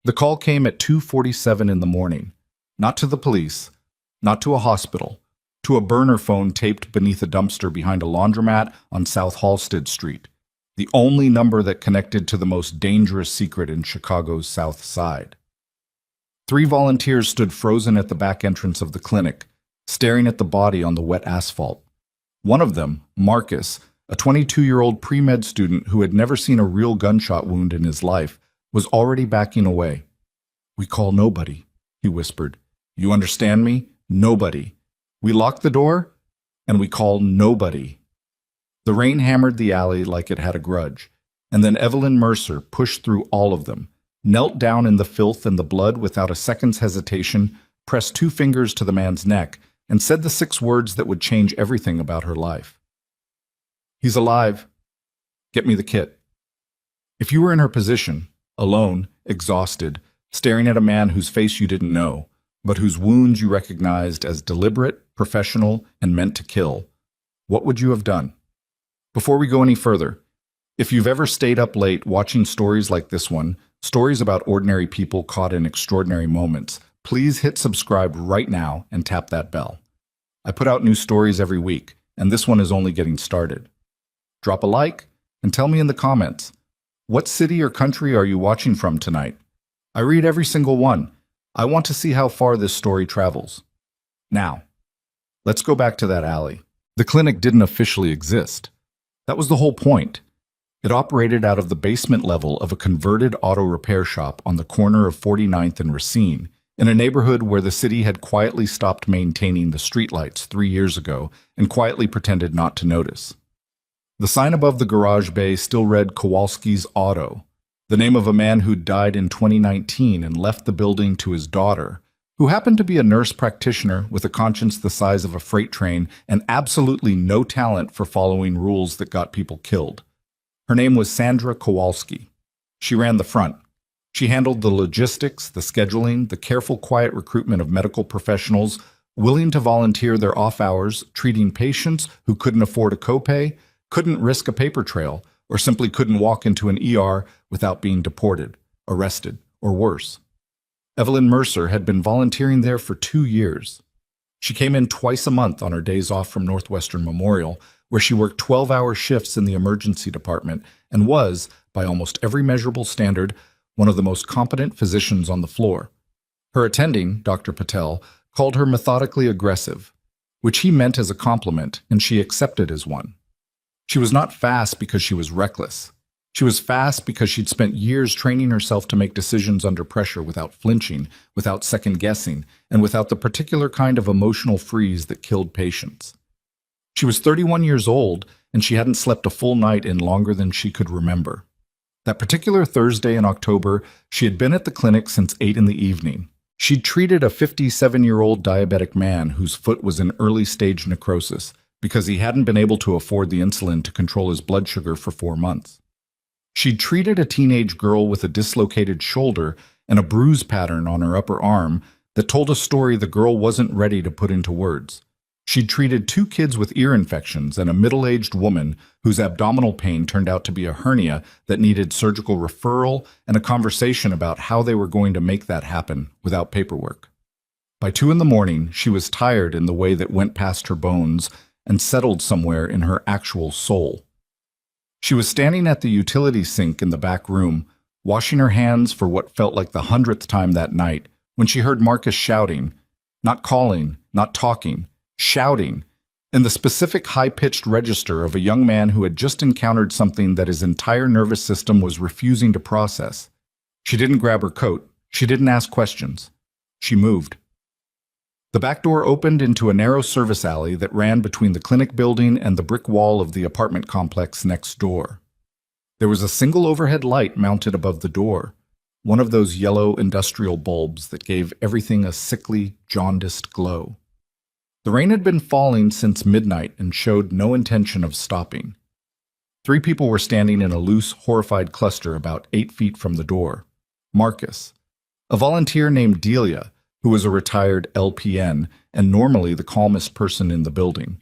The call came at 2:47 in the morning. Not to the police, not to a hospital, to a burner phone taped beneath a dumpster behind a laundromat on South Halsted Street, the only number that connected to the most dangerous secret in Chicago's South Side. 3 volunteers stood frozen at the back entrance of the clinic, staring at the body on the wet asphalt. One of them, Marcus, a 22-year-old pre-med student who had never seen a real gunshot wound in his life, was already backing away. "We call nobody," he whispered. "You understand me? Nobody. We lock the door, and we call nobody." The rain hammered the alley like it had a grudge, and then Evelyn Mercer pushed through all of them, knelt down in the filth and the blood without a second's hesitation, pressed 2 fingers to the man's neck, and said the 6 words that would change everything about her life. "He's alive. Get me the kit." If you were in her position, alone, exhausted, staring at a man whose face you didn't know, but whose wounds you recognized as deliberate, professional, and meant to kill, what would you have done? Before we go any further, if you've ever stayed up late watching stories like this one, stories about ordinary people caught in extraordinary moments, please hit subscribe right now and tap that bell. I put out new stories every week, and this one is only getting started. Drop a like and tell me in the comments, what city or country are you watching from tonight? I read every single one. I want to see how far this story travels. Now, let's go back to that alley. The clinic didn't officially exist. That was the whole point. It operated out of the basement level of a converted auto repair shop on the corner of 49th and Racine, in a neighborhood where the city had quietly stopped maintaining the streetlights 3 years ago and quietly pretended not to notice. The sign above the garage bay still read Kowalski's Auto, the name of a man who died in 2019 and left the building to his daughter, who happened to be a nurse practitioner with a conscience the size of a freight train and absolutely no talent for following rules that got people killed. Her name was Sandra Kowalski. She ran the front. She handled the logistics, the scheduling, the careful, quiet recruitment of medical professionals willing to volunteer their off hours, treating patients who couldn't afford a copay, couldn't risk a paper trail, or simply couldn't walk into an ER without being deported, arrested, or worse. Evelyn Mercer had been volunteering there for 2 years. She came in twice a month on her days off from Northwestern Memorial, where she worked 12-hour shifts in the emergency department and was, by almost every measurable standard, one of the most competent physicians on the floor. Her attending, Dr. Patel, called her methodically aggressive, which he meant as a compliment, and she accepted as one. She was not fast because she was reckless. She was fast because she'd spent years training herself to make decisions under pressure without flinching, without second-guessing, and without the particular kind of emotional freeze that killed patients. She was 31 years old, and she hadn't slept a full night in longer than she could remember. That particular Thursday in October, she had been at the clinic since 8 in the evening. She'd treated a 57-year-old diabetic man whose foot was in early-stage necrosis because he hadn't been able to afford the insulin to control his blood sugar for 4 months. She'd treated a teenage girl with a dislocated shoulder and a bruise pattern on her upper arm that told a story the girl wasn't ready to put into words. She'd treated 2 kids with ear infections and a middle-aged woman whose abdominal pain turned out to be a hernia that needed surgical referral and a conversation about how they were going to make that happen without paperwork. By 2 in the morning, she was tired in the way that went past her bones and settled somewhere in her actual soul. She was standing at the utility sink in the back room, washing her hands for what felt like the 100th time that night, when she heard Marcus shouting, not calling, not talking, shouting, in the specific high-pitched register of a young man who had just encountered something that his entire nervous system was refusing to process. She didn't grab her coat. She didn't ask questions. She moved. The back door opened into a narrow service alley that ran between the clinic building and the brick wall of the apartment complex next door. There was a single overhead light mounted above the door, one of those yellow industrial bulbs that gave everything a sickly, jaundiced glow. The rain had been falling since midnight and showed no intention of stopping. 3 people were standing in a loose, horrified cluster about 8 feet from the door. Marcus, a volunteer named Delia, who was a retired LPN and normally the calmest person in the building,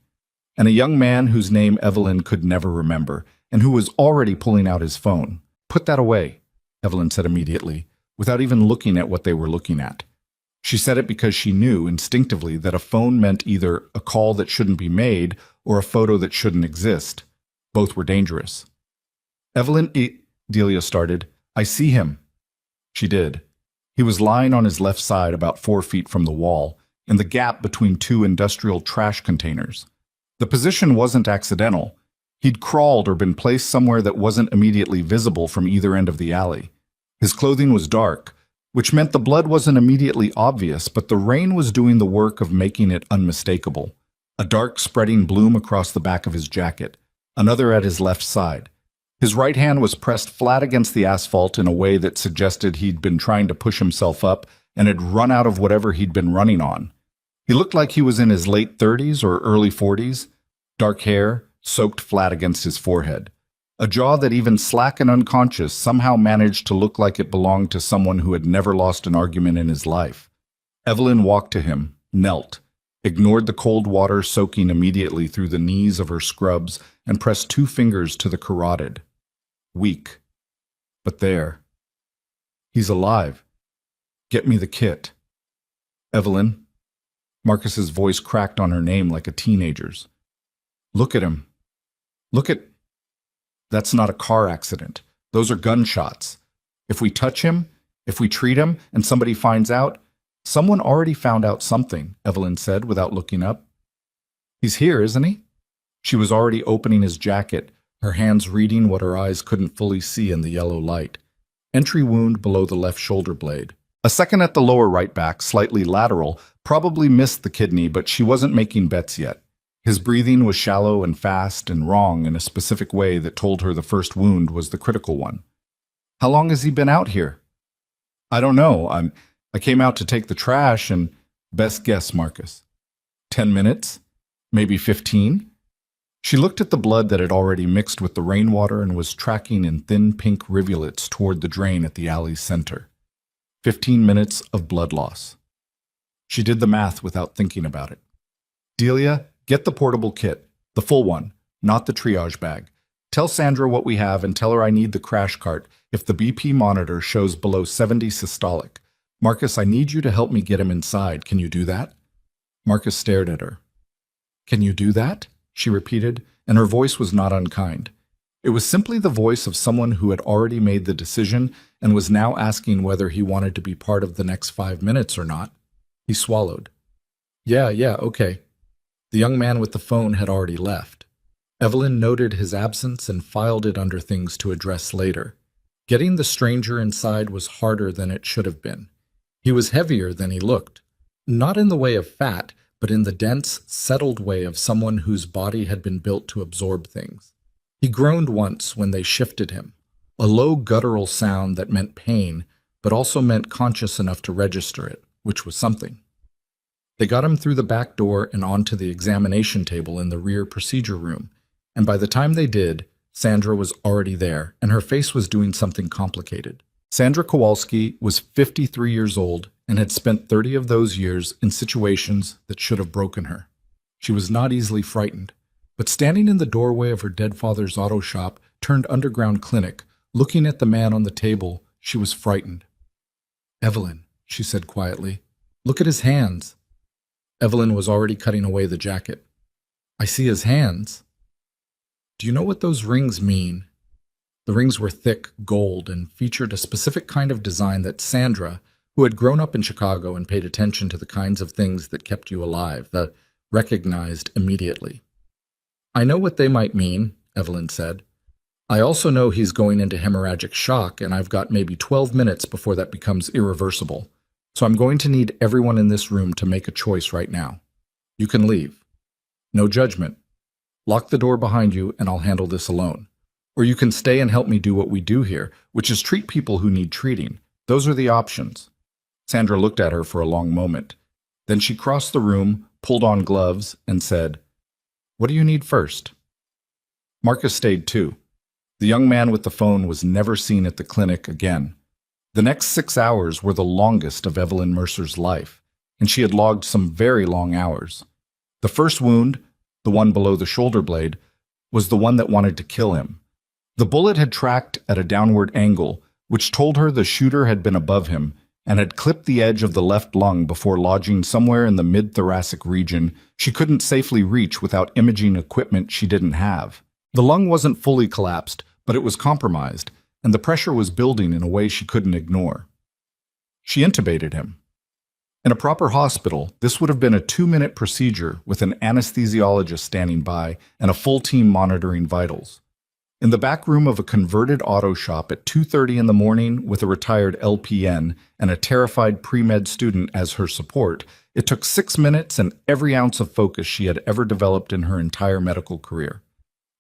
and a young man whose name Evelyn could never remember and who was already pulling out his phone. "Put that away," Evelyn said immediately. without even looking at what they were looking at. She said it because she knew instinctively that a phone meant either a call that shouldn't be made or a photo that shouldn't exist. Both were dangerous. Evelyn, Delia started. I see him. She did. He was lying on his left side about 4 feet from the wall, in the gap between two industrial trash containers. The position wasn't accidental. He'd crawled or been placed somewhere that wasn't immediately visible from either end of the alley. His clothing was dark, which meant the blood wasn't immediately obvious, but the rain was doing the work of making it unmistakable. A dark spreading bloom across the back of his jacket, another at his left side. His right hand was pressed flat against the asphalt in a way that suggested he'd been trying to push himself up and had run out of whatever he'd been running on. He looked like he was in his late 30s or early 40s, dark hair soaked flat against his forehead. A jaw that even slack and unconscious somehow managed to look like it belonged to someone who had never lost an argument in his life. Evelyn walked to him, knelt, ignored the cold water soaking immediately through the knees of her scrubs, and pressed 2 fingers to the carotid. Weak. But there. He's alive. Get me the kit. Evelyn. Marcus's voice cracked on her name like a teenager's. Look at him. Look at... That's not a car accident. Those are gunshots. If we touch him, if we treat him, and somebody finds out, someone already found out something, Evelyn said without looking up. He's here, isn't he? She was already opening his jacket, her hands reading what her eyes couldn't fully see in the yellow light. Entry wound below the left shoulder blade. A second at the lower right back, slightly lateral, probably missed the kidney, but she wasn't making bets yet. His breathing was shallow and fast and wrong in a specific way that told her the first wound was the critical one. How long has he been out here? I don't know. I came out to take the trash and... Best guess, Marcus. 10 minutes? Maybe 15? She looked at the blood that had already mixed with the rainwater and was tracking in thin pink rivulets toward the drain at the alley's center. 15 minutes of blood loss. She did the math without thinking about it. Delia, get the portable kit, the full one, not the triage bag. Tell Sandra what we have and tell her I need the crash cart if the BP monitor shows below 70 systolic. Marcus, I need you to help me get him inside. Can you do that? Marcus stared at her. Can you do that? She repeated, and her voice was not unkind. It was simply the voice of someone who had already made the decision and was now asking whether he wanted to be part of the next 5 minutes or not. He swallowed. Yeah, okay. The young man with the phone had already left. Evelyn noted his absence and filed it under things to address later. Getting the stranger inside was harder than it should have been. He was heavier than he looked. Not in the way of fat, but in the dense, settled way of someone whose body had been built to absorb things. He groaned once when they shifted him, a low guttural sound that meant pain, but also meant conscious enough to register it, which was something. They got him through the back door and onto the examination table in the rear procedure room, and by the time they did, Sandra was already there, and her face was doing something complicated. Sandra Kowalski was 53 years old and had spent 30 of those years in situations that should have broken her. She was not easily frightened, but standing in the doorway of her dead father's auto shop turned underground clinic, looking at the man on the table, she was frightened. Evelyn, she said quietly, look at his hands. Evelyn was already cutting away the jacket. I see his hands. Do you know what those rings mean? The rings were thick gold and featured a specific kind of design that Sandra, who had grown up in Chicago and paid attention to the kinds of things that kept you alive, recognized immediately. I know what they might mean, Evelyn said. I also know he's going into hemorrhagic shock, and I've got maybe 12 minutes before that becomes irreversible. So I'm going to need everyone in this room to make a choice right now. You can leave. No judgment. Lock the door behind you and I'll handle this alone. Or you can stay and help me do what we do here, which is treat people who need treating. Those are the options. Sandra looked at her for a long moment. Then she crossed the room, pulled on gloves, and said, What do you need first? Marcus stayed too. The young man with the phone was never seen at the clinic again. The next 6 hours were the longest of Evelyn Mercer's life, and she had logged some very long hours. The first wound, the one below the shoulder blade, was the one that wanted to kill him. The bullet had tracked at a downward angle, which told her the shooter had been above him and had clipped the edge of the left lung before lodging somewhere in the mid-thoracic region she couldn't safely reach without imaging equipment she didn't have. The lung wasn't fully collapsed, but it was compromised, and the pressure was building in a way she couldn't ignore. She intubated him. In a proper hospital, this would have been a 2-minute procedure with an anesthesiologist standing by and a full team monitoring vitals. In the back room of a converted auto shop at 2:30 in the morning with a retired LPN and a terrified pre-med student as her support, it took 6 minutes and every ounce of focus she had ever developed in her entire medical career.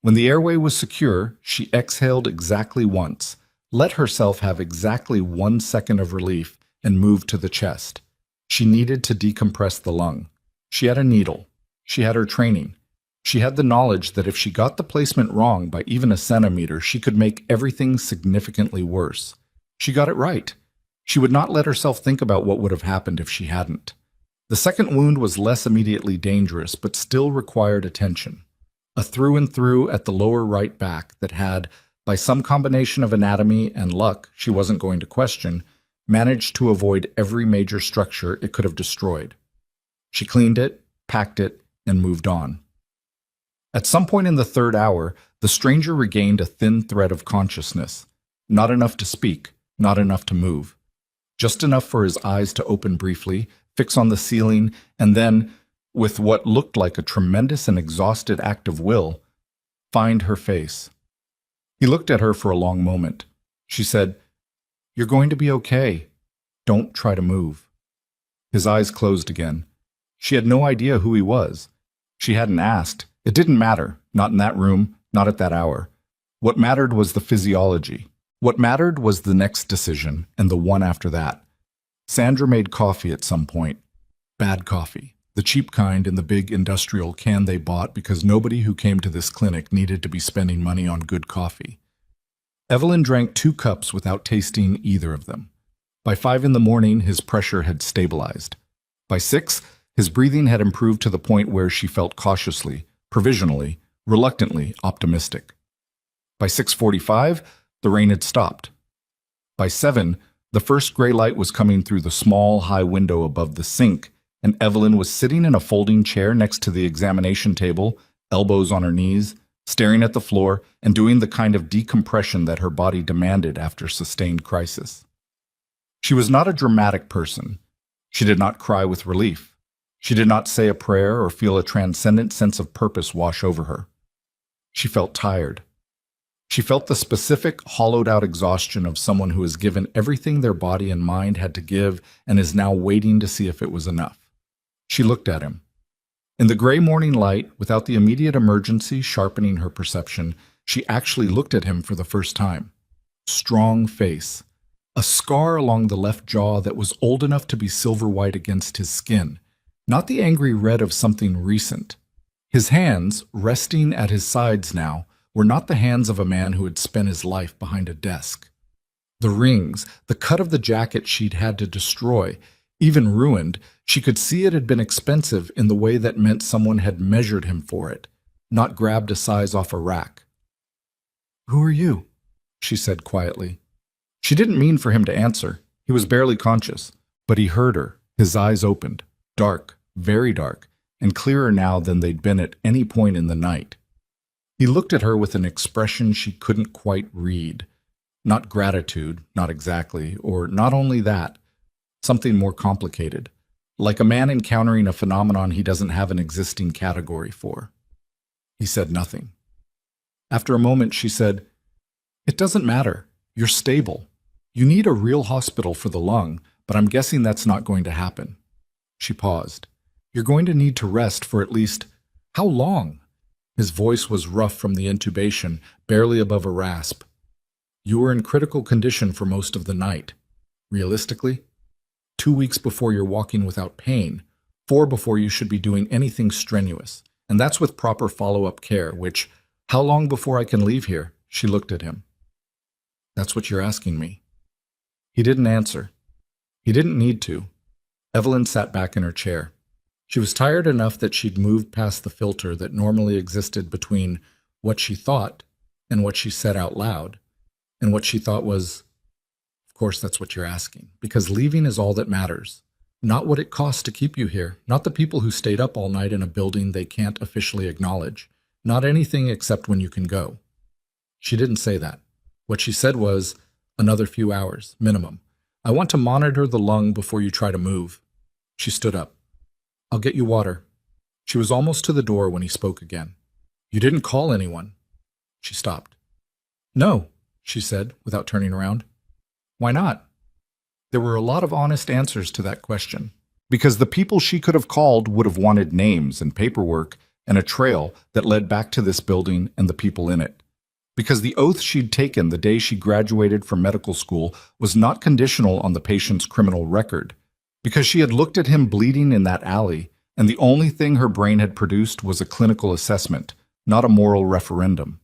When the airway was secure, she exhaled exactly once, let herself have exactly 1 second of relief, and moved to the chest. She needed to decompress the lung. She had a needle. She had her training. She had the knowledge that if she got the placement wrong by even a centimeter, she could make everything significantly worse. She got it right. She would not let herself think about what would have happened if she hadn't. The second wound was less immediately dangerous, but still required attention. A through and through at the lower right back that had, by some combination of anatomy and luck she wasn't going to question, managed to avoid every major structure it could have destroyed. She cleaned it, packed it, and moved on. At some point in the third hour, the stranger regained a thin thread of consciousness. Not enough to speak, not enough to move. Just enough for his eyes to open briefly, fix on the ceiling, and then, with what looked like a tremendous and exhausted act of will, find her face. He looked at her for a long moment. She said, "You're going to be okay. Don't try to move." His eyes closed again. She had no idea who he was. She hadn't asked. It didn't matter, not in that room, not at that hour. What mattered was the physiology. What mattered was the next decision, and the one after that. Sandra made coffee at some point. Bad coffee. The cheap kind in the big industrial can they bought because nobody who came to this clinic needed to be spending money on good coffee. Evelyn drank 2 cups without tasting either of them. By 5 in the morning, his pressure had stabilized. By 6, his breathing had improved to the point where she felt cautiously, provisionally, reluctantly optimistic. By 6:45, the rain had stopped. By 7, the first gray light was coming through the small, high window above the sink, and Evelyn was sitting in a folding chair next to the examination table, elbows on her knees, staring at the floor and doing the kind of decompression that her body demanded after sustained crisis. She was not a dramatic person. She did not cry with relief. She did not say a prayer or feel a transcendent sense of purpose wash over her. She felt tired. She felt the specific, hollowed-out exhaustion of someone who has given everything their body and mind had to give and is now waiting to see if it was enough. She looked at him. In the gray morning light, without the immediate emergency sharpening her perception, she actually looked at him for the first time. Strong face. A scar along the left jaw that was old enough to be silver white against his skin, not the angry red of something recent. His hands, resting at his sides now, were not the hands of a man who had spent his life behind a desk. The rings, the cut of the jacket she'd had to destroy, even ruined, she could see it had been expensive in the way that meant someone had measured him for it, not grabbed a size off a rack. "Who are you?" she said quietly. She didn't mean for him to answer. He was barely conscious, but he heard her. His eyes opened, dark, very dark, and clearer now than they'd been at any point in the night. He looked at her with an expression she couldn't quite read. Not gratitude, not exactly, or not only that, something more complicated, like a man encountering a phenomenon he doesn't have an existing category for. He said nothing. After a moment, she said, "It doesn't matter. You're stable. You need a real hospital for the lung, but I'm guessing that's not going to happen." She paused. "You're going to need to rest for at least... How long?" His voice was rough from the intubation, barely above a rasp. "You were in critical condition for most of the night. Realistically, 2 weeks before you're walking without pain, 4 before you should be doing anything strenuous. And that's with proper follow-up care, which, how long before I can leave here?" She looked at him. "That's what you're asking me." He didn't answer. He didn't need to. Evelyn sat back in her chair. She was tired enough that she'd moved past the filter that normally existed between what she thought and what she said out loud, and what she thought was, course, that's what you're asking. Because leaving is all that matters. Not what it costs to keep you here. Not the people who stayed up all night in a building they can't officially acknowledge. Not anything except when you can go. She didn't say that. What she said was, another few hours, minimum. I want to monitor the lung before you try to move. She stood up. I'll get you water. She was almost to the door when he spoke again. You didn't call anyone. She stopped. No, she said, without turning around. Why not? There were a lot of honest answers to that question. Because the people she could have called would have wanted names and paperwork and a trail that led back to this building and the people in it. Because the oath she'd taken the day she graduated from medical school was not conditional on the patient's criminal record. Because she had looked at him bleeding in that alley, and the only thing her brain had produced was a clinical assessment, not a moral referendum.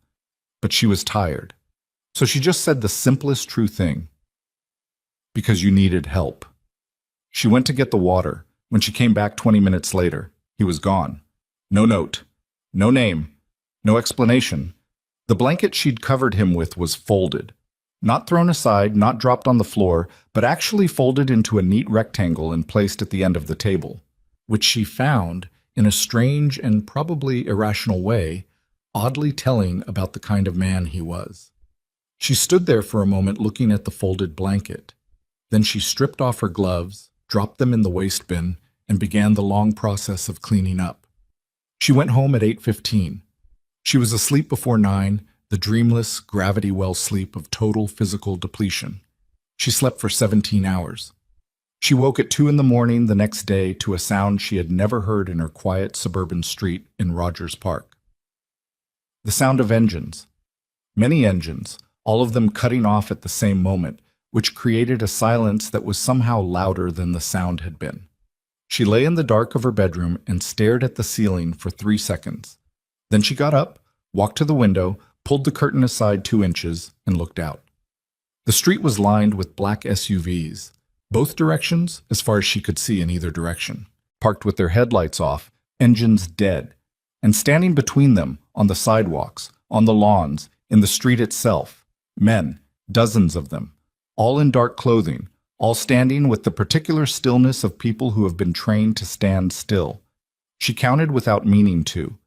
But she was tired. So she just said the simplest true thing. Because you needed help. She went to get the water. When she came back 20 minutes later, he was gone. No note. No name. No explanation. The blanket she'd covered him with was folded. Not thrown aside, not dropped on the floor, but actually folded into a neat rectangle and placed at the end of the table, which she found, in a strange and probably irrational way, oddly telling about the kind of man he was. She stood there for a moment looking at the folded blanket. Then she stripped off her gloves, dropped them in the waste bin, and began the long process of cleaning up. She went home at 8:15. She was asleep before 9, the dreamless, gravity well sleep of total physical depletion. She slept for 17 hours. She woke at 2 in the morning the next day to a sound she had never heard in her quiet suburban street in Rogers Park. The sound of engines. Many engines, all of them cutting off at the same moment, which created a silence that was somehow louder than the sound had been. She lay in the dark of her bedroom and stared at the ceiling for 3 seconds. Then she got up, walked to the window, pulled the curtain aside 2 inches, and looked out. The street was lined with black SUVs, both directions as far as she could see in either direction, parked with their headlights off, engines dead, and standing between them, on the sidewalks, on the lawns, in the street itself, men, dozens of them, all in dark clothing, all standing with the particular stillness of people who have been trained to stand still. She counted without meaning to.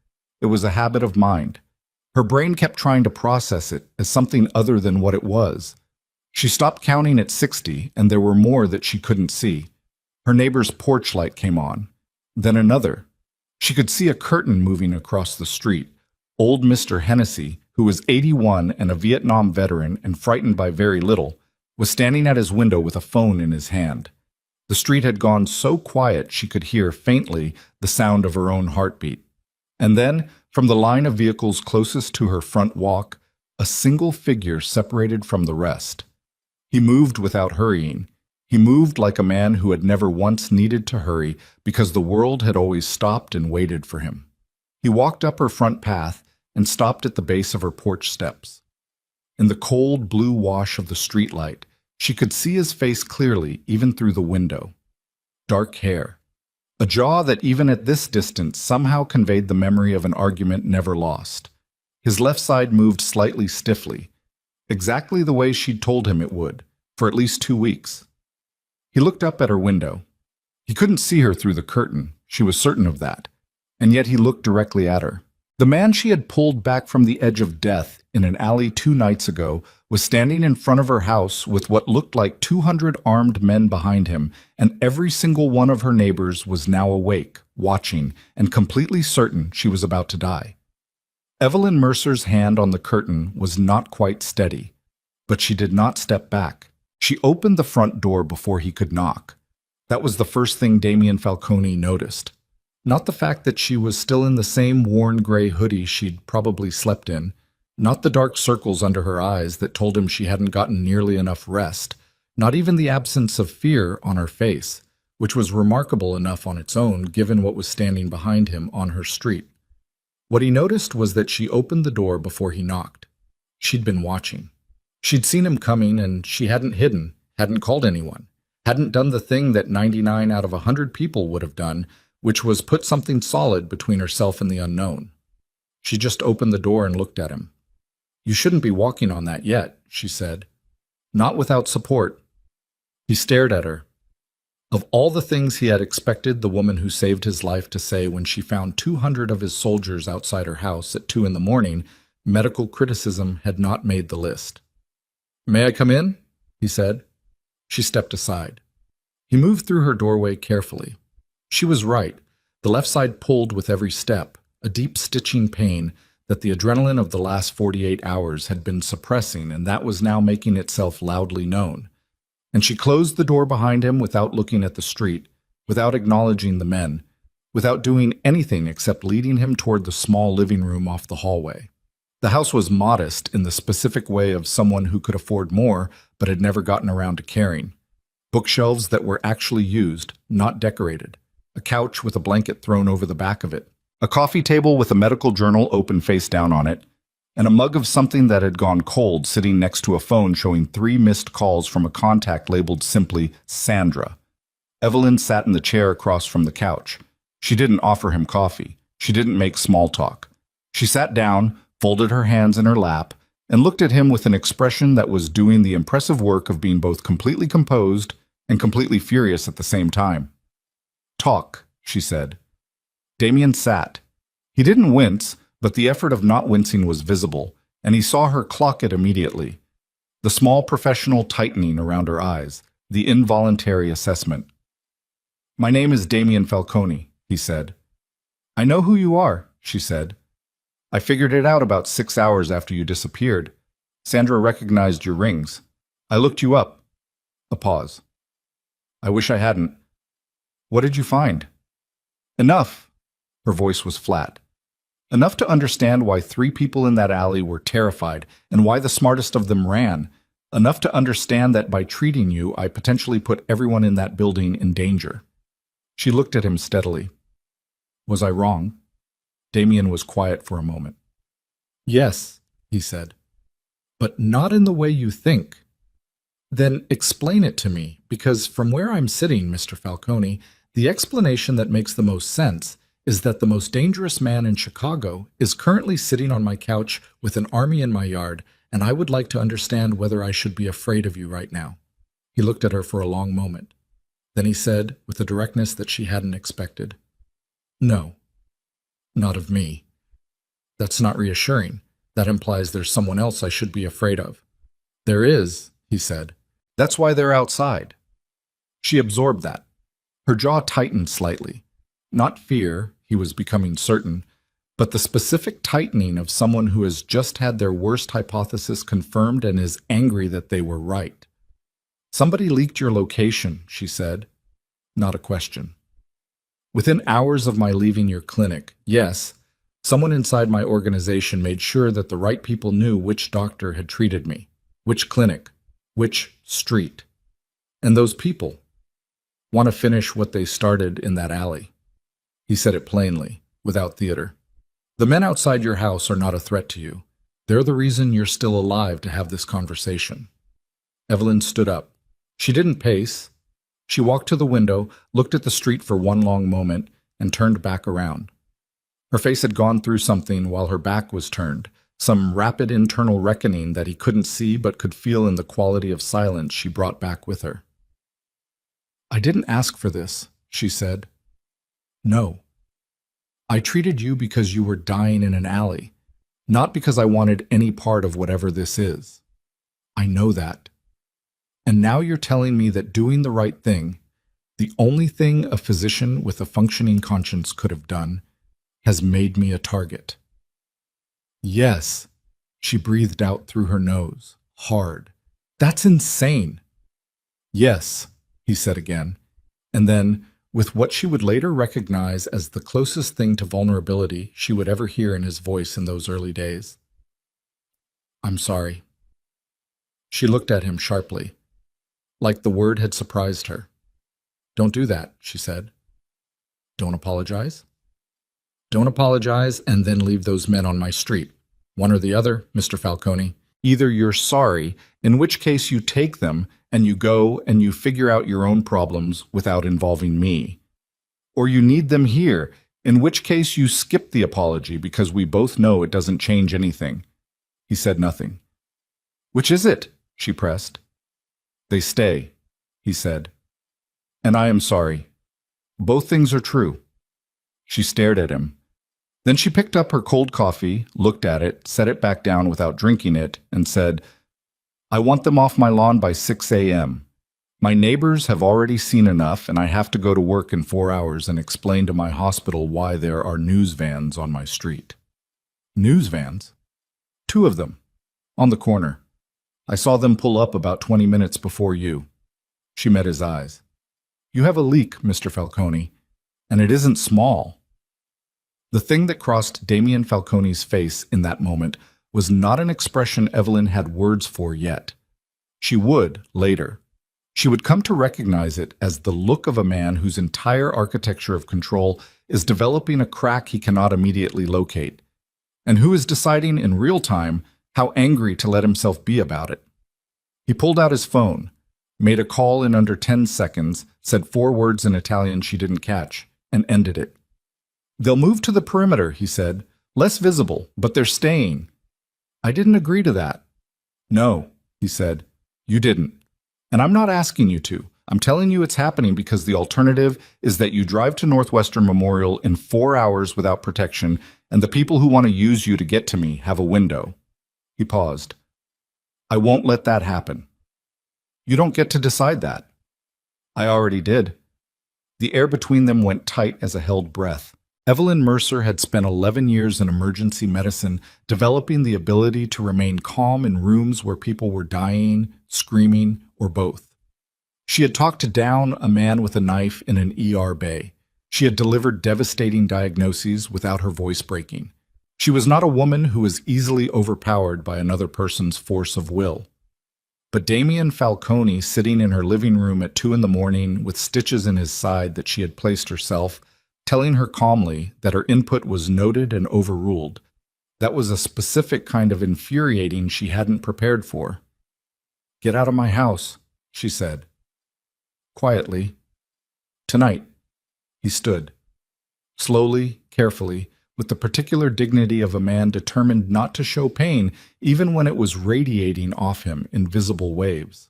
It was a habit of mind. Her brain kept trying to process it as something other than what it was. She stopped counting at 60, and there were more that she couldn't see. Her neighbor's porch light came on. Then another. She could see a curtain moving across the street. Old Mr. Hennessy, who was 81 and a Vietnam veteran and frightened by very little, was standing at his window with a phone in his hand. The street had gone so quiet she could hear faintly the sound of her own heartbeat. And then, from the line of vehicles closest to her front walk, a single figure separated from the rest. He moved without hurrying. He moved like a man who had never once needed to hurry because the world had always stopped and waited for him. He walked up her front path and stopped at the base of her porch steps. In the cold blue wash of the streetlight, she could see his face clearly even through the window. Dark hair. A jaw that even at this distance somehow conveyed the memory of an argument never lost. His left side moved slightly stiffly, exactly the way she'd told him it would, for at least 2 weeks. He looked up at her window. He couldn't see her through the curtain, she was certain of that, and yet he looked directly at her. The man she had pulled back from the edge of death in an alley 2 nights ago was standing in front of her house with what looked like 200 armed men behind him, and every single one of her neighbors was now awake, watching, and completely certain she was about to die. Evelyn Mercer's hand on the curtain was not quite steady, but she did not step back. She opened the front door before he could knock. That was the first thing Damien Falcone noticed. Not the fact that she was still in the same worn gray hoodie she'd probably slept in, not the dark circles under her eyes that told him she hadn't gotten nearly enough rest, not even the absence of fear on her face, which was remarkable enough on its own given what was standing behind him on her street. What he noticed was that she opened the door before he knocked. She'd been watching. She'd seen him coming, and she hadn't hidden, hadn't called anyone, hadn't done the thing that 99 out of 100 people would have done, which was put something solid between herself and the unknown. She just opened the door and looked at him. "You shouldn't be walking on that yet," she said. "Not without support." He stared at her. Of all the things he had expected the woman who saved his life to say when she found 200 of his soldiers outside her house at 2 in the morning, medical criticism had not made the list. "May I come in?" he said. She stepped aside. He moved through her doorway carefully. She was right. The left side pulled with every step, a deep stitching pain that the adrenaline of the last 48 hours had been suppressing, and that was now making itself loudly known. And she closed the door behind him without looking at the street, without acknowledging the men, without doing anything except leading him toward the small living room off the hallway. The house was modest in the specific way of someone who could afford more but had never gotten around to caring. Bookshelves that were actually used, not decorated. A couch with a blanket thrown over the back of it. A coffee table with a medical journal open face down on it. And a mug of something that had gone cold sitting next to a phone showing 3 missed calls from a contact labeled simply Sandra. Evelyn sat in the chair across from the couch. She didn't offer him coffee. She didn't make small talk. She sat down, folded her hands in her lap, and looked at him with an expression that was doing the impressive work of being both completely composed and completely furious at the same time. "Talk," she said. Damien sat. He didn't wince, but the effort of not wincing was visible, and he saw her clock it immediately. The small professional tightening around her eyes, the involuntary assessment. "My name is Damien Falcone," he said. "I know who you are," she said. "I figured it out about 6 hours after you disappeared. Sandra recognized your rings. I looked you up." A pause. "I wish I hadn't." "What did you find?" "Enough." Her voice was flat. "Enough to understand why 3 people in that alley were terrified and why the smartest of them ran. Enough to understand that by treating you, I potentially put everyone in that building in danger." She looked at him steadily. "Was I wrong?" Damien was quiet for a moment. "Yes," he said. "But not in the way you think." "Then explain it to me, because from where I'm sitting, Mr. Falcone, the explanation that makes the most sense is that the most dangerous man in Chicago is currently sitting on my couch with an army in my yard, and I would like to understand whether I should be afraid of you right now." He looked at her for a long moment. Then he said, with a directness that she hadn't expected, "No, not of me. That's not reassuring. That implies there's someone else I should be afraid of." "There is," he said. "That's why they're outside." She absorbed that. Her jaw tightened slightly. Not fear, he was becoming certain, but the specific tightening of someone who has just had their worst hypothesis confirmed and is angry that they were right. "Somebody leaked your location," she said. Not a question. "Within hours of my leaving your clinic, yes, someone inside my organization made sure that the right people knew which doctor had treated me, which clinic, which street. And those people want to finish what they started in that alley." He said it plainly, without theater. "The men outside your house are not a threat to you. They're the reason you're still alive to have this conversation." Evelyn stood up. She didn't pace. She walked to the window, looked at the street for one long moment, and turned back around. Her face had gone through something while her back was turned, some rapid internal reckoning that he couldn't see but could feel in the quality of silence she brought back with her. "I didn't ask for this," she said. "No. I treated you because you were dying in an alley, not because I wanted any part of whatever this is. I know that. And now you're telling me that doing the right thing, the only thing a physician with a functioning conscience could have done, has made me a target." "Yes," she breathed out through her nose, hard. "That's insane." "Yes," he said again, and then, with what she would later recognize as the closest thing to vulnerability she would ever hear in his voice in those early days, "I'm sorry." She looked at him sharply, like the word had surprised her. "Don't do that," she said. "Don't apologize?" "Don't apologize and then leave those men on my street. One or the other, Mr. Falcone. Either you're sorry, in which case you take them and you go and you figure out your own problems without involving me. Or you need them here, in which case you skip the apology because we both know it doesn't change anything." He said nothing. "Which is it?" she pressed. "They stay," he said. And I am sorry. Both things are true. She stared at him. Then she picked up her cold coffee, looked at it, set it back down without drinking it, and said, I want them off my lawn by 6 a.m. My neighbors have already seen enough, and I have to go to work in 4 hours and explain to my hospital why there are news vans on my street. News vans? 2 of them. On the corner. I saw them pull up about 20 minutes before you. She met his eyes. You have a leak, Mr. Falcone, and it isn't small. The thing that crossed Damien Falcone's face in that moment was not an expression Evelyn had words for yet. She would later. She would come to recognize it as the look of a man whose entire architecture of control is developing a crack he cannot immediately locate, and who is deciding in real time how angry to let himself be about it. He pulled out his phone, made a call in under 10 seconds, said 4 words in Italian she didn't catch, and ended it. They'll move to the perimeter, he said. Less visible, but they're staying. I didn't agree to that. No, he said. You didn't. And I'm not asking you to. I'm telling you it's happening because the alternative is that you drive to Northwestern Memorial in 4 hours without protection, and the people who want to use you to get to me have a window. He paused. I won't let that happen. You don't get to decide that. I already did. The air between them went tight as a held breath. Evelyn Mercer had spent 11 years in emergency medicine, developing the ability to remain calm in rooms where people were dying, screaming, or both. She had talked down a man with a knife in an ER bay. She had delivered devastating diagnoses without her voice breaking. She was not a woman who was easily overpowered by another person's force of will. But Damien Falcone, sitting in her living room at 2 a.m. with stitches in his side that she had placed herself, telling her calmly that her input was noted and overruled, that was a specific kind of infuriating she hadn't prepared for. Get out of my house, she said. Quietly. Tonight. He stood. Slowly, carefully, with the particular dignity of a man determined not to show pain even when it was radiating off him in visible waves.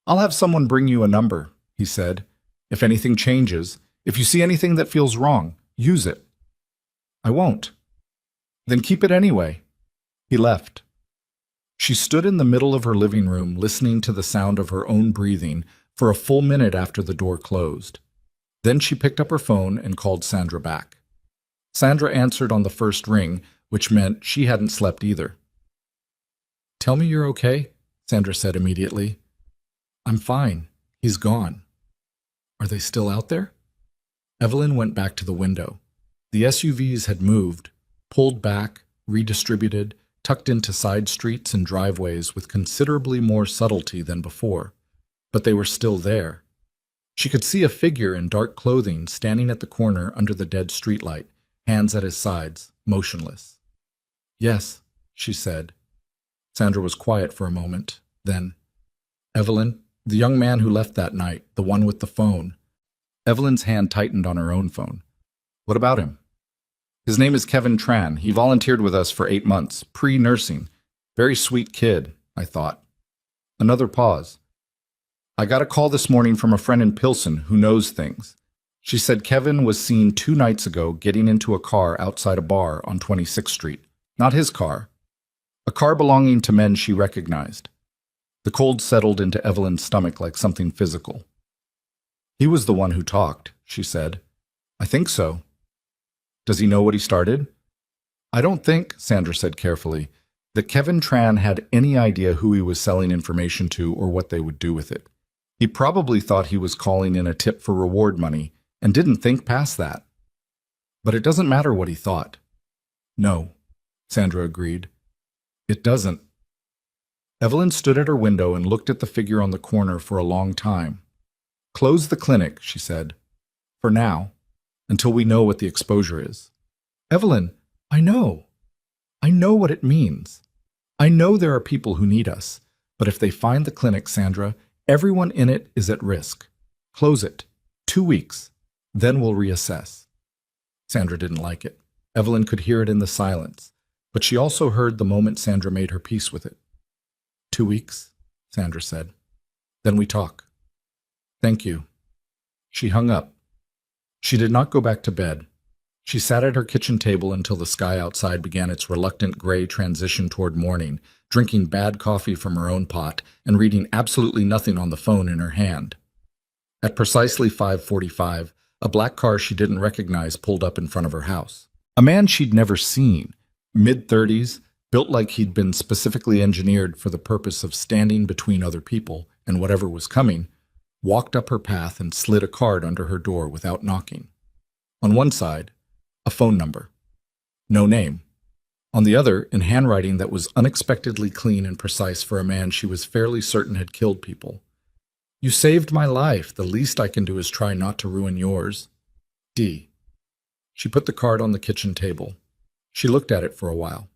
I'll have someone bring you a number, he said. If anything changes, if you see anything that feels wrong, use it. I won't. Then keep it anyway. He left. She stood in the middle of her living room listening to the sound of her own breathing for a full minute after the door closed. Then she picked up her phone and called Sandra back. Sandra answered on the first ring, which meant she hadn't slept either. Tell me you're okay, Sandra said immediately. I'm fine. He's gone. Are they still out there? Evelyn went back to the window. The SUVs had moved, pulled back, redistributed, tucked into side streets and driveways with considerably more subtlety than before, but they were still there. She could see a figure in dark clothing standing at the corner under the dead streetlight, hands at his sides, motionless. Yes, she said. Sandra was quiet for a moment. Then, Evelyn, the young man who left that night, the one with the phone. Evelyn's hand tightened on her own phone. What about him? His name is Kevin Tran. He volunteered with us for 8 months, pre-nursing. Very sweet kid, I thought. Another pause. I got a call this morning from a friend in Pilsen who knows things. She said Kevin was seen 2 nights ago getting into a car outside a bar on 26th Street. Not his car. A car belonging to men she recognized. The cold settled into Evelyn's stomach like something physical. He was the one who talked, she said. I think so. Does he know what he started? I don't think, Sandra said carefully, that Kevin Tran had any idea who he was selling information to or what they would do with it. He probably thought he was calling in a tip for reward money and didn't think past that. But it doesn't matter what he thought. No, Sandra agreed. It doesn't. Evelyn stood at her window and looked at the figure on the corner for a long time. Close the clinic, she said. For now, until we know what the exposure is. Evelyn, I know. I know what it means. I know there are people who need us, but if they find the clinic, Sandra, everyone in it is at risk. Close it. 2 weeks. Then we'll reassess. Sandra didn't like it. Evelyn could hear it in the silence, but she also heard the moment Sandra made her peace with it. 2 weeks, Sandra said. Then we talk. Thank you. She hung up. She did not go back to bed. She sat at her kitchen table until the sky outside began its reluctant gray transition toward morning, drinking bad coffee from her own pot and reading absolutely nothing on the phone in her hand. At precisely 5:45, a black car she didn't recognize pulled up in front of her house. A man she'd never seen, mid-30s, built like he'd been specifically engineered for the purpose of standing between other people and whatever was coming, walked up her path and slid a card under her door without knocking. On one side, a phone number. No name. On the other, in handwriting that was unexpectedly clean and precise for a man she was fairly certain had killed people. You saved my life. The least I can do is try not to ruin yours. D. She put the card on the kitchen table. She looked at it for a while.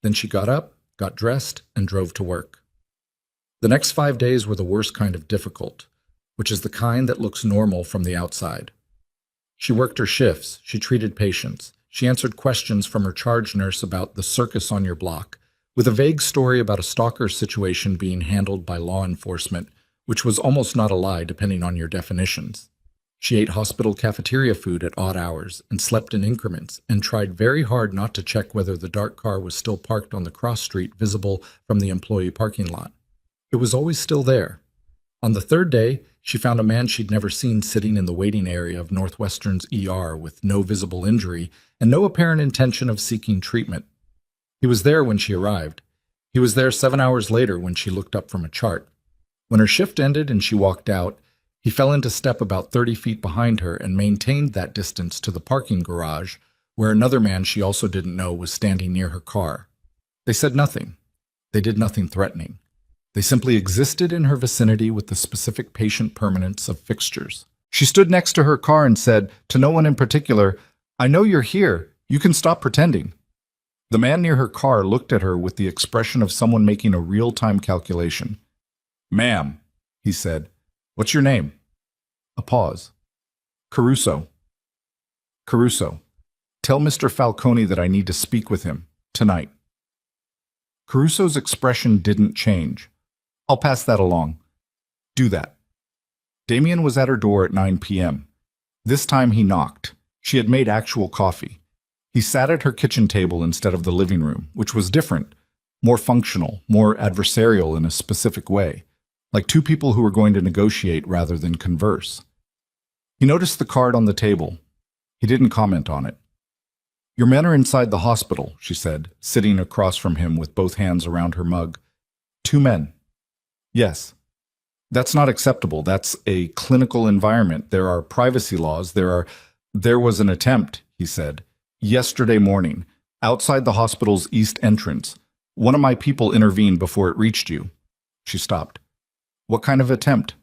Then she got up, got dressed, and drove to work. The next 5 days were the worst kind of difficult, which is the kind that looks normal from the outside. She worked her shifts, she treated patients, she answered questions from her charge nurse about the circus on your block, with a vague story about a stalker situation being handled by law enforcement, which was almost not a lie depending on your definitions. She ate hospital cafeteria food at odd hours and slept in increments and tried very hard not to check whether the dark car was still parked on the cross street visible from the employee parking lot. It was always still there. On the third day, she found a man she'd never seen sitting in the waiting area of Northwestern's ER with no visible injury and no apparent intention of seeking treatment. He was there when she arrived. He was there 7 hours later when she looked up from a chart. When her shift ended and she walked out, he fell into step about 30 feet behind her and maintained that distance to the parking garage, where another man she also didn't know was standing near her car. They said nothing. They did nothing threatening. They simply existed in her vicinity with the specific patient permanence of fixtures. She stood next to her car and said, to no one in particular, I know you're here. You can stop pretending. The man near her car looked at her with the expression of someone making a real-time calculation. Ma'am, he said, what's your name? A pause. Caruso. Caruso, tell Mr. Falcone that I need to speak with him, tonight. Caruso's expression didn't change. I'll pass that along. Do that. Damien was at her door at 9 p.m. This time he knocked. She had made actual coffee. He sat at her kitchen table instead of the living room, which was different, more functional, more adversarial in a specific way, like two people who were going to negotiate rather than converse. He noticed the card on the table. He didn't comment on it. Your men are inside the hospital, she said, sitting across from him with both hands around her mug. 2 men. Yes. That's not acceptable. That's a clinical environment. There are privacy laws. There was an attempt, he said, yesterday morning, outside the hospital's east entrance. One of my people intervened before it reached you. She stopped. What kind of attempt?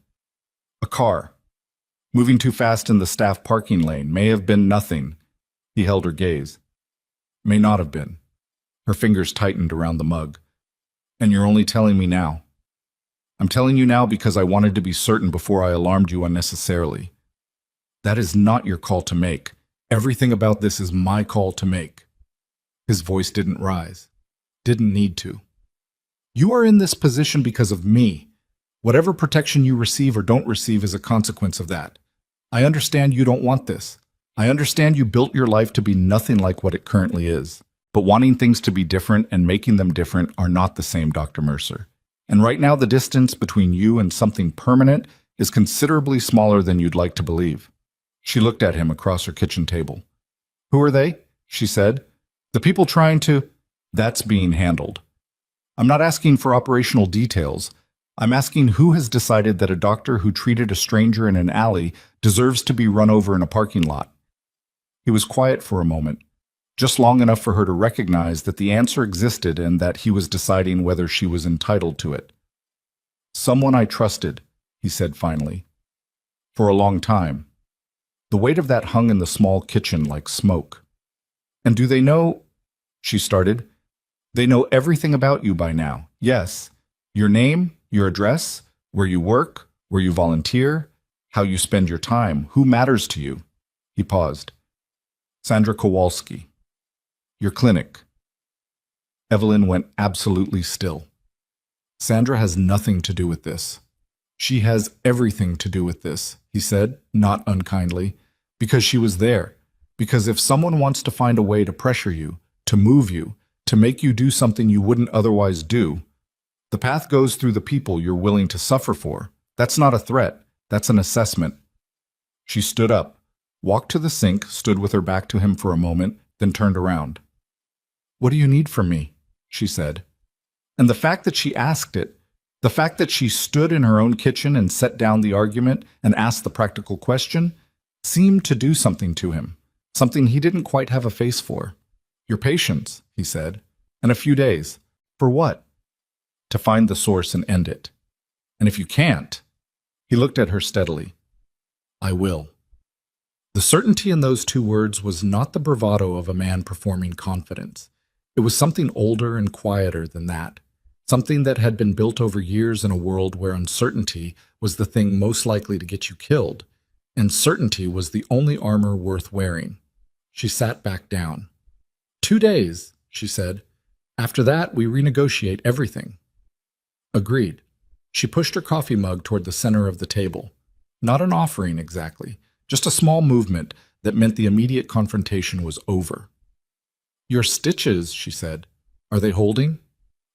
A car. Moving too fast in the staff parking lane. May have been nothing. He held her gaze. May not have been. Her fingers tightened around the mug. And you're only telling me now. I'm telling you now because I wanted to be certain before I alarmed you unnecessarily. That is not your call to make. Everything about this is my call to make. His voice didn't rise. Didn't need to. You are in this position because of me. Whatever protection you receive or don't receive is a consequence of that. I understand you don't want this. I understand you built your life to be nothing like what it currently is. But wanting things to be different and making them different are not the same, Dr. Mercer. And right now the distance between you and something permanent is considerably smaller than you'd like to believe. She looked at him across her kitchen table. Who are they? She said. The people trying to... That's being handled. I'm not asking for operational details. I'm asking who has decided that a doctor who treated a stranger in an alley deserves to be run over in a parking lot. He was quiet for a moment, just long enough for her to recognize that the answer existed and that he was deciding whether she was entitled to it. Someone I trusted, he said finally. For a long time. The weight of that hung in the small kitchen like smoke. And do they know... She started. They know everything about you by now. Yes. Your name, your address, where you work, where you volunteer, how you spend your time, who matters to you. He paused. Sandra Kowalski. Your clinic. Evelyn went absolutely still. Sandra has nothing to do with this. She has everything to do with this, he said, not unkindly, because she was there. Because if someone wants to find a way to pressure you, to move you, to make you do something you wouldn't otherwise do, the path goes through the people you're willing to suffer for. That's not a threat. That's an assessment. She stood up, walked to the sink, stood with her back to him for a moment, then turned around. "What do you need from me?" she said. And the fact that she asked it, the fact that she stood in her own kitchen and set down the argument and asked the practical question, seemed to do something to him, something he didn't quite have a face for. "Your patience," he said, "and a few days. For what?" "To find the source and end it. And if you can't," he looked at her steadily, "I will." The certainty in those two words was not the bravado of a man performing confidence. It was something older and quieter than that, something that had been built over years in a world where uncertainty was the thing most likely to get you killed, and certainty was the only armor worth wearing. She sat back down. 2 days, she said. "After that, we renegotiate everything." Agreed. She pushed her coffee mug toward the center of the table. Not an offering exactly, just a small movement that meant the immediate confrontation was over. "Your stitches," she said. "Are they holding?"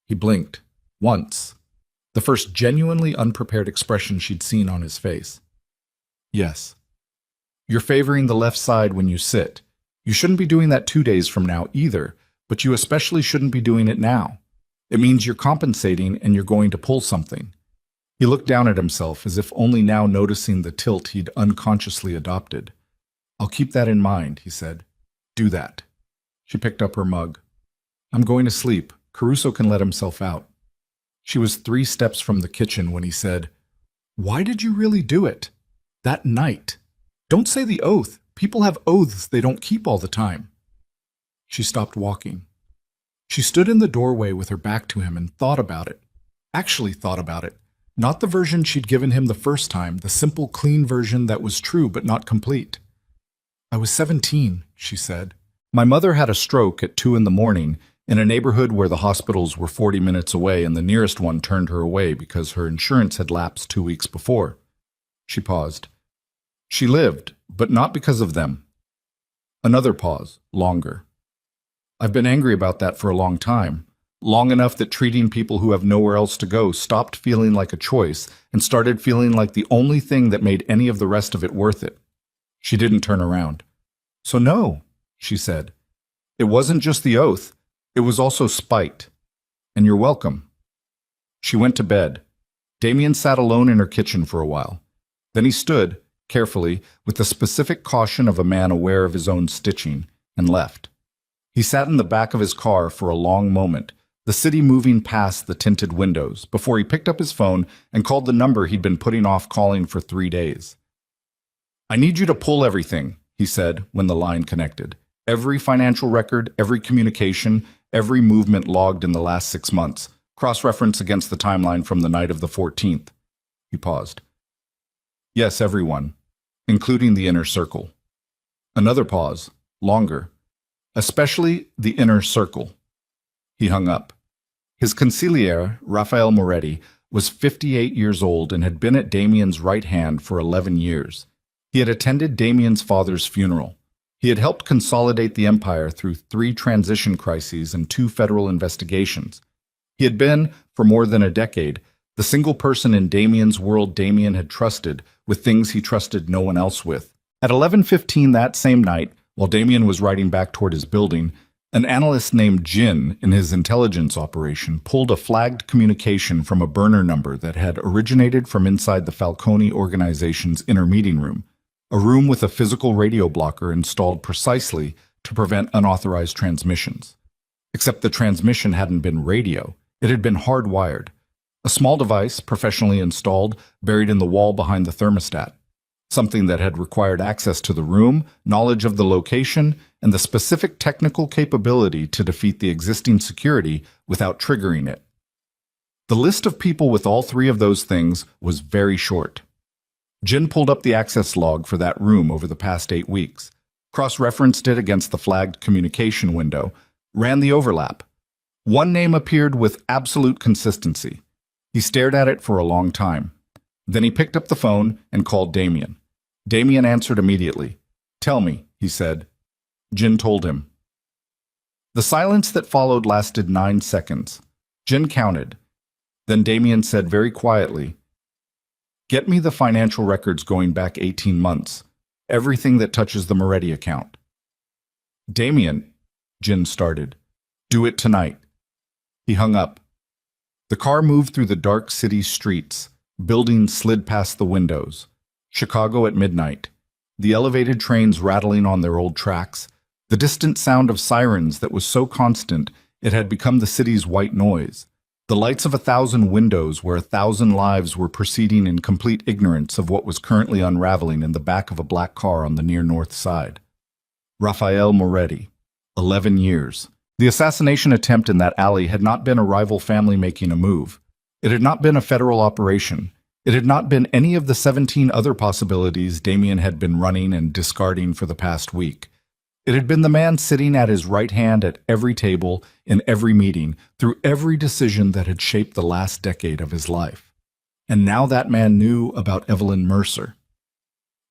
He blinked. Once. The first genuinely unprepared expression she'd seen on his face. "Yes." "You're favoring the left side when you sit. You shouldn't be doing that 2 days from now either, but you especially shouldn't be doing it now. It means you're compensating and you're going to pull something." He looked down at himself as if only now noticing the tilt he'd unconsciously adopted. "I'll keep that in mind," he said. "Do that." She picked up her mug. "I'm going to sleep. Caruso can let himself out." She was 3 steps from the kitchen when he said, "Why did you really do it? That night? Don't say the oath. People have oaths they don't keep all the time." She stopped walking. She stood in the doorway with her back to him and thought about it. Actually thought about it. Not the version she'd given him the first time, the simple, clean version that was true but not complete. "I was 17, she said. "My mother had a stroke at 2 in the morning in a neighborhood where the hospitals were 40 minutes away, and the nearest one turned her away because her insurance had lapsed 2 weeks before." She paused. "She lived, but not because of them." Another pause, longer. "I've been angry about that for a long time. Long enough that treating people who have nowhere else to go stopped feeling like a choice and started feeling like the only thing that made any of the rest of it worth it." She didn't turn around. "So no," she said. "It wasn't just the oath. It was also spite. And you're welcome." She went to bed. Damien sat alone in her kitchen for a while. Then he stood, carefully, with the specific caution of a man aware of his own stitching, and left. He sat in the back of his car for a long moment, the city moving past the tinted windows, before he picked up his phone and called the number he'd been putting off calling for 3 days. "I need you to pull everything," he said when the line connected. "Every financial record, every communication, every movement logged in the last 6 months. Cross-reference against the timeline from the night of the 14th. He paused. "Yes, everyone, including the inner circle." Another pause, longer. "Especially the inner circle." He hung up. His consigliere, Rafael Moretti, was 58 years old and had been at Damien's right hand for 11 years. He had attended Damien's father's funeral. He had helped consolidate the empire through 3 transition crises and 2 federal investigations. He had been, for more than a decade, the single person in Damien's world Damien had trusted, with things he trusted no one else with. At 11:15 that same night, while Damien was riding back toward his building, an analyst named Jin in his intelligence operation pulled a flagged communication from a burner number that had originated from inside the Falcone organization's inner meeting room, a room with a physical radio blocker installed precisely to prevent unauthorized transmissions. Except the transmission hadn't been radio, it had been hardwired. A small device, professionally installed, buried in the wall behind the thermostat. Something that had required access to the room, knowledge of the location, and the specific technical capability to defeat the existing security without triggering it. The list of people with all 3 of those things was very short. Jin pulled up the access log for that room over the past 8 weeks, cross-referenced it against the flagged communication window, ran the overlap. One name appeared with absolute consistency. He stared at it for a long time. Then he picked up the phone and called Damien. Damien answered immediately. "Tell me," he said. Jin told him. The silence that followed lasted 9 seconds. Jin counted. Then Damien said very quietly, "Get me the financial records going back 18 months. Everything that touches the Moretti account." "Damien," Jin started. "Do it tonight." He hung up. The car moved through the dark city streets. Buildings slid past the windows. Chicago at midnight. The elevated trains rattling on their old tracks. The distant sound of sirens that was so constant it had become the city's white noise. The lights of 1,000 windows where 1,000 lives were proceeding in complete ignorance of what was currently unraveling in the back of a black car on the near north side. Rafael Moretti, 11 years. The assassination attempt in that alley had not been a rival family making a move. It had not been a federal operation. It had not been any of the 17 other possibilities Damien had been running and discarding for the past week. It had been the man sitting at his right hand at every table, in every meeting, through every decision that had shaped the last decade of his life. And now that man knew about Evelyn Mercer.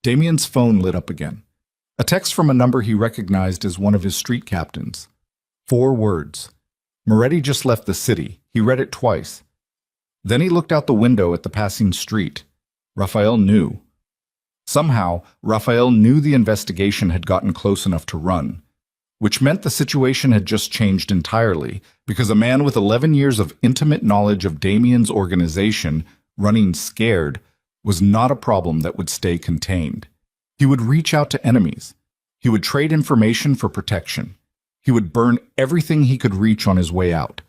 Damien's phone lit up again. A text from a number he recognized as one of his street captains. 4 words. Moretti just left the city. He read it twice. Then he looked out the window at the passing street. Rafael knew. Somehow, Rafael knew the investigation had gotten close enough to run, which meant the situation had just changed entirely, because a man with 11 years of intimate knowledge of Damien's organization, running scared, was not a problem that would stay contained. He would reach out to enemies. He would trade information for protection. He would burn everything he could reach on his way out.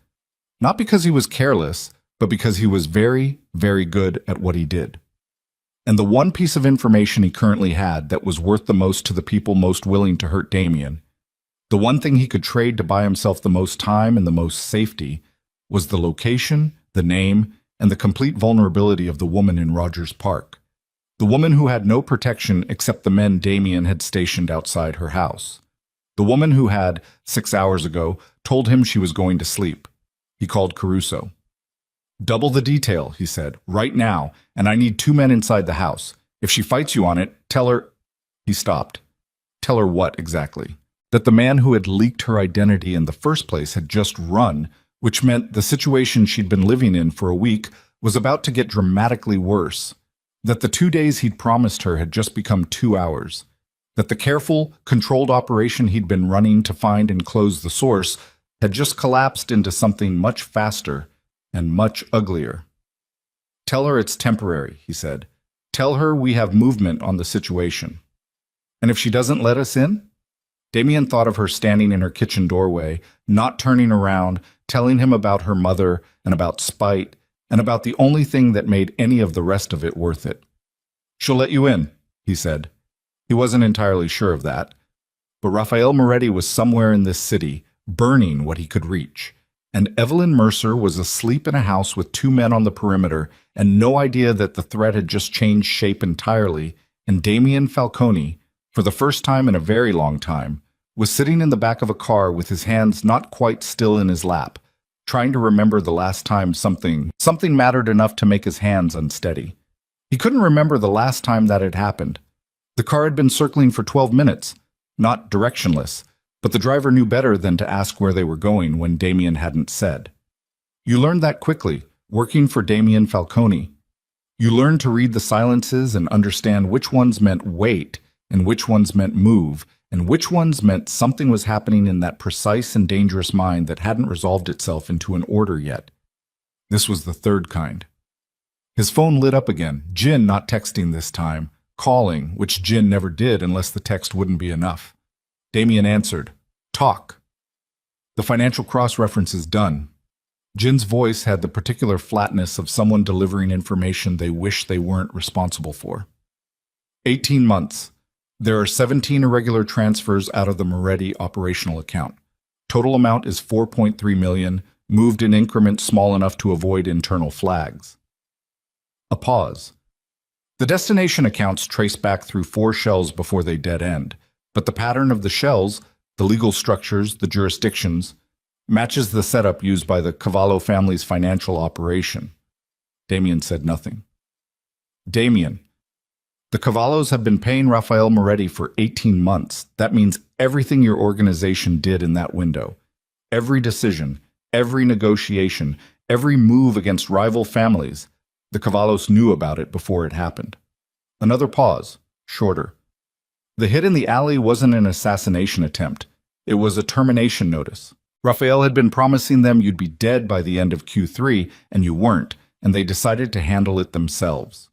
Not because he was careless, but because he was very, very good at what he did. And the one piece of information he currently had that was worth the most to the people most willing to hurt Damien, the one thing he could trade to buy himself the most time and the most safety, was the location, the name, and the complete vulnerability of the woman in Rogers Park. The woman who had no protection except the men Damien had stationed outside her house. The woman who had, 6 hours ago, told him she was going to sleep. He called Caruso. "Double the detail," he said, "right now, and I need 2 men inside the house. If she fights you on it, tell her—" He stopped. Tell her what, exactly? That the man who had leaked her identity in the first place had just run, which meant the situation she'd been living in for a week was about to get dramatically worse. That the 2 days he'd promised her had just become 2 hours. That the careful, controlled operation he'd been running to find and close the source had just collapsed into something much faster and much uglier. "Tell her it's temporary," he said. "Tell her we have movement on the situation." "And if she doesn't let us in?" Damien thought of her standing in her kitchen doorway, not turning around, telling him about her mother and about spite and about the only thing that made any of the rest of it worth it. "She'll let you in," he said. He wasn't entirely sure of that. But Rafael Moretti was somewhere in this city, burning what he could reach. And Evelyn Mercer was asleep in a house with 2 men on the perimeter and no idea that the threat had just changed shape entirely, and Damien Falcone, for the first time in a very long time, was sitting in the back of a car with his hands not quite still in his lap, trying to remember the last time something mattered enough to make his hands unsteady. He couldn't remember the last time that had happened. The car had been circling for 12 minutes, not directionless, but the driver knew better than to ask where they were going when Damien hadn't said. You learned that quickly, working for Damien Falcone. You learned to read the silences and understand which ones meant wait and which ones meant move, and which ones meant something was happening in that precise and dangerous mind that hadn't resolved itself into an order yet. This was the third kind. His phone lit up again, Jin not texting this time, calling, which Jin never did unless the text wouldn't be enough. Damien answered, "Talk." The financial cross-reference is done. Jin's voice had the particular flatness of someone delivering information they wish they weren't responsible for. 18 months. There are 17 irregular transfers out of the Moretti operational account. Total amount is 4.3 million, moved in increments small enough to avoid internal flags. A pause. The destination accounts trace back through 4 shells before they dead end, but the pattern of the shells, the legal structures, the jurisdictions, matches the setup used by the Cavallo family's financial operation. Damien said nothing. Damien, the Cavallos have been paying Rafael Moretti for 18 months. That means everything your organization did in that window. Every decision, every negotiation, every move against rival families. The Cavallos knew about it before it happened. Another pause, shorter. The hit in the alley wasn't an assassination attempt. It was a termination notice. Rafael had been promising them you'd be dead by the end of Q3, and you weren't, and they decided to handle it themselves.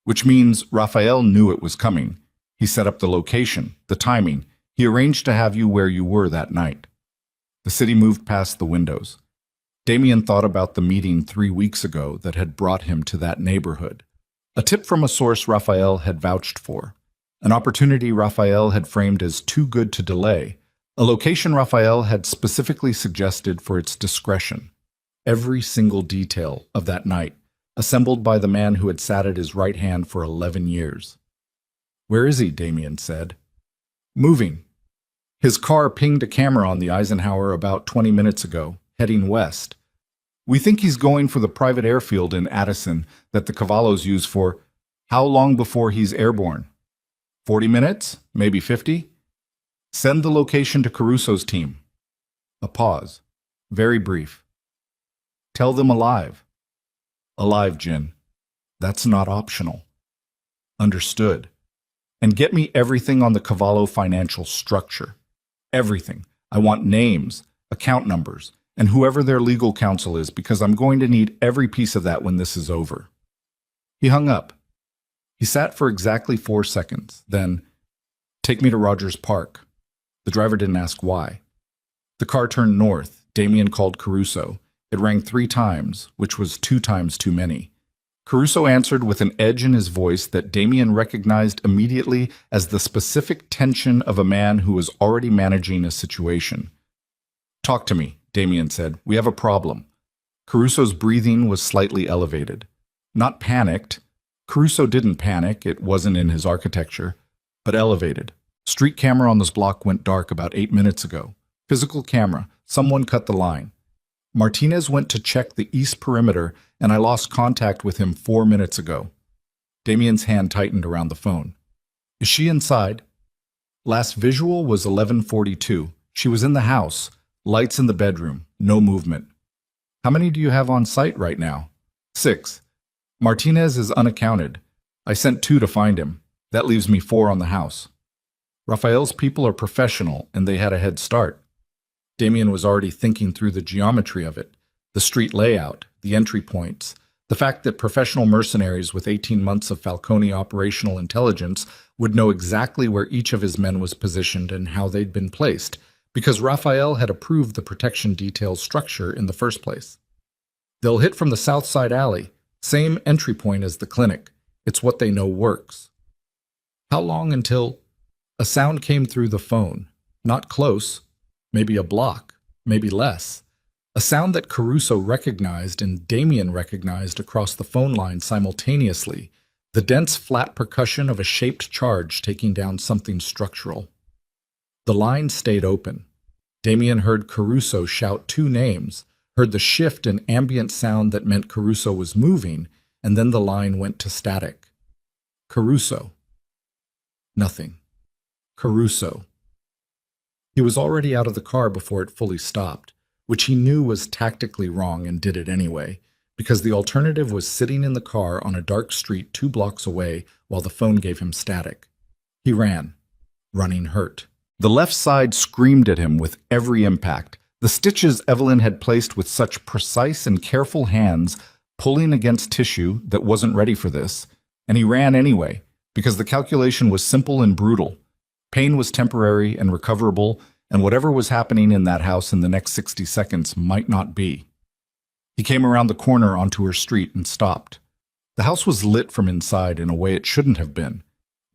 Which means Rafael knew it was coming. He set up the location, the timing. He arranged to have you where you were that night. The city moved past the windows. Damien thought about the meeting 3 weeks ago that had brought him to that neighborhood. A tip from a source Rafael had vouched for. An opportunity Rafael had framed as too good to delay. A location Rafael had specifically suggested for its discretion. Every single detail of that night, assembled by the man who had sat at his right hand for 11 years. "Where is he?" Damien said. "Moving. His car pinged a camera on the Eisenhower about 20 minutes ago, heading west. We think he's going for the private airfield in Addison that the Cavallos use for how long before he's airborne? 40 minutes? Maybe 50? Send the location to Caruso's team." A pause. Very brief. "Tell them alive." "Alive, Jin. That's not optional." "Understood. And get me everything on the Cavallo financial structure. Everything. I want names, account numbers, and whoever their legal counsel is, because I'm going to need every piece of that when this is over." He hung up. He sat for exactly 4 seconds. Then, "Take me to Rogers Park." The driver didn't ask why. The car turned north. Damien called Caruso. It rang 3 times, which was 2 times too many. Caruso answered with an edge in his voice that Damien recognized immediately as the specific tension of a man who was already managing a situation. "Talk to me," Damien said. "We have a problem." Caruso's breathing was slightly elevated. Not panicked. Caruso didn't panic, it wasn't in his architecture, but elevated. Street camera on this block went dark about 8 minutes ago. Physical camera. Someone cut the line. Martinez went to check the east perimeter, and I lost contact with him 4 minutes ago. Damien's hand tightened around the phone. "Is she inside?" Last visual was 11:42. She was in the house. Lights in the bedroom. No movement. "How many do you have on site right now?" 6. "Martinez is unaccounted. I sent 2 to find him. That leaves me 4 on the house." Rafael's people are professional, and they had a head start. Damien was already thinking through the geometry of it, the street layout, the entry points, the fact that professional mercenaries with 18 months of Falcone operational intelligence would know exactly where each of his men was positioned and how they'd been placed, because Rafael had approved the protection detail structure in the first place. They'll hit from the south side alley, same entry point as the clinic. It's what they know works. How long until... A sound came through the phone. Not close. Maybe a block. Maybe less. A sound that Caruso recognized and Damien recognized across the phone line simultaneously. The dense, flat percussion of a shaped charge taking down something structural. The line stayed open. Damien heard Caruso shout 2 names, heard the shift in ambient sound that meant Caruso was moving, and then the line went to static. Caruso. Nothing. Caruso. He was already out of the car before it fully stopped, which he knew was tactically wrong and did it anyway, because the alternative was sitting in the car on a dark street 2 blocks away while the phone gave him static. He ran. Running hurt. The left side screamed at him with every impact. The stitches Evelyn had placed with such precise and careful hands, pulling against tissue that wasn't ready for this, and he ran anyway, because the calculation was simple and brutal. Pain was temporary and recoverable, and whatever was happening in that house in the next 60 seconds might not be. He came around the corner onto her street and stopped. The house was lit from inside in a way it shouldn't have been.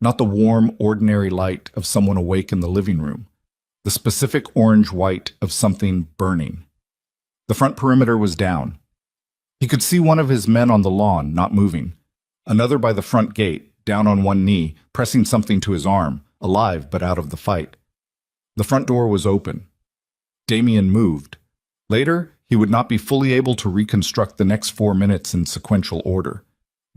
Not the warm, ordinary light of someone awake in the living room. The specific orange-white of something burning. The front perimeter was down. He could see one of his men on the lawn, not moving. Another by the front gate, down on one knee, pressing something to his arm, alive but out of the fight. The front door was open. Damien moved. Later, he would not be fully able to reconstruct the next 4 minutes in sequential order.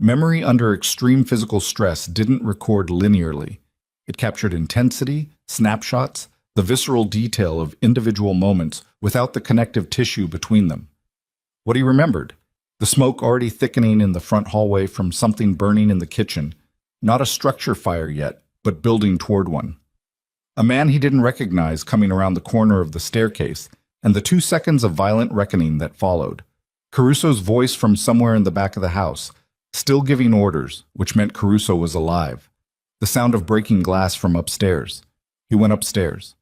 Memory under extreme physical stress didn't record linearly. It captured intensity, snapshots, the visceral detail of individual moments without the connective tissue between them. What he remembered: the smoke already thickening in the front hallway from something burning in the kitchen, not a structure fire yet, but building toward one. A man he didn't recognize coming around the corner of the staircase, and the 2 seconds of violent reckoning that followed. Caruso's voice from somewhere in the back of the house, still giving orders, which meant Caruso was alive. The sound of breaking glass from upstairs. He went upstairs.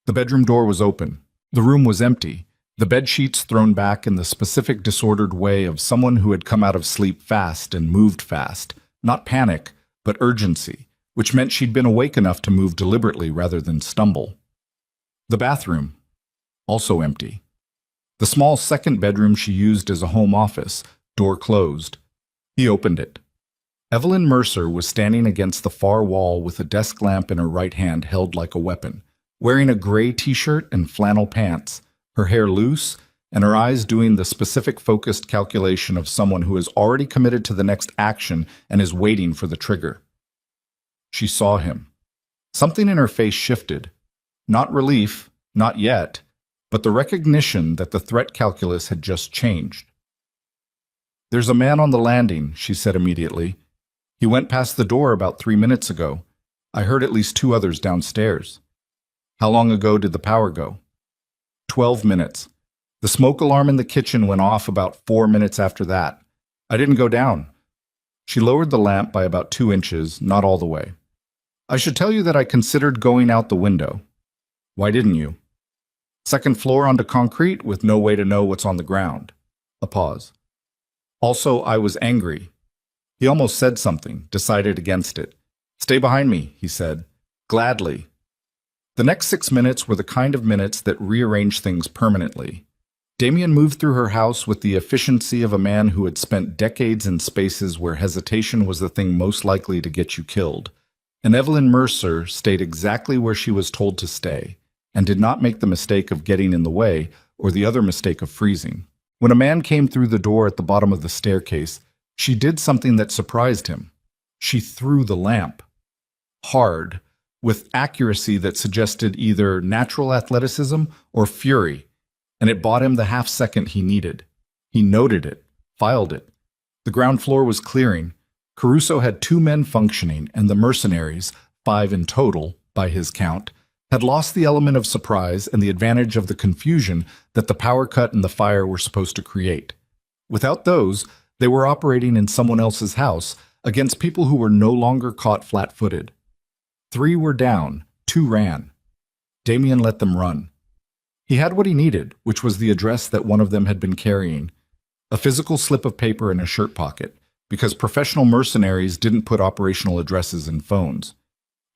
The bedroom door was open. The room was empty, the bed sheets thrown back in the specific disordered way of someone who had come out of sleep fast and moved fast. Not panic, but urgency, which meant she'd been awake enough to move deliberately rather than stumble. The bathroom, also empty. The small second bedroom she used as a home office, door closed. He opened it. Evelyn Mercer was standing against the far wall with a desk lamp in her right hand held like a weapon, wearing a gray t-shirt and flannel pants, her hair loose, and her eyes doing the specific focused calculation of someone who has already committed to the next action and is waiting for the trigger. She saw him. Something in her face shifted. Not relief, not yet, but the recognition that the threat calculus had just changed. "There's a man on the landing," she said immediately. "He went past the door about 3 minutes ago. I heard at least 2 others downstairs." "How long ago did the power go?" 12 minutes. The smoke alarm in the kitchen went off about 4 minutes after that. I didn't go down." She lowered the lamp by about 2 inches, not all the way. "I should tell you that I considered going out the window." "Why didn't you?" "Second floor onto concrete with no way to know what's on the ground." A pause. "Also, I was angry." He almost said something, decided against it. "Stay behind me," he said. "Gladly." The next 6 minutes were the kind of minutes that rearranged things permanently. Damien moved through her house with the efficiency of a man who had spent decades in spaces where hesitation was the thing most likely to get you killed. And Evelyn Mercer stayed exactly where she was told to stay, and did not make the mistake of getting in the way or the other mistake of freezing. When a man came through the door at the bottom of the staircase, she did something that surprised him. She threw the lamp. Hard, with accuracy that suggested either natural athleticism or fury, and it bought him the half-second he needed. He noted it, filed it. The ground floor was clearing. Caruso had 2 men functioning, and the mercenaries, 5 in total, by his count, had lost the element of surprise and the advantage of the confusion that the power cut and the fire were supposed to create. Without those, they were operating in someone else's house against people who were no longer caught flat-footed. 3 were down, 2 ran. Damien let them run. He had what he needed, which was the address that one of them had been carrying, a physical slip of paper in a shirt pocket, because professional mercenaries didn't put operational addresses in phones.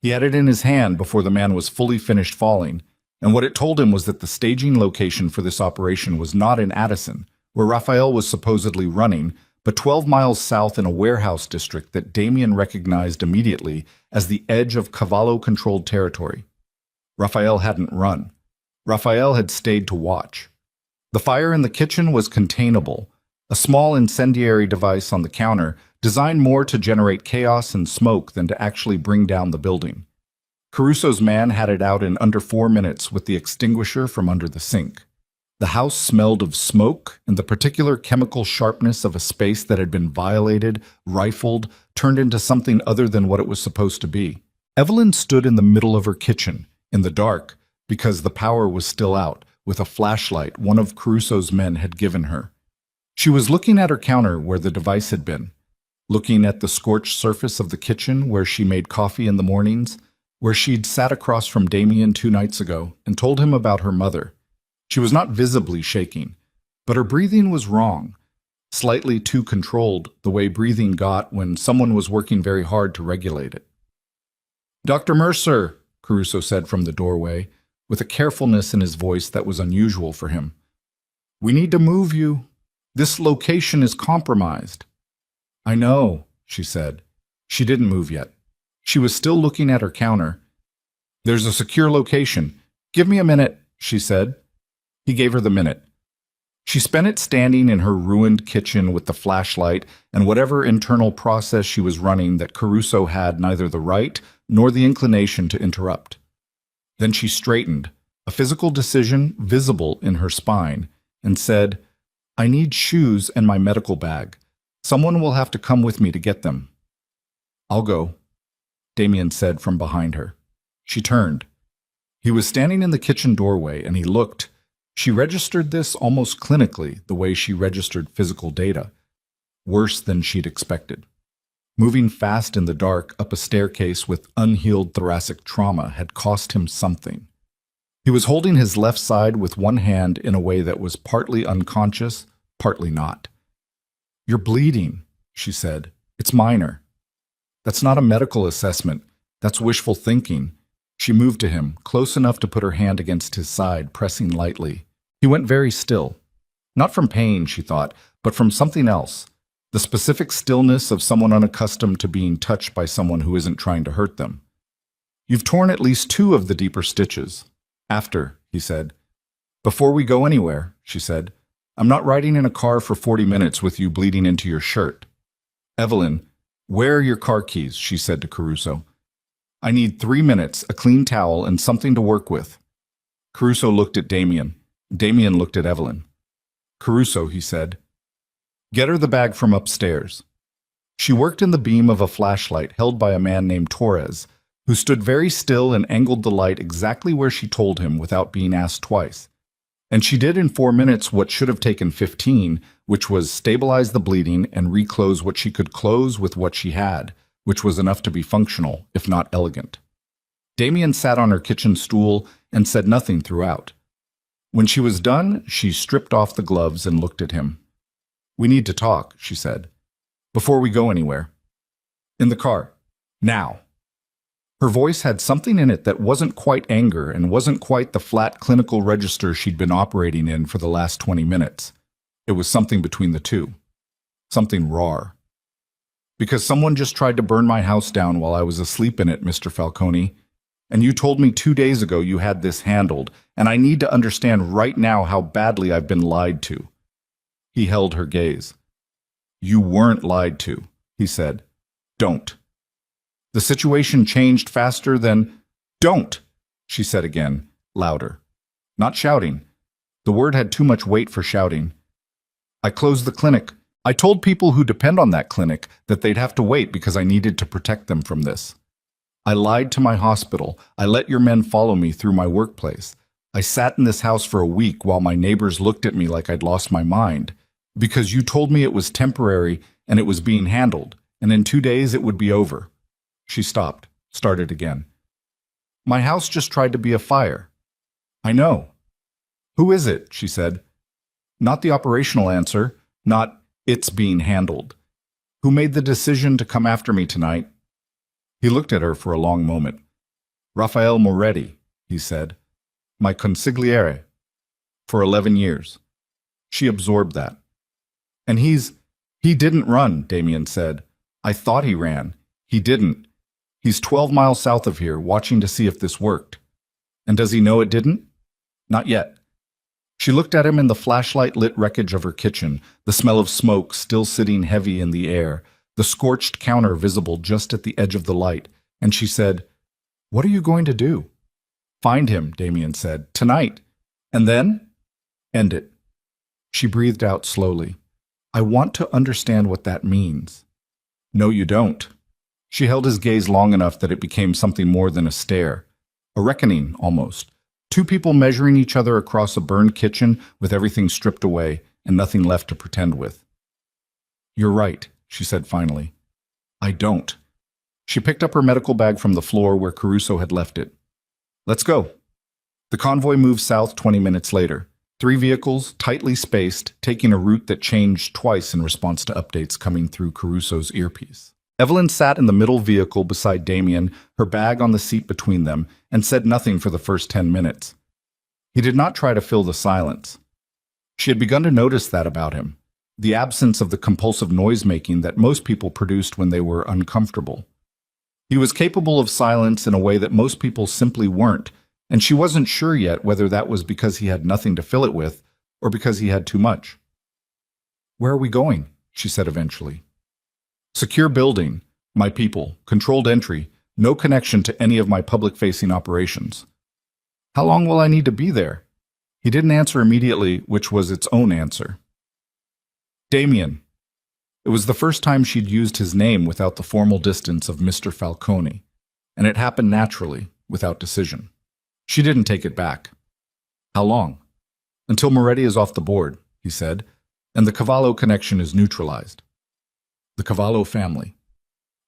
He had it in his hand before the man was fully finished falling, and what it told him was that the staging location for this operation was not in Addison, where Raphael was supposedly running, but 12 miles south in a warehouse district that Damien recognized immediately as the edge of Cavallo-controlled territory. Raphael hadn't run. Raphael had stayed to watch. The fire in the kitchen was containable, a small incendiary device on the counter designed more to generate chaos and smoke than to actually bring down the building. Caruso's man had it out in under 4 minutes with the extinguisher from under the sink. The house smelled of smoke and the particular chemical sharpness of a space that had been violated, rifled, turned into something other than what it was supposed to be. Evelyn stood in the middle of her kitchen, in the dark, because the power was still out, with a flashlight one of Caruso's men had given her. She was looking at her counter where the device had been, looking at the scorched surface of the kitchen where she made coffee in the mornings, where she'd sat across from Damien 2 nights ago and told him about her mother. She was not visibly shaking, but her breathing was wrong, slightly too controlled, the way breathing got when someone was working very hard to regulate it. "Dr. Mercer," Caruso said from the doorway, with a carefulness in his voice that was unusual for him. "We need to move you. This location is compromised." "I know," she said. She didn't move yet. She was still looking at her counter. "There's a secure location. Give me a minute," she said. He gave her the minute. She spent it standing in her ruined kitchen with the flashlight and whatever internal process she was running that Caruso had neither the right nor the inclination to interrupt. Then she straightened, a physical decision visible in her spine, and said, "I need shoes and my medical bag. Someone will have to come with me to get them." "I'll go," Damien said from behind her. She turned. He was standing in the kitchen doorway, and he looked. She registered this almost clinically, the way she registered physical data. Worse than she'd expected. Moving fast in the dark up a staircase with unhealed thoracic trauma had cost him something. He was holding his left side with one hand in a way that was partly unconscious, partly not. "You're bleeding," she said. "It's minor." "That's not a medical assessment. That's wishful thinking." She moved to him, close enough to put her hand against his side, pressing lightly. He went very still. Not from pain, she thought, but from something else. The specific stillness of someone unaccustomed to being touched by someone who isn't trying to hurt them. "You've torn at least 2 of the deeper stitches." "After," he said. "Before we go anywhere," she said. "I'm not riding in a car for 40 minutes with you bleeding into your shirt." "Evelyn, where are your car keys?" she said to Caruso. "I need 3 minutes, a clean towel, and something to work with." Caruso looked at Damien. Damien looked at Evelyn. "Caruso," he said. "Get her the bag from upstairs." She worked in the beam of a flashlight held by a man named Torres, who stood very still and angled the light exactly where she told him without being asked twice. And she did in 4 minutes what should have taken 15, which was stabilize the bleeding and reclose what she could close with what she had, which was enough to be functional, if not elegant. Damien sat on her kitchen stool and said nothing throughout. When she was done, she stripped off the gloves and looked at him. "We need to talk," she said. "Before we go anywhere." "In the car. Now." Her voice had something in it that wasn't quite anger and wasn't quite the flat clinical register she'd been operating in for the last 20 minutes. It was something between the two. Something raw. "Because someone just tried to burn my house down while I was asleep in it, Mr. Falcone. And you told me 2 days ago you had this handled, and I need to understand right now how badly I've been lied to." He held her gaze. "You weren't lied to," he said. "Don't." "The situation changed faster than—" "Don't," she said again, louder. Not shouting. The word had too much weight for shouting. "I closed the clinic. I told people who depend on that clinic that they'd have to wait because I needed to protect them from this. I lied to my hospital. I let your men follow me through my workplace. I sat in this house for a week while my neighbors looked at me like I'd lost my mind. Because you told me it was temporary and it was being handled, and in 2 days it would be over." She stopped, started again. "My house just tried to be a fire." "I know." "Who is it?" she said. Not the operational answer, not "it's being handled." "Who made the decision to come after me tonight?" He looked at her for a long moment. "Rafael Moretti," he said. "My consigliere. For 11 years. She absorbed that. "And he didn't run," Damien said. "I thought he ran. He didn't. He's 12 miles south of here, watching to see if this worked." "And does he know it didn't?" "Not yet." She looked at him in the flashlight-lit wreckage of her kitchen, the smell of smoke still sitting heavy in the air, the scorched counter visible just at the edge of the light, and she said, "What are you going to do?" "Find him," Damien said. "Tonight. And then?" "End it." She breathed out slowly. "I want to understand what that means." "No, you don't." She held his gaze long enough that it became something more than a stare. A reckoning, almost. 2 people measuring each other across a burned kitchen with everything stripped away and nothing left to pretend with. "You're right," she said finally. "I don't." She picked up her medical bag from the floor where Caruso had left it. "Let's go." The convoy moved south 20 minutes later. 3 vehicles, tightly spaced, taking a route that changed twice in response to updates coming through Caruso's earpiece. Evelyn sat in the middle vehicle beside Damien, her bag on the seat between them, and said nothing for the first 10 minutes. He did not try to fill the silence. She had begun to notice that about him, the absence of the compulsive noise-making that most people produced when they were uncomfortable. He was capable of silence in a way that most people simply weren't, and she wasn't sure yet whether that was because he had nothing to fill it with, or because he had too much. "Where are we going?" she said eventually. "Secure building, my people, controlled entry, no connection to any of my public-facing operations." "How long will I need to be there?" He didn't answer immediately, which was its own answer. "Damien." It was the first time she'd used his name without the formal distance of Mr. Falcone, and it happened naturally, without decision. She didn't take it back. "How long?" "Until Moretti is off the board," he said, "and the Cavallo connection is neutralized." The Cavallo family.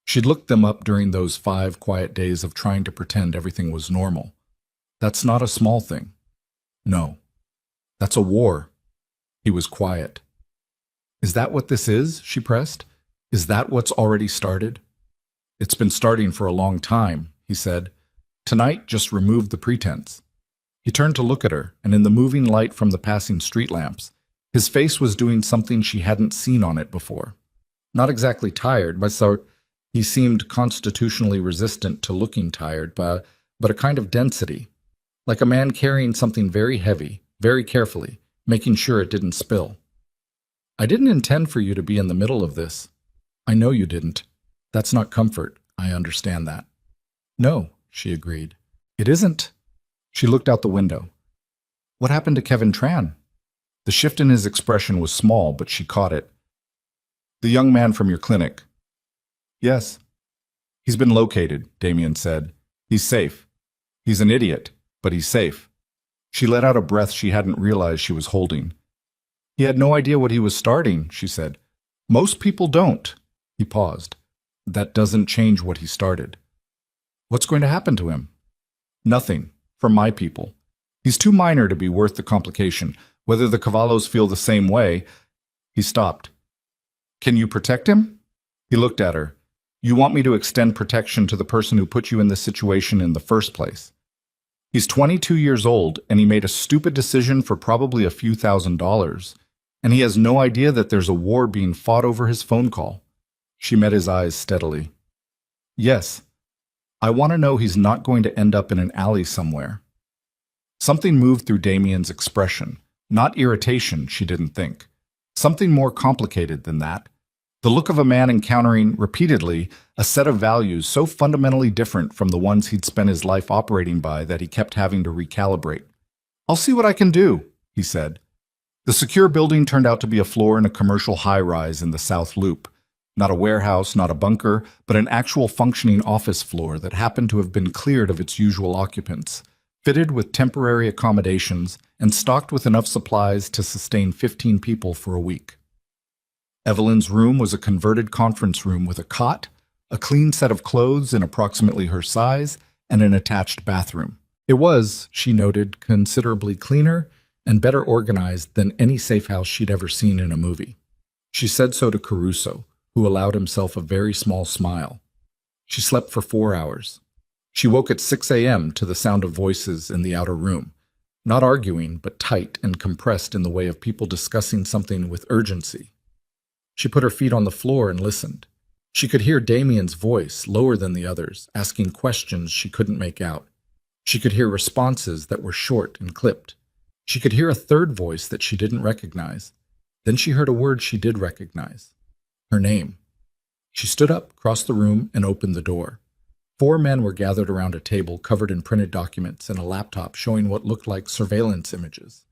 She'd looked them up during those 5 quiet days of trying to pretend everything was normal. That's not a small thing. No. That's a war. He was quiet. "Is that what this is?" she pressed. "Is that what's already started?" "It's been starting for a long time," he said. "Tonight just removed the pretense." He turned to look at her, and in the moving light from the passing street lamps, his face was doing something she hadn't seen on it before. Not exactly tired, but he seemed constitutionally resistant to looking tired, but a kind of density, like a man carrying something very heavy, very carefully, making sure it didn't spill. "I didn't intend for you to be in the middle of this." "I know you didn't. That's not comfort. I understand that." "No," she agreed. "It isn't." She looked out the window. "What happened to Kevin Tran?" The shift in his expression was small, but she caught it. "The young man from your clinic." "Yes." "He's been located," Damien said. "He's safe. He's an idiot, but he's safe." She let out a breath she hadn't realized she was holding. "He had no idea what he was starting," she said. "Most people don't." He paused. "That doesn't change what he started." "What's going to happen to him?" "Nothing, from my people. He's too minor to be worth the complication. Whether the Cavallos feel the same way..." He stopped. "Can you protect him?" He looked at her. "You want me to extend protection to the person who put you in this situation in the first place? He's 22 years old, and he made a stupid decision for probably a few $1,000s, and he has no idea that there's a war being fought over his phone call." She met his eyes steadily. "Yes. I want to know he's not going to end up in an alley somewhere." Something moved through Damien's expression. Not irritation, she didn't think. Something more complicated than that. The look of a man encountering, repeatedly, a set of values so fundamentally different from the ones he'd spent his life operating by that he kept having to recalibrate. "I'll see what I can do," he said. The secure building turned out to be a floor in a commercial high-rise in the South Loop. Not a warehouse, not a bunker, but an actual functioning office floor that happened to have been cleared of its usual occupants, fitted with temporary accommodations, and stocked with enough supplies to sustain 15 people for a week. Evelyn's room was a converted conference room with a cot, a clean set of clothes in approximately her size, and an attached bathroom. It was, she noted, considerably cleaner and better organized than any safe house she'd ever seen in a movie. She said so to Caruso, who allowed himself a very small smile. She slept for 4 hours. She woke at 6 a.m. to the sound of voices in the outer room, not arguing, but tight and compressed in the way of people discussing something with urgency. She put her feet on the floor and listened. She could hear Damien's voice, lower than the others, asking questions she couldn't make out. She could hear responses that were short and clipped. She could hear a third voice that she didn't recognize. Then she heard a word she did recognize. Her name. She stood up, crossed the room, and opened the door. 4 men were gathered around a table covered in printed documents and a laptop showing what looked like surveillance images.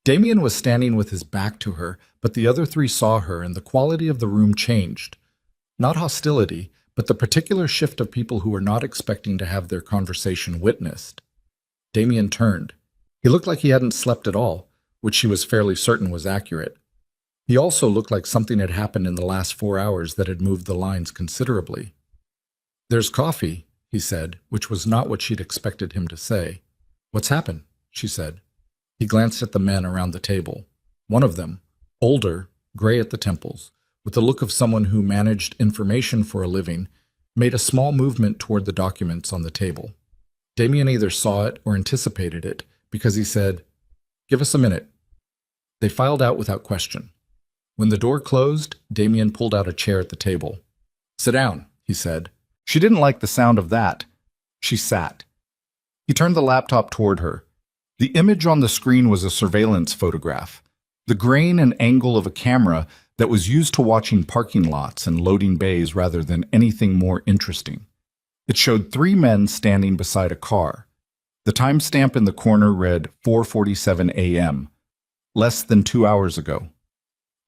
Damien was standing with his back to her, but the other 3 saw her, and the quality of the room changed. Not hostility, but the particular shift of people who were not expecting to have their conversation witnessed. Damien turned. He looked like he hadn't slept at all, which she was fairly certain was accurate. He also looked like something had happened in the last 4 hours that had moved the lines considerably. "There's coffee," he said, which was not what she'd expected him to say. "What's happened?" she said. He glanced at the men around the table. One of them, older, gray at the temples, with the look of someone who managed information for a living, made a small movement toward the documents on the table. Damien either saw it or anticipated it, because he said, "Give us a minute." They filed out without question. When the door closed, Damien pulled out a chair at the table. "Sit down," he said. She didn't like the sound of that. She sat. He turned the laptop toward her. The image on the screen was a surveillance photograph. The grain and angle of a camera that was used to watching parking lots and loading bays rather than anything more interesting. It showed three men standing beside a car. The timestamp in the corner read 4:47 a.m., less than 2 hours ago.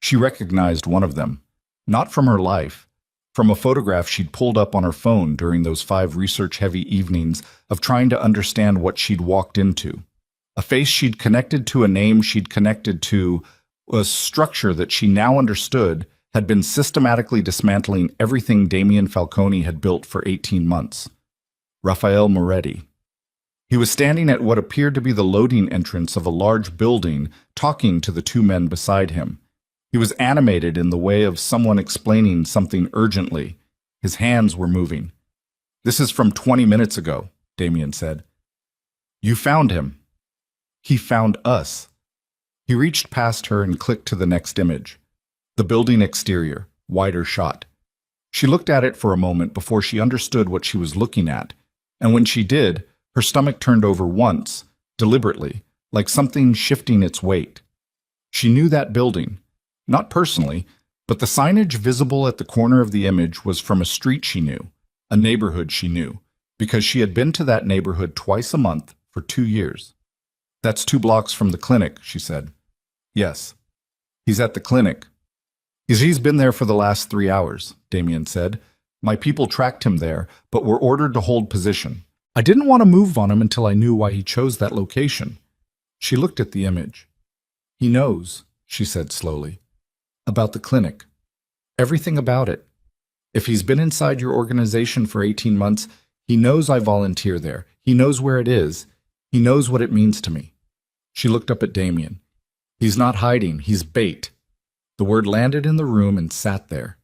She recognized one of them, not from her life, from a photograph she'd pulled up on her phone during those 5 research-heavy evenings of trying to understand what she'd walked into. A face she'd connected to, a name she'd connected to, a structure that she now understood had been systematically dismantling everything Damian Falcone had built for 18 months. Rafael Moretti. He was standing at what appeared to be the loading entrance of a large building, talking to the two men beside him. He was animated in the way of someone explaining something urgently. His hands were moving. "This is from 20 minutes ago," Damian said. "You found him." "He found us." He reached past her and clicked to the next image. The building exterior, wider shot. She looked at it for a moment before she understood what she was looking at, and when she did, her stomach turned over once, deliberately, like something shifting its weight. She knew that building. Not personally, but the signage visible at the corner of the image was from a street she knew, a neighborhood she knew, because she had been to that neighborhood twice a month for 2 years. "That's 2 blocks from the clinic," she said. "Yes." "He's at the clinic." He's been there for the last 3 hours, Damian said. "My people tracked him there, but were ordered to hold position. I didn't want to move on him until I knew why he chose that location." She looked at the image. "He knows," she said slowly, "about the clinic. Everything about it. If he's been inside your organization for 18 months, he knows I volunteer there. He knows where it is. He knows what it means to me." She looked up at Damian. "He's not hiding. He's bait." The word landed in the room and sat there.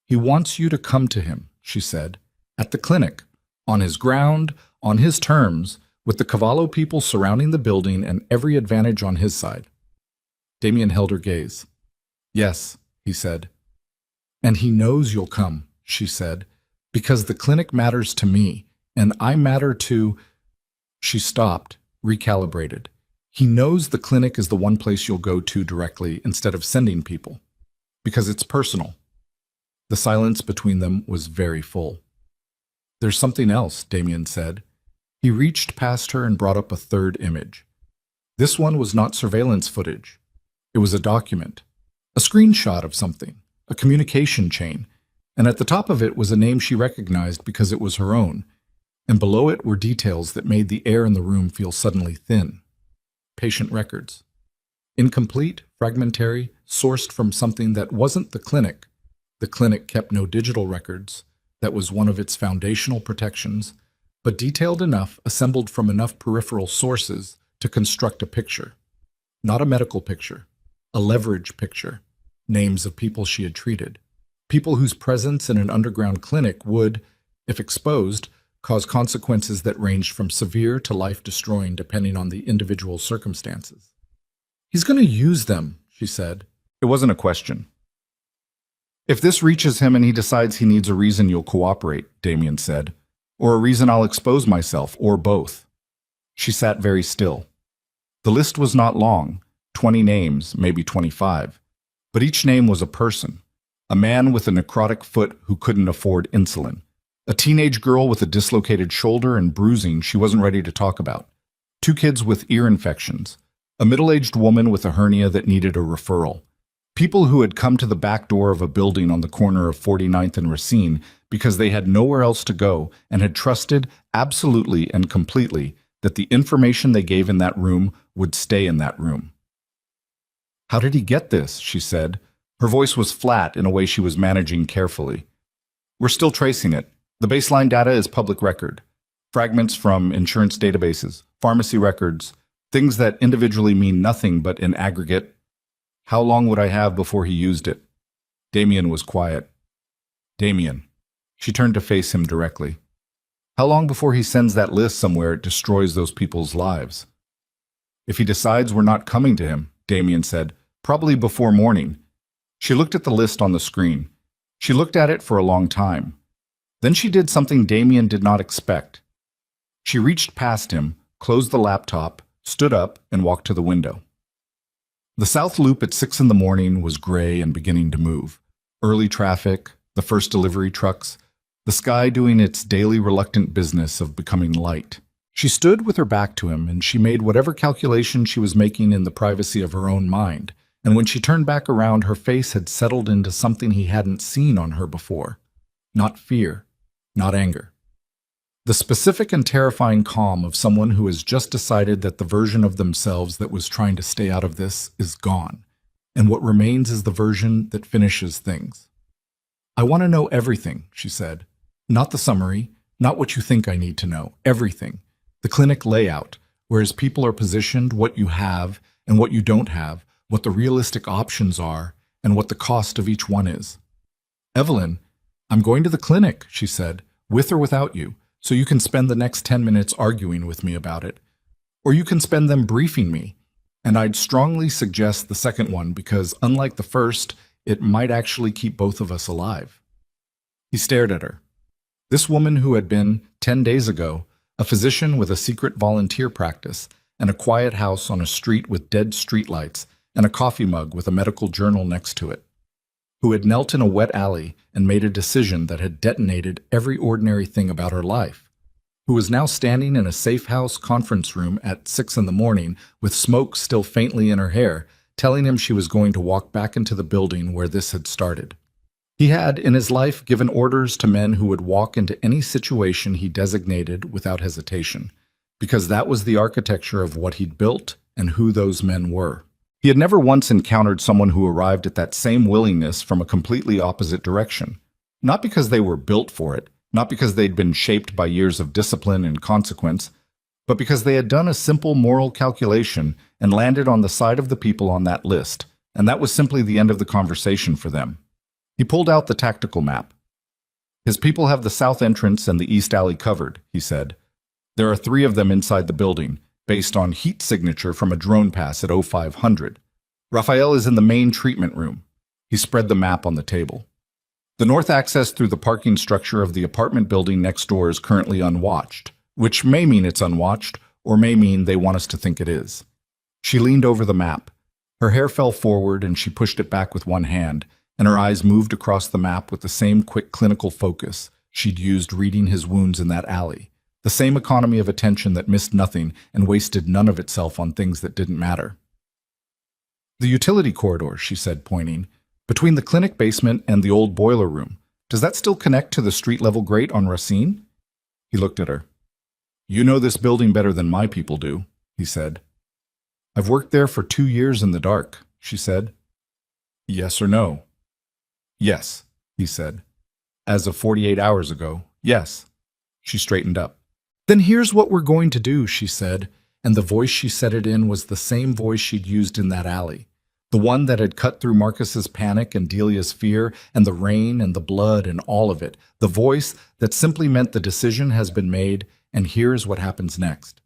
"He wants you to come to him," she said, "at the clinic, on his ground, on his terms, with the Cavallo people surrounding the building and every advantage on his side." Damian held her gaze. "Yes," he said. "And he knows you'll come," she said, "because the clinic matters to me, and I matter to—" She stopped, recalibrated. "He knows the clinic is the one place you'll go to directly instead of sending people, because it's personal." The silence between them was very full. "There's something else," Damian said. He reached past her and brought up a third image. This one was not surveillance footage. It was a document, a screenshot of something, a communication chain, and at the top of it was a name she recognized because it was her own, and below it were details that made the air in the room feel suddenly thin. Patient records. Incomplete, fragmentary, sourced from something that wasn't the clinic. The clinic kept no digital records. That was one of its foundational protections, but detailed enough, assembled from enough peripheral sources to construct a picture. Not a medical picture, a leverage picture. Names of people she had treated. People whose presence in an underground clinic would, if exposed, cause consequences that ranged from severe to life-destroying depending on the individual circumstances. "He's going to use them," she said. It wasn't a question. "If this reaches him and he decides he needs a reason, you'll cooperate," Damian said. "Or a reason I'll expose myself, or both." She sat very still. The list was not long, 20 names, maybe 25. But each name was a person. A man with a necrotic foot who couldn't afford insulin. A teenage girl with a dislocated shoulder and bruising she wasn't ready to talk about. 2 kids with ear infections. A middle-aged woman with a hernia that needed a referral. People who had come to the back door of a building on the corner of 49th and Racine because they had nowhere else to go and had trusted absolutely and completely that the information they gave in that room would stay in that room. "How did he get this?" she said. Her voice was flat in a way she was managing carefully. "We're still tracing it. The baseline data is public record. Fragments from insurance databases, pharmacy records, things that individually mean nothing but in aggregate. How long would I have before he used it?" Damian was quiet. "Damian." She turned to face him directly. "How long before he sends that list somewhere it destroys those people's lives?" "If he decides we're not coming to him," Damian said, "probably before morning." She looked at the list on the screen. She looked at it for a long time. Then she did something Damian did not expect. She reached past him, closed the laptop, stood up, and walked to the window. The South Loop at 6 in the morning was gray and beginning to move. Early traffic, the first delivery trucks, the sky doing its daily reluctant business of becoming light. She stood with her back to him, and she made whatever calculation she was making in the privacy of her own mind. And when she turned back around, her face had settled into something he hadn't seen on her before. Not fear, not anger. The specific and terrifying calm of someone who has just decided that the version of themselves that was trying to stay out of this is gone, and what remains is the version that finishes things. "I want to know everything," she said. "Not the summary, not what you think I need to know, everything. The clinic layout, whereas people are positioned, what you have and what you don't have, what the realistic options are, and what the cost of each one is." "Evelyn, I'm going to the clinic," she said, "with or without you. So you can spend the next 10 minutes arguing with me about it. Or you can spend them briefing me. And I'd strongly suggest the second one because, unlike the first, it might actually keep both of us alive." He stared at her. This woman who had been, 10 days ago, a physician with a secret volunteer practice and a quiet house on a street with dead streetlights and a coffee mug with a medical journal next to it, who had knelt in a wet alley and made a decision that had detonated every ordinary thing about her life, who was now standing in a safe house conference room at 6 in the morning with smoke still faintly in her hair, telling him she was going to walk back into the building where this had started. He had, in his life, given orders to men who would walk into any situation he designated without hesitation, because that was the architecture of what he'd built and who those men were. He had never once encountered someone who arrived at that same willingness from a completely opposite direction. Not because they were built for it, not because they'd been shaped by years of discipline and consequence, but because they had done a simple moral calculation and landed on the side of the people on that list, and that was simply the end of the conversation for them. He pulled out the tactical map. "His people have the south entrance and the east alley covered," he said. "There are 3 of them inside the building, based on heat signature from a drone pass at 0500. Raphael is in the main treatment room." He spread the map on the table. "The north access through the parking structure of the apartment building next door is currently unwatched, which may mean it's unwatched, or may mean they want us to think it is." She leaned over the map. Her hair fell forward and she pushed it back with one hand, and her eyes moved across the map with the same quick clinical focus she'd used reading his wounds in that alley. The same economy of attention that missed nothing and wasted none of itself on things that didn't matter. "The utility corridor," she said, pointing, "between the clinic basement and the old boiler room. Does that still connect to the street-level grate on Racine?" He looked at her. "You know this building better than my people do," he said. "I've worked there for 2 years in the dark," she said. "Yes or no?" "Yes," he said. "As of 48 hours ago, yes." She straightened up. "Then here's what we're going to do," she said, and the voice she said it in was the same voice she'd used in that alley, the one that had cut through Marcus's panic and Delia's fear and the rain and the blood and all of it, the voice that simply meant the decision has been made and here's what happens next.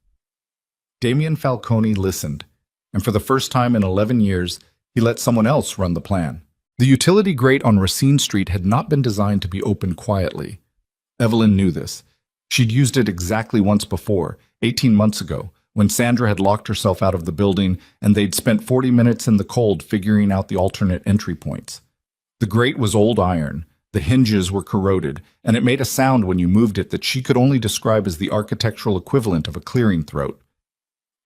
Damien Falcone listened, and for the first time in 11 years, he let someone else run the plan. The utility grate on Racine Street had not been designed to be opened quietly. Evelyn knew this. She'd used it exactly once before, 18 months ago, when Sandra had locked herself out of the building and they'd spent 40 minutes in the cold figuring out the alternate entry points. The grate was old iron, the hinges were corroded, and it made a sound when you moved it that she could only describe as the architectural equivalent of a clearing throat.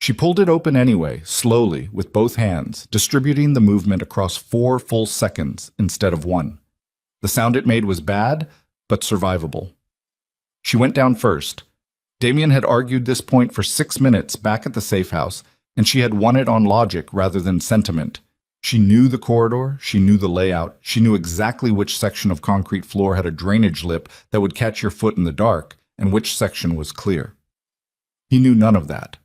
She pulled it open anyway, slowly, with both hands, distributing the movement across 4 full seconds instead of 1. The sound it made was bad, but survivable. She went down first. Damien had argued this point for 6 minutes back at the safe house, and she had won it on logic rather than sentiment. She knew the corridor, she knew the layout, she knew exactly which section of concrete floor had a drainage lip that would catch your foot in the dark, and which section was clear. He knew none of that.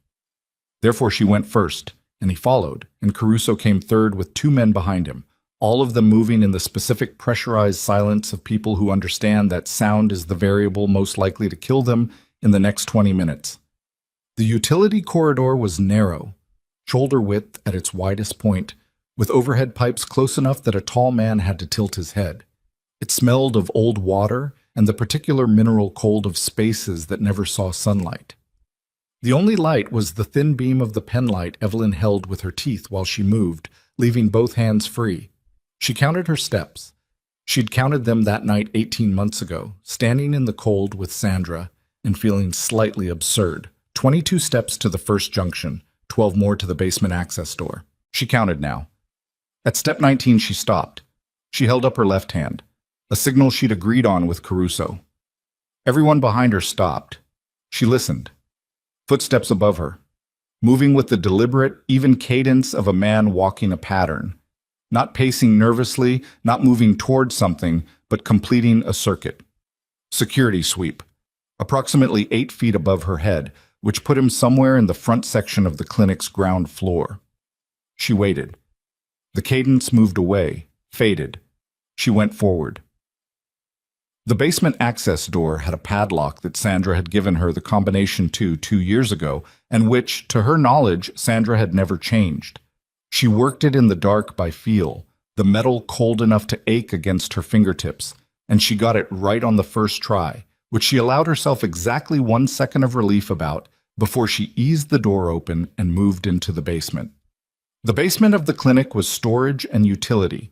Therefore she went first, and he followed, and Caruso came third with 2 men behind him, all of them moving in the specific pressurized silence of people who understand that sound is the variable most likely to kill them in the next 20 minutes. The utility corridor was narrow, shoulder width at its widest point, with overhead pipes close enough that a tall man had to tilt his head. It smelled of old water and the particular mineral cold of spaces that never saw sunlight. The only light was the thin beam of the pen light Evelyn held with her teeth while she moved, leaving both hands free. She counted her steps. She'd counted them that night 18 months ago, standing in the cold with Sandra and feeling slightly absurd. 22 steps to the first junction, 12 more to the basement access door. She counted now. At step 19, she stopped. She held up her left hand, a signal she'd agreed on with Caruso. Everyone behind her stopped. She listened. Footsteps above her, moving with the deliberate, even cadence of a man walking a pattern. Not pacing nervously, not moving towards something, but completing a circuit. Security sweep, approximately 8 feet above her head, which put him somewhere in the front section of the clinic's ground floor. She waited. The cadence moved away, faded. She went forward. The basement access door had a padlock that Sandra had given her the combination to 2 years ago, and which, to her knowledge, Sandra had never changed. She worked it in the dark by feel, the metal cold enough to ache against her fingertips, and she got it right on the first try, which she allowed herself exactly 1 second of relief about before she eased the door open and moved into the basement. The basement of the clinic was storage and utility,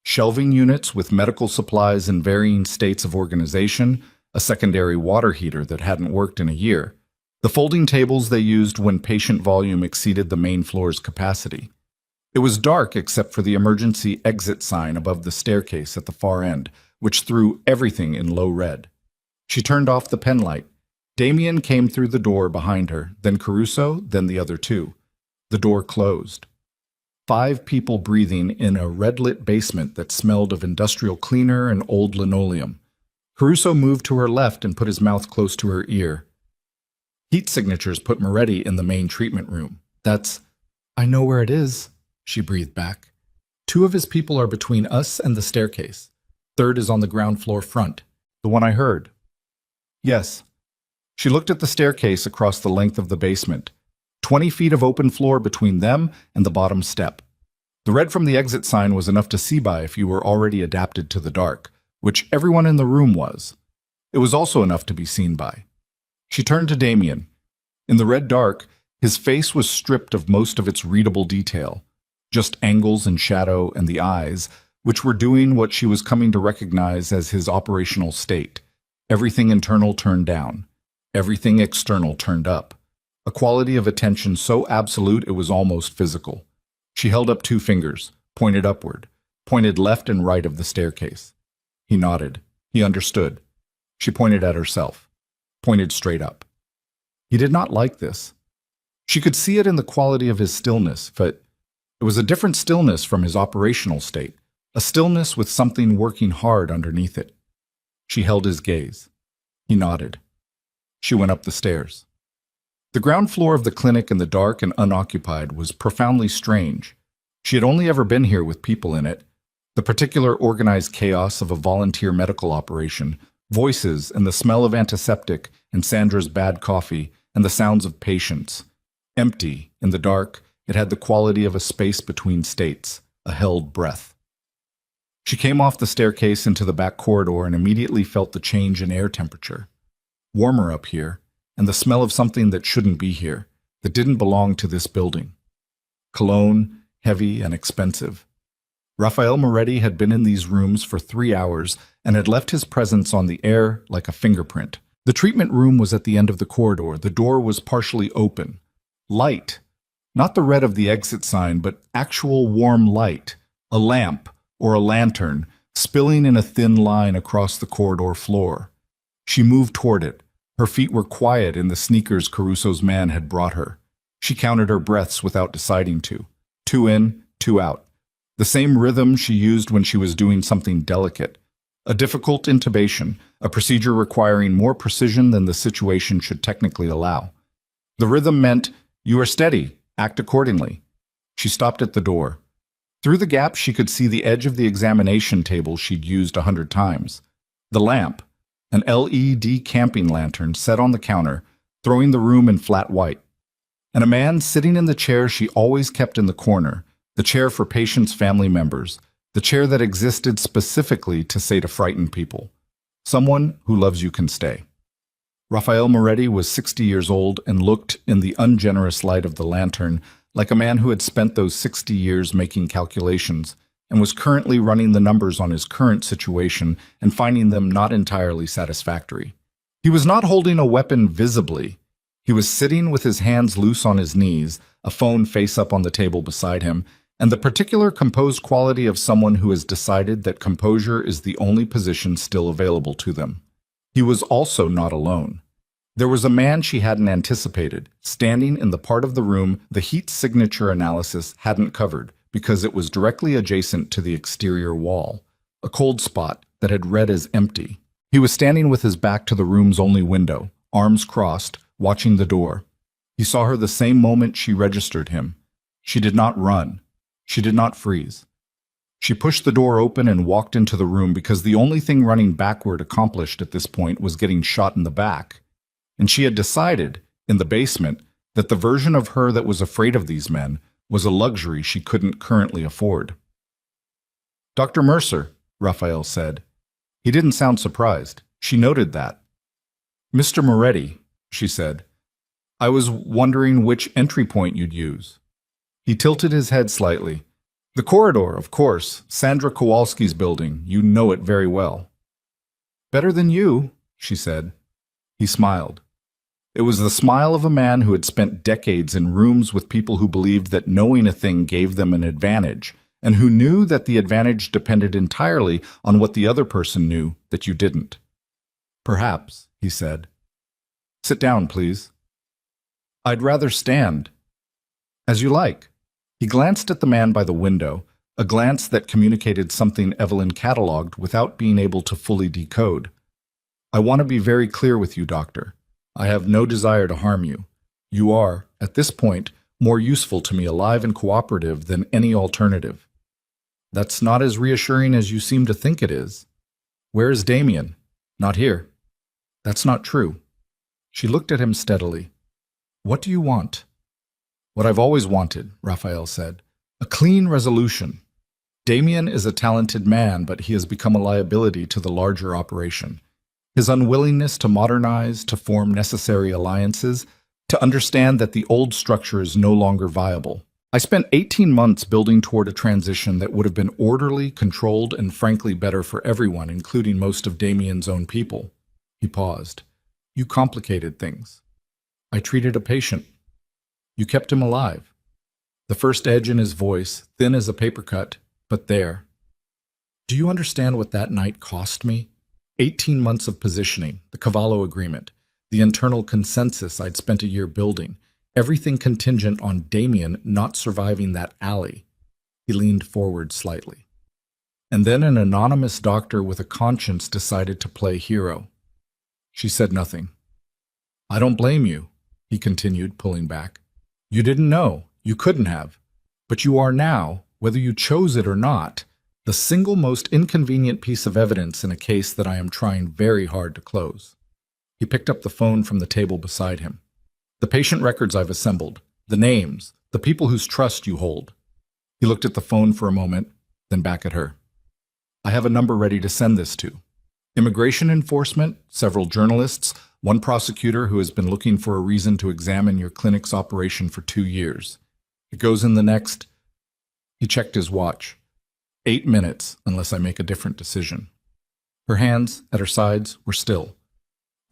shelving units with medical supplies in varying states of organization, a secondary water heater that hadn't worked in a year, the folding tables they used when patient volume exceeded the main floor's capacity. It was dark except for the emergency exit sign above the staircase at the far end, which threw everything in low red. She turned off the pen light. Damien came through the door behind her, then Caruso, then the other two. The door closed. 5 people breathing in a red-lit basement that smelled of industrial cleaner and old linoleum. Caruso moved to her left and put his mouth close to her ear. Heat signatures put Moretti in the main treatment room. I know where it is, she breathed back. 2 of his people are between us and the staircase. 3rd is on the ground floor front, the one I heard. Yes. She looked at the staircase across the length of the basement. 20 feet of open floor between them and the bottom step. The red from the exit sign was enough to see by if you were already adapted to the dark, which everyone in the room was. It was also enough to be seen by. She turned to Damien. In the red dark, his face was stripped of most of its readable detail, just angles and shadow and the eyes, which were doing what she was coming to recognize as his operational state. Everything internal turned down. Everything external turned up. A quality of attention so absolute it was almost physical. She held up 2 fingers, pointed upward, pointed left and right of the staircase. He nodded. He understood. She pointed at herself, pointed straight up. He did not like this. She could see it in the quality of his stillness, but it was a different stillness from his operational state, a stillness with something working hard underneath it. She held his gaze. He nodded. She went up the stairs. The ground floor of the clinic in the dark and unoccupied was profoundly strange. She had only ever been here with people in it. The particular organized chaos of a volunteer medical operation, voices and the smell of antiseptic and Sandra's bad coffee and the sounds of patients. Empty, in the dark, it had the quality of a space between states, a held breath. She came off the staircase into the back corridor and immediately felt the change in air temperature. Warmer up here, and the smell of something that shouldn't be here, that didn't belong to this building. Cologne, heavy and expensive. Rafael Moretti had been in these rooms for 3 hours and had left his presence on the air like a fingerprint. The treatment room was at the end of the corridor. The door was partially open. Light. Not the red of the exit sign, but actual warm light. A lamp, or a lantern, spilling in a thin line across the corridor floor. She moved toward it. Her feet were quiet in the sneakers Caruso's man had brought her. She counted her breaths without deciding to. 2 in, 2 out. The same rhythm she used when she was doing something delicate. A difficult intubation, a procedure requiring more precision than the situation should technically allow. The rhythm meant, you are steady, act accordingly. She stopped at the door. Through the gap she could see the edge of the examination table she'd used 100 times. The lamp, an LED camping lantern set on the counter, throwing the room in flat white. And a man sitting in the chair she always kept in the corner, the chair for patients' family members, the chair that existed specifically to say to frightened people, someone who loves you can stay. Rafael Moretti was 60 years old and looked, in the ungenerous light of the lantern, like a man who had spent those 60 years making calculations and was currently running the numbers on his current situation and finding them not entirely satisfactory. He was not holding a weapon visibly. He was sitting with his hands loose on his knees, a phone face up on the table beside him, and the particular composed quality of someone who has decided that composure is the only position still available to them. He was also not alone. There was a man she hadn't anticipated, standing in the part of the room the heat signature analysis hadn't covered because it was directly adjacent to the exterior wall, a cold spot that had read as empty. He was standing with his back to the room's only window, arms crossed, watching the door. He saw her the same moment she registered him. She did not run. She did not freeze. She pushed the door open and walked into the room because the only thing running backward accomplished at this point was getting shot in the back. And she had decided, in the basement, that the version of her that was afraid of these men was a luxury she couldn't currently afford. "Dr. Mercer," Raphael said. He didn't sound surprised. She noted that. "Mr. Moretti," she said, "I was wondering which entry point you'd use." He tilted his head slightly. "The corridor, of course. Sandra Kowalski's building. You know it very well." "Better than you," she said. He smiled. It was the smile of a man who had spent decades in rooms with people who believed that knowing a thing gave them an advantage, and who knew that the advantage depended entirely on what the other person knew that you didn't. "Perhaps," he said. "Sit down, please." "I'd rather stand." "As you like." He glanced at the man by the window, a glance that communicated something Evelyn cataloged without being able to fully decode. "I want to be very clear with you, Doctor. I have no desire to harm you. You are, at this point, more useful to me alive and cooperative than any alternative." "That's not as reassuring as you seem to think it is." "Where is Damien?" "Not here." "That's not true." She looked at him steadily. "What do you want?" "What I've always wanted," Raphael said. "A clean resolution. Damien is a talented man, but he has become a liability to the larger operation. His unwillingness to modernize, to form necessary alliances, to understand that the old structure is no longer viable. I spent 18 months building toward a transition that would have been orderly, controlled, and frankly better for everyone, including most of Damien's own people." He paused. "You complicated things. I treated a patient. You kept him alive." The first edge in his voice, thin as a paper cut, but there. "Do you understand what that night cost me? 18 months of positioning, the Cavallo agreement, the internal consensus I'd spent a year building, everything contingent on Damien not surviving that alley." He leaned forward slightly. "And then an anonymous doctor with a conscience decided to play hero." She said nothing. "I don't blame you," he continued, pulling back. "You didn't know. You couldn't have. But you are now, whether you chose it or not, the single most inconvenient piece of evidence in a case that I am trying very hard to close." He picked up the phone from the table beside him. "The patient records I've assembled, the names, the people whose trust you hold." He looked at the phone for a moment, then back at her. "I have a number ready to send this to. Immigration enforcement, several journalists, one prosecutor who has been looking for a reason to examine your clinic's operation for 2 years. It goes in the next..." He checked his watch. 8 minutes, unless I make a different decision." Her hands, at her sides, were still.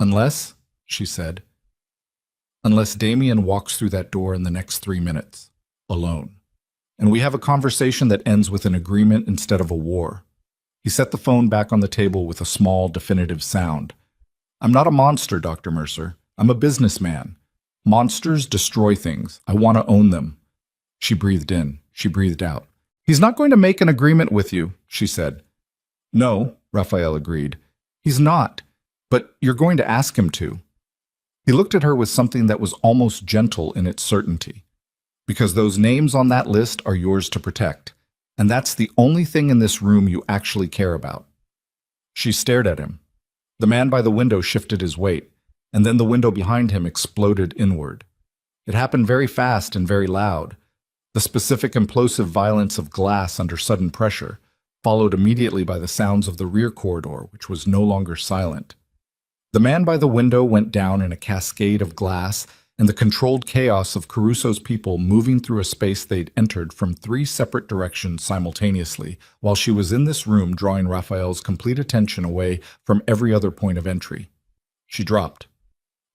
"Unless," she said, "unless Damien walks through that door in the next 3 minutes, alone. And we have a conversation that ends with an agreement instead of a war." He set the phone back on the table with a small, definitive sound. "I'm not a monster, Dr. Mercer. I'm a businessman. Monsters destroy things. I want to own them." She breathed in. She breathed out. "He's not going to make an agreement with you," she said. "No," Raphael agreed. "He's not. But you're going to ask him to." He looked at her with something that was almost gentle in its certainty. "Because those names on that list are yours to protect. And that's the only thing in this room you actually care about." She stared at him. The man by the window shifted his weight, and then the window behind him exploded inward. It happened very fast and very loud. The specific implosive violence of glass under sudden pressure, followed immediately by the sounds of the rear corridor, which was no longer silent. The man by the window went down in a cascade of glass, and the controlled chaos of Caruso's people moving through a space they'd entered from three separate directions simultaneously, while she was in this room drawing Raphael's complete attention away from every other point of entry. She dropped.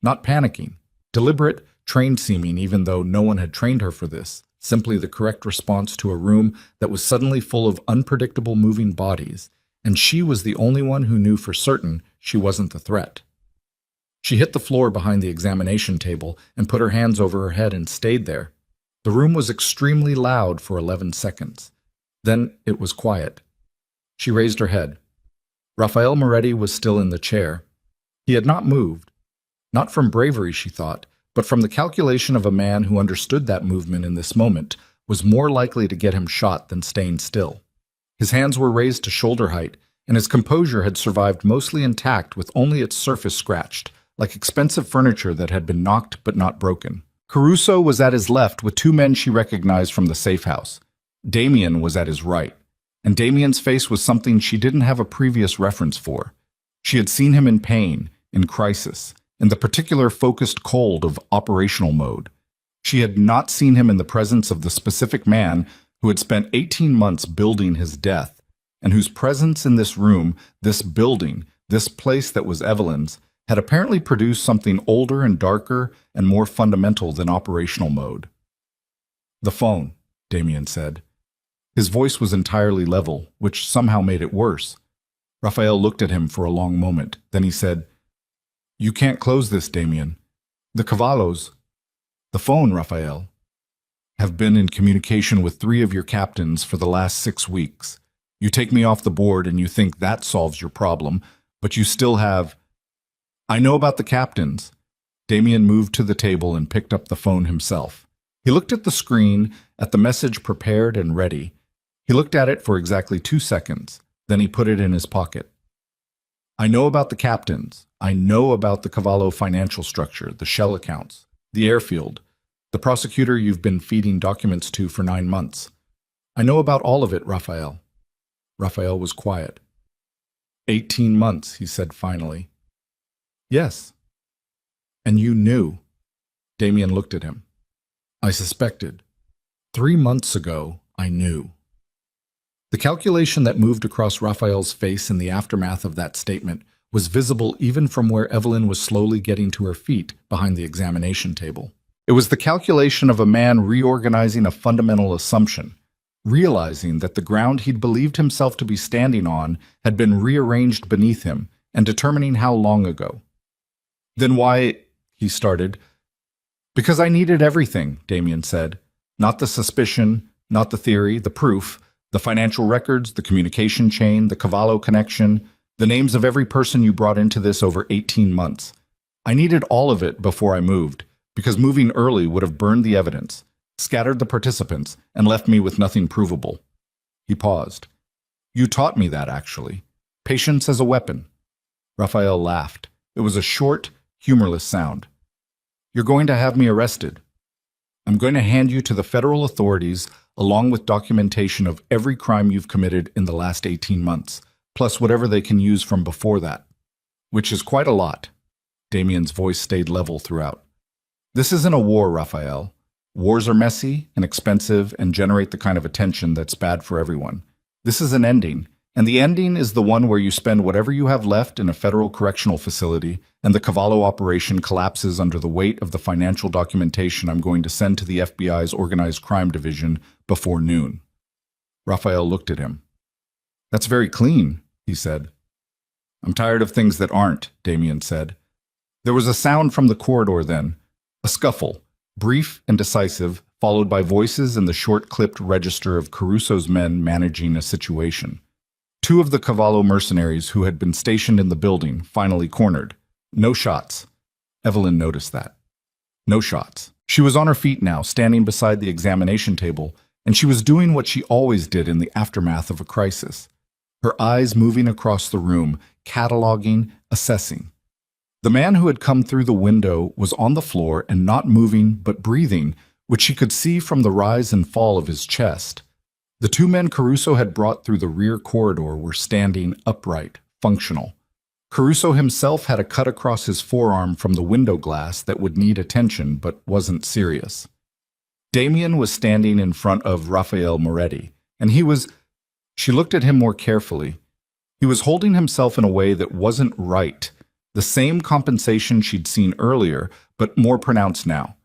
Not panicking. Deliberate, trained-seeming even though no one had trained her for this, simply the correct response to a room that was suddenly full of unpredictable moving bodies, and she was the only one who knew for certain she wasn't the threat. She hit the floor behind the examination table and put her hands over her head and stayed there. The room was extremely loud for 11 seconds. Then it was quiet. She raised her head. Raphael Moretti was still in the chair. He had not moved. Not from bravery, she thought, but from the calculation of a man who understood that movement in this moment was more likely to get him shot than staying still. His hands were raised to shoulder height, and his composure had survived mostly intact with only its surface scratched, like expensive furniture that had been knocked but not broken. Caruso was at his left with two men she recognized from the safe house. Damien was at his right, and Damien's face was something she didn't have a previous reference for. She had seen him in pain, in crisis, in the particular focused cold of operational mode. She had not seen him in the presence of the specific man who had spent 18 months building his death, and whose presence in this room, this building, this place that was Evelyn's, had apparently produced something older and darker and more fundamental than operational mode. "The phone," Damien said. His voice was entirely level, which somehow made it worse. Raphael looked at him for a long moment. Then he said, "You can't close this, Damien. The Cavallos—" "The phone, Raphael." "Have been in communication with 3 of your captains for the last 6 weeks. You take me off the board and you think that solves your problem, but you still have—" "I know about the captains." Damien moved to the table and picked up the phone himself. He looked at the screen, at the message prepared and ready. He looked at it for exactly 2 seconds. Then he put it in his pocket. "I know about the captains. I know about the Cavallo financial structure, the shell accounts, the airfield, the prosecutor you've been feeding documents to for 9 months. I know about all of it, Raphael." Raphael was quiet. 18 months, he said finally. "Yes." "And you knew?" Damien looked at him. "I suspected. 3 months ago, I knew." The calculation that moved across Raphael's face in the aftermath of that statement was visible even from where Evelyn was slowly getting to her feet behind the examination table. It was the calculation of a man reorganizing a fundamental assumption, realizing that the ground he'd believed himself to be standing on had been rearranged beneath him, and determining how long ago. "Then why—" he started. "Because I needed everything," Damien said. "Not the suspicion, not the theory, the proof, the financial records, the communication chain, the Cavallo connection, the names of every person you brought into this over 18 months. I needed all of it before I moved, because moving early would have burned the evidence, scattered the participants, and left me with nothing provable." He paused. "You taught me that, actually. Patience as a weapon." Raphael laughed. It was a short, humorless sound. "You're going to have me arrested. I'm going to hand you to the federal authorities along with documentation of every crime you've committed in the last 18 months, plus whatever they can use from before that. Which is quite a lot." Damien's voice stayed level throughout. "This isn't a war, Raphael. Wars are messy and expensive and generate the kind of attention that's bad for everyone. This is an ending, and the ending is the one where you spend whatever you have left in a federal correctional facility, and the Cavallo operation collapses under the weight of the financial documentation I'm going to send to the FBI's Organized Crime Division before noon." Raphael looked at him. "That's very clean," he said. "I'm tired of things that aren't," Damien said. There was a sound from the corridor then, a scuffle, brief and decisive, followed by voices and the short-clipped register of Caruso's men managing a situation. 2 of the Cavallo mercenaries who had been stationed in the building finally cornered. No shots. Evelyn noticed that. No shots. She was on her feet now, standing beside the examination table, and she was doing what she always did in the aftermath of a crisis. Her eyes moving across the room, cataloging, assessing. The man who had come through the window was on the floor and not moving but breathing, which she could see from the rise and fall of his chest. The 2 men Caruso had brought through the rear corridor were standing upright, functional. Caruso himself had a cut across his forearm from the window glass that would need attention but wasn't serious. Damien was standing in front of Rafael Moretti, and she looked at him more carefully. He was holding himself in a way that wasn't right, the same compensation she'd seen earlier, but more pronounced now.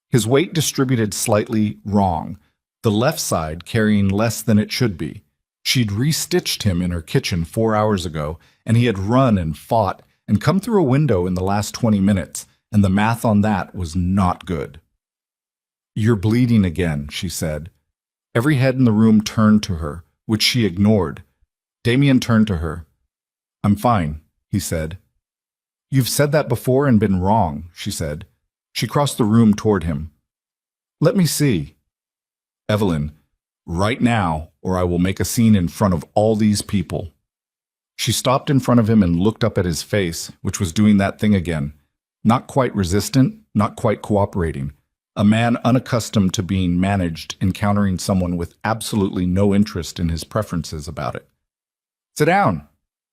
His weight distributed slightly wrong, the left side carrying less than it should be. She'd restitched him in her kitchen 4 hours ago, and he had run and fought and come through a window in the last 20 minutes, and the math on that was not good. "You're bleeding again," she said. Every head in the room turned to her, which she ignored. Damien turned to her. "I'm fine," he said. "You've said that before and been wrong," she said. She crossed the room toward him. "Let me see." "Evelyn, right now, or I will make a scene in front of all these people." She stopped in front of him and looked up at his face, which was doing that thing again. Not quite resistant, not quite cooperating. A man unaccustomed to being managed, encountering someone with absolutely no interest in his preferences about it. "Sit down."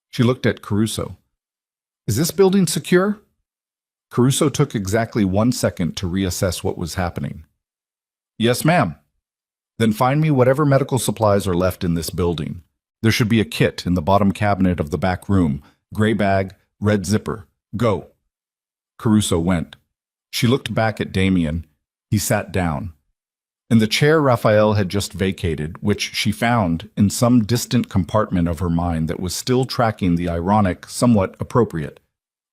She looked at Caruso. "Is this building secure?" Caruso took exactly 1 second to reassess what was happening. "Yes, ma'am." "Then find me whatever medical supplies are left in this building. There should be a kit in the bottom cabinet of the back room, gray bag, red zipper. Go." Caruso went. She looked back at Damien. He sat down. In the chair Raphael had just vacated, which she found in some distant compartment of her mind that was still tracking the ironic, somewhat appropriate.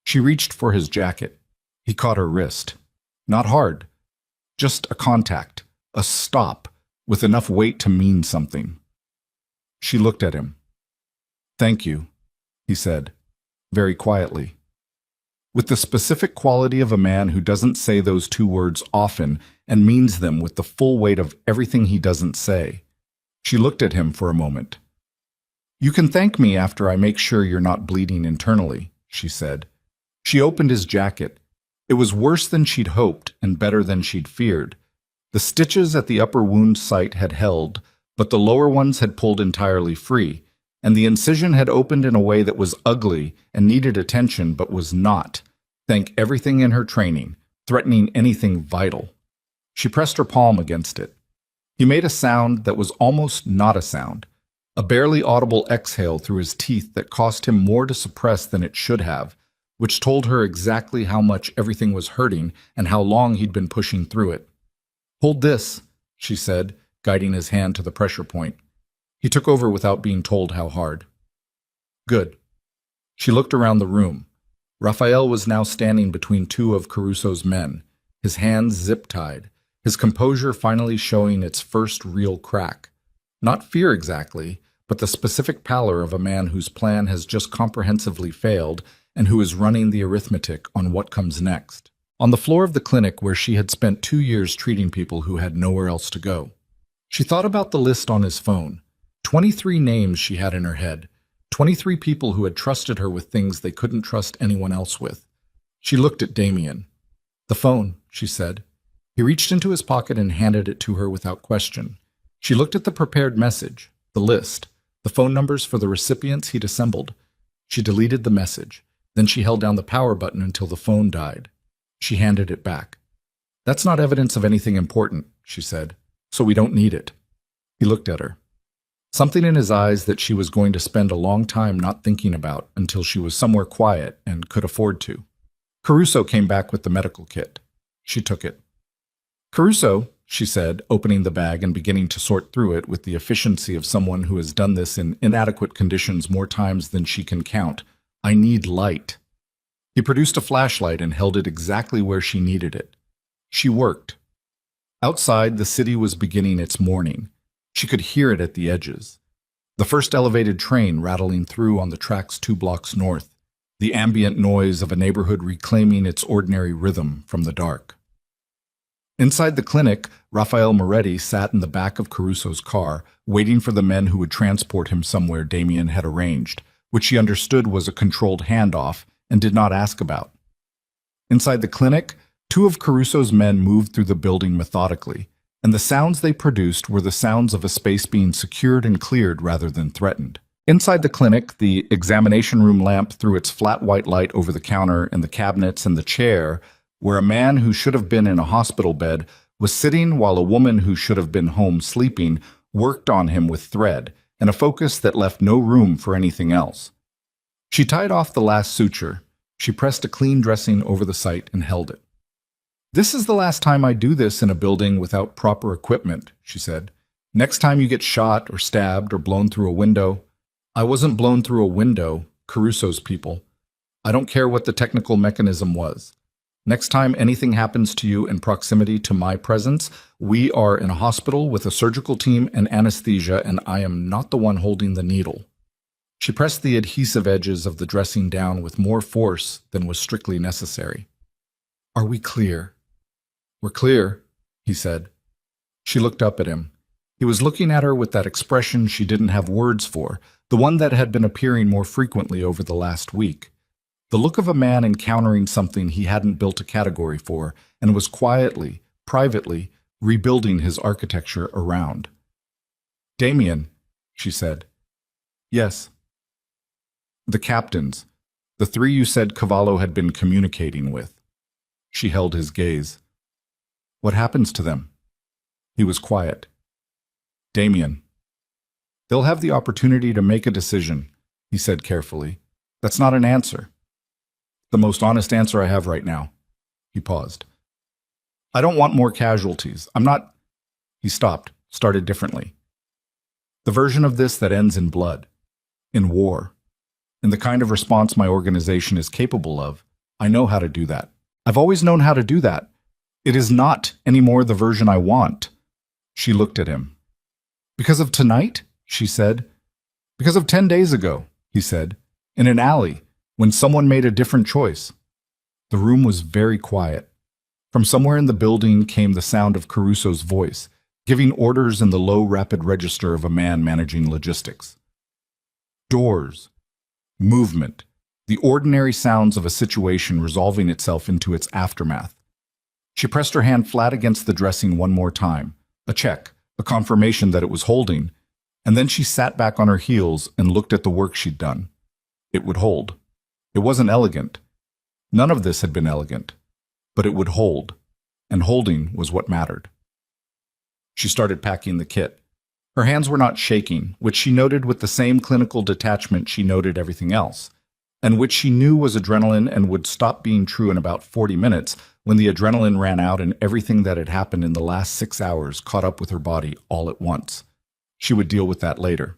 She reached for his jacket. He caught her wrist. Not hard. Just a contact, a stop, with enough weight to mean something. She looked at him. "Thank you," he said, very quietly. With the specific quality of a man who doesn't say those 2 words often and means them with the full weight of everything he doesn't say. She looked at him for a moment. "You can thank me after I make sure you're not bleeding internally," she said. She opened his jacket. It was worse than she'd hoped and better than she'd feared. The stitches at the upper wound site had held, but the lower ones had pulled entirely free, and the incision had opened in a way that was ugly and needed attention but was not. Thank everything in her training, threatening anything vital. She pressed her palm against it. He made a sound that was almost not a sound, a barely audible exhale through his teeth that cost him more to suppress than it should have, which told her exactly how much everything was hurting and how long he'd been pushing through it. "Hold this," she said, guiding his hand to the pressure point. He took over without being told how hard. "Good." She looked around the room. Raphael was now standing between 2 of Caruso's men, his hands zip-tied, his composure finally showing its first real crack. Not fear exactly, but the specific pallor of a man whose plan has just comprehensively failed and who is running the arithmetic on what comes next. On the floor of the clinic where she had spent 2 years treating people who had nowhere else to go. She thought about the list on his phone. 23 names she had in her head. 23 people who had trusted her with things they couldn't trust anyone else with. She looked at Damien. "The phone," she said. He reached into his pocket and handed it to her without question. She looked at the prepared message, the list, the phone numbers for the recipients he'd assembled. She deleted the message. Then she held down the power button until the phone died. She handed it back. "That's not evidence of anything important," she said, "so we don't need it." He looked at her. Something in his eyes that she was going to spend a long time not thinking about until she was somewhere quiet and could afford to. Caruso came back with the medical kit. She took it. "Caruso," she said, opening the bag and beginning to sort through it with the efficiency of someone who has done this in inadequate conditions more times than she can count, "I need light." He produced a flashlight and held it exactly where she needed it. She worked. Outside, the city was beginning its morning. She could hear it at the edges. The first elevated train rattling through on the tracks 2 blocks north, the ambient noise of a neighborhood reclaiming its ordinary rhythm from the dark. Inside the clinic, Rafael Moretti sat in the back of Caruso's car, waiting for the men who would transport him somewhere Damien had arranged, which she understood was a controlled handoff and did not ask about. Inside the clinic, 2 of Caruso's men moved through the building methodically, and the sounds they produced were the sounds of a space being secured and cleared rather than threatened. Inside the clinic, the examination room lamp threw its flat white light over the counter and the cabinets and the chair, where a man who should have been in a hospital bed was sitting while a woman who should have been home sleeping worked on him with thread and a focus that left no room for anything else. She tied off the last suture. She pressed a clean dressing over the site and held it. "This is the last time I do this in a building without proper equipment," she said. "Next time you get shot or stabbed or blown through a window." "I wasn't blown through a window, Caruso's people. I don't care what the technical mechanism was. Next time anything happens to you in proximity to my presence, we are in a hospital with a surgical team and anesthesia, and I am not the one holding the needle." She pressed the adhesive edges of the dressing down with more force than was strictly necessary. "Are we clear?" "We're clear," he said. She looked up at him. He was looking at her with that expression she didn't have words for, the one that had been appearing more frequently over the last week. The look of a man encountering something he hadn't built a category for and was quietly, privately, rebuilding his architecture around. "Damien," she said. "Yes." "The captains, the three you said Cavallo had been communicating with." She held his gaze. "What happens to them?" He was quiet. "Damien, they'll have the opportunity to make a decision," he said carefully. "That's not an answer. The most honest answer I have right now." He paused. "I don't want more casualties. I'm not—" He stopped, started differently. "The version of this that ends in blood, in war, in the kind of response my organization is capable of, I know how to do that. I've always known how to do that. It is not anymore the version I want." She looked at him. "Because of tonight?" she said. "Because of 10 days ago," he said, "in an alley, when someone made a different choice." The room was very quiet. From somewhere in the building came the sound of Caruso's voice, giving orders in the low, rapid register of a man managing logistics. Doors, movement, the ordinary sounds of a situation resolving itself into its aftermath. She pressed her hand flat against the dressing one more time, a check, a confirmation that it was holding, and then she sat back on her heels and looked at the work she'd done. It would hold. It wasn't elegant. None of this had been elegant, but it would hold, and holding was what mattered. She started packing the kit. Her hands were not shaking, which she noted with the same clinical detachment she noted everything else, and which she knew was adrenaline and would stop being true in about 40 minutes when the adrenaline ran out and everything that had happened in the last 6 hours caught up with her body all at once. She would deal with that later.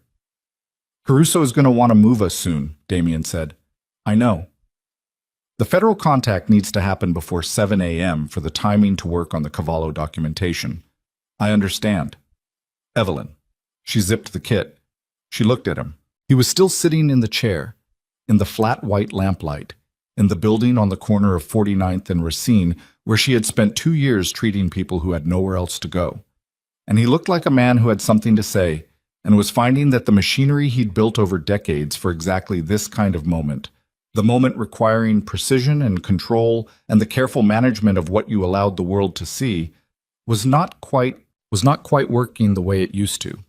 "Caruso is going to want to move us soon," Damien said. "I know. The federal contact needs to happen before 7 a.m. for the timing to work on the Cavallo documentation. I understand." "Evelyn." She zipped the kit. She looked at him. He was still sitting in the chair, in the flat white lamplight, in the building on the corner of 49th and Racine, where she had spent 2 years treating people who had nowhere else to go. And he looked like a man who had something to say, and was finding that the machinery he'd built over decades for exactly this kind of moment, the moment requiring precision and control and the careful management of what you allowed the world to see, was not quite working the way it used to.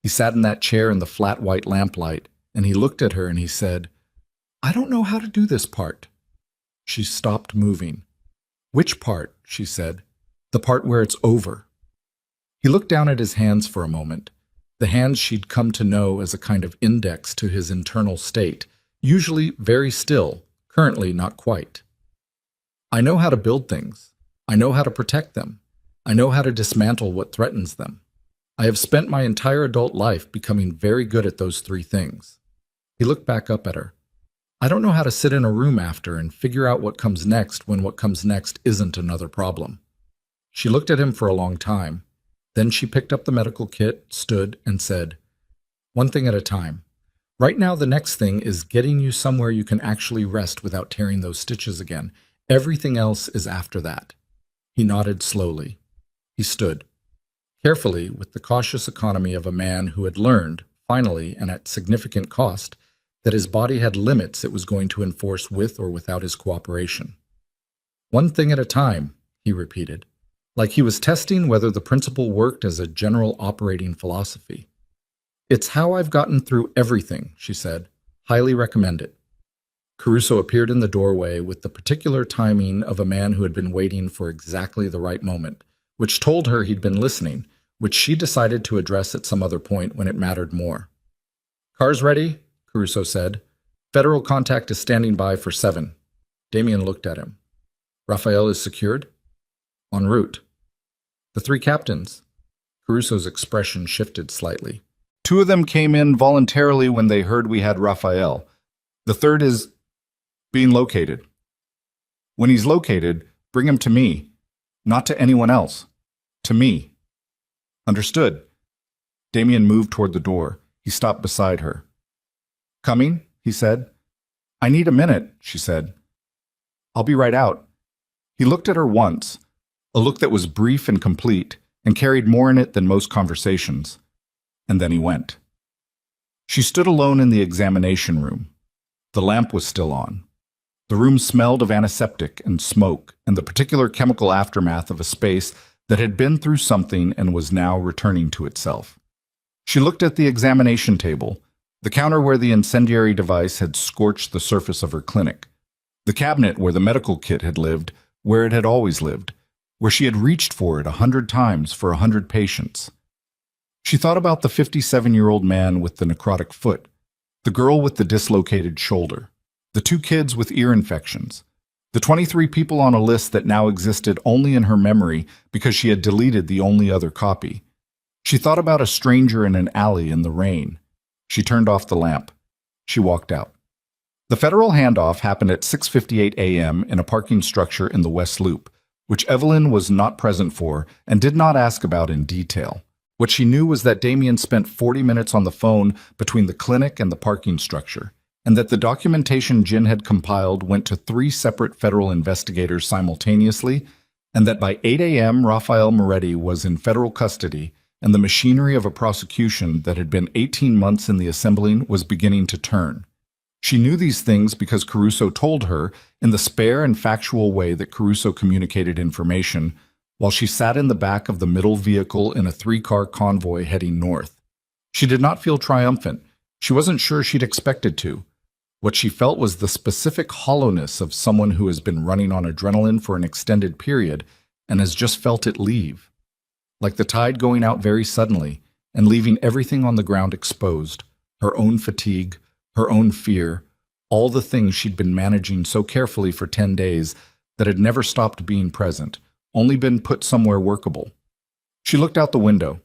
He sat in that chair in the flat white lamplight, and he looked at her and he said, "I don't know how to do this part." She stopped moving. "Which part?" she said. "The part where it's over." He looked down at his hands for a moment, the hands she'd come to know as a kind of index to his internal state, usually very still, currently not quite. "I know how to build things. I know how to protect them. I know how to dismantle what threatens them. I have spent my entire adult life becoming very good at those 3 things." He looked back up at her. "I don't know how to sit in a room after and figure out what comes next when what comes next isn't another problem." She looked at him for a long time. Then she picked up the medical kit, stood, and said, "One thing at a time. Right now the next thing is getting you somewhere you can actually rest without tearing those stitches again. Everything else is after that." He nodded slowly. He stood. Carefully, with the cautious economy of a man who had learned, finally and at significant cost, that his body had limits it was going to enforce with or without his cooperation. "One thing at a time," he repeated, like he was testing whether the principle worked as a general operating philosophy. It's how I've gotten through everything, she said. Highly recommend it. Caruso appeared in the doorway with the particular timing of a man who had been waiting for exactly the right moment, which told her he'd been listening, which she decided to address at some other point when it mattered more. Car's ready, Caruso said. Federal contact is standing by for 7. Damien looked at him. Raphael is secured? En route. The 3 captains. Caruso's expression shifted slightly. 2 of them came in voluntarily when they heard we had Raphael. The 3rd is being located. When he's located, bring him to me. Not to anyone else. To me. Understood. Damien moved toward the door. He stopped beside her. Coming? He said. I need a minute, she said. I'll be right out. He looked at her once, a look that was brief and complete, and carried more in it than most conversations. And then he went. She stood alone in the examination room. The lamp was still on. The room smelled of antiseptic and smoke and the particular chemical aftermath of a space that had been through something and was now returning to itself. She looked at the examination table, the counter where the incendiary device had scorched the surface of her clinic, the cabinet where the medical kit had lived, where it had always lived, where she had reached for it 100 times for 100 patients. She thought about the 57-year-old man with the necrotic foot, the girl with the dislocated shoulder, the 2 kids with ear infections, the 23 people on a list that now existed only in her memory because she had deleted the only other copy. She thought about a stranger in an alley in the rain. She turned off the lamp. She walked out. The federal handoff happened at 6:58 a.m. in a parking structure in the West Loop, which Evelyn was not present for and did not ask about in detail. What she knew was that Damien spent 40 minutes on the phone between the clinic and the parking structure, and that the documentation Jin had compiled went to 3 separate federal investigators simultaneously, and that by 8 a.m. Raphael Moretti was in federal custody, and the machinery of a prosecution that had been 18 months in the assembling was beginning to turn. She knew these things because Caruso told her in the spare and factual way that Caruso communicated information, while she sat in the back of the middle vehicle in a 3-car convoy heading north. She did not feel triumphant. She wasn't sure she'd expected to. What she felt was the specific hollowness of someone who has been running on adrenaline for an extended period and has just felt it leave. Like the tide going out very suddenly and leaving everything on the ground exposed, her own fatigue, her own fear, all the things she'd been managing so carefully for 10 days that had never stopped being present, only been put somewhere workable. She looked out the window.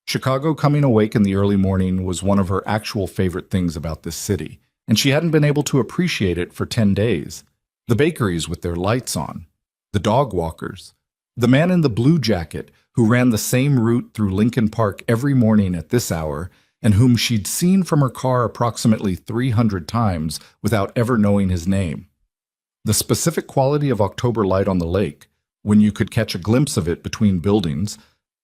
Chicago coming awake in the early morning was one of her actual favorite things about this city, and she hadn't been able to appreciate it for 10 days. The bakeries with their lights on, the dog walkers, the man in the blue jacket who ran the same route through Lincoln Park every morning at this hour, and whom she'd seen from her car approximately 300 times without ever knowing his name. The specific quality of October light on the lake, when you could catch a glimpse of it between buildings,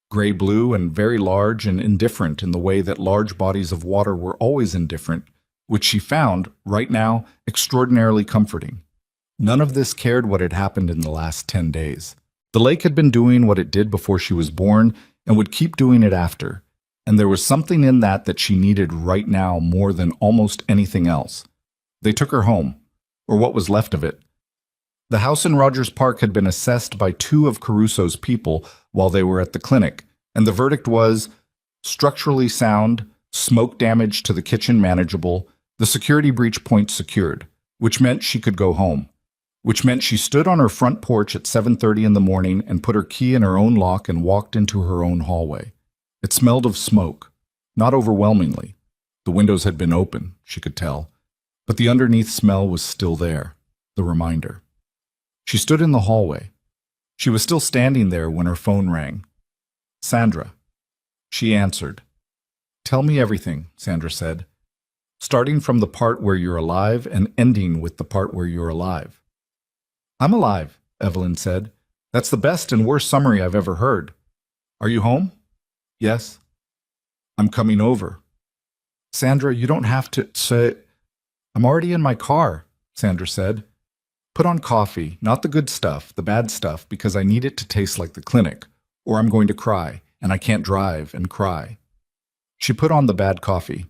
gray-blue and very large and indifferent in the way that large bodies of water were always indifferent, which she found, right now, extraordinarily comforting. None of this cared what had happened in the last 10 days. The lake had been doing what it did before she was born and would keep doing it after, and there was something in that she needed right now more than almost anything else. They took her home, or what was left of it. The house in Rogers Park had been assessed by 2 of Caruso's people while they were at the clinic, and the verdict was structurally sound, smoke damage to the kitchen manageable, the security breach point secured, which meant she could go home, which meant she stood on her front porch at 7:30 in the morning and put her key in her own lock and walked into her own hallway. It smelled of smoke, not overwhelmingly. The windows had been open, she could tell, but the underneath smell was still there, the reminder. She stood in the hallway. She was still standing there when her phone rang. Sandra. She answered. "Tell me everything," Sandra said, "starting from the part where you're alive and ending with the part where you're alive." "I'm alive," Evelyn said. "That's the best and worst summary I've ever heard. Are you home?" "Yes." "I'm coming over." "Sandra, you don't have to say—" "I'm already in my car," Sandra said. "Put on coffee, not the good stuff, the bad stuff, because I need it to taste like the clinic, or I'm going to cry, and I can't drive and cry." She put on the bad coffee.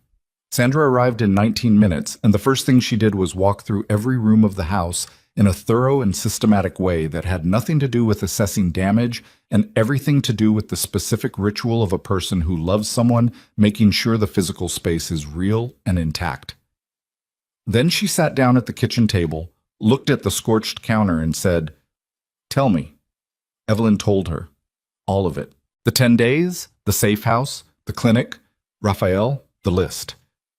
Sandra arrived in 19 minutes, and the first thing she did was walk through every room of the house in a thorough and systematic way that had nothing to do with assessing damage and everything to do with the specific ritual of a person who loves someone, making sure the physical space is real and intact. Then she sat down at the kitchen table, looked at the scorched counter, and said, "Tell me." Evelyn told her. All of it. The 10 days, the safe house, the clinic, Raphael, the list.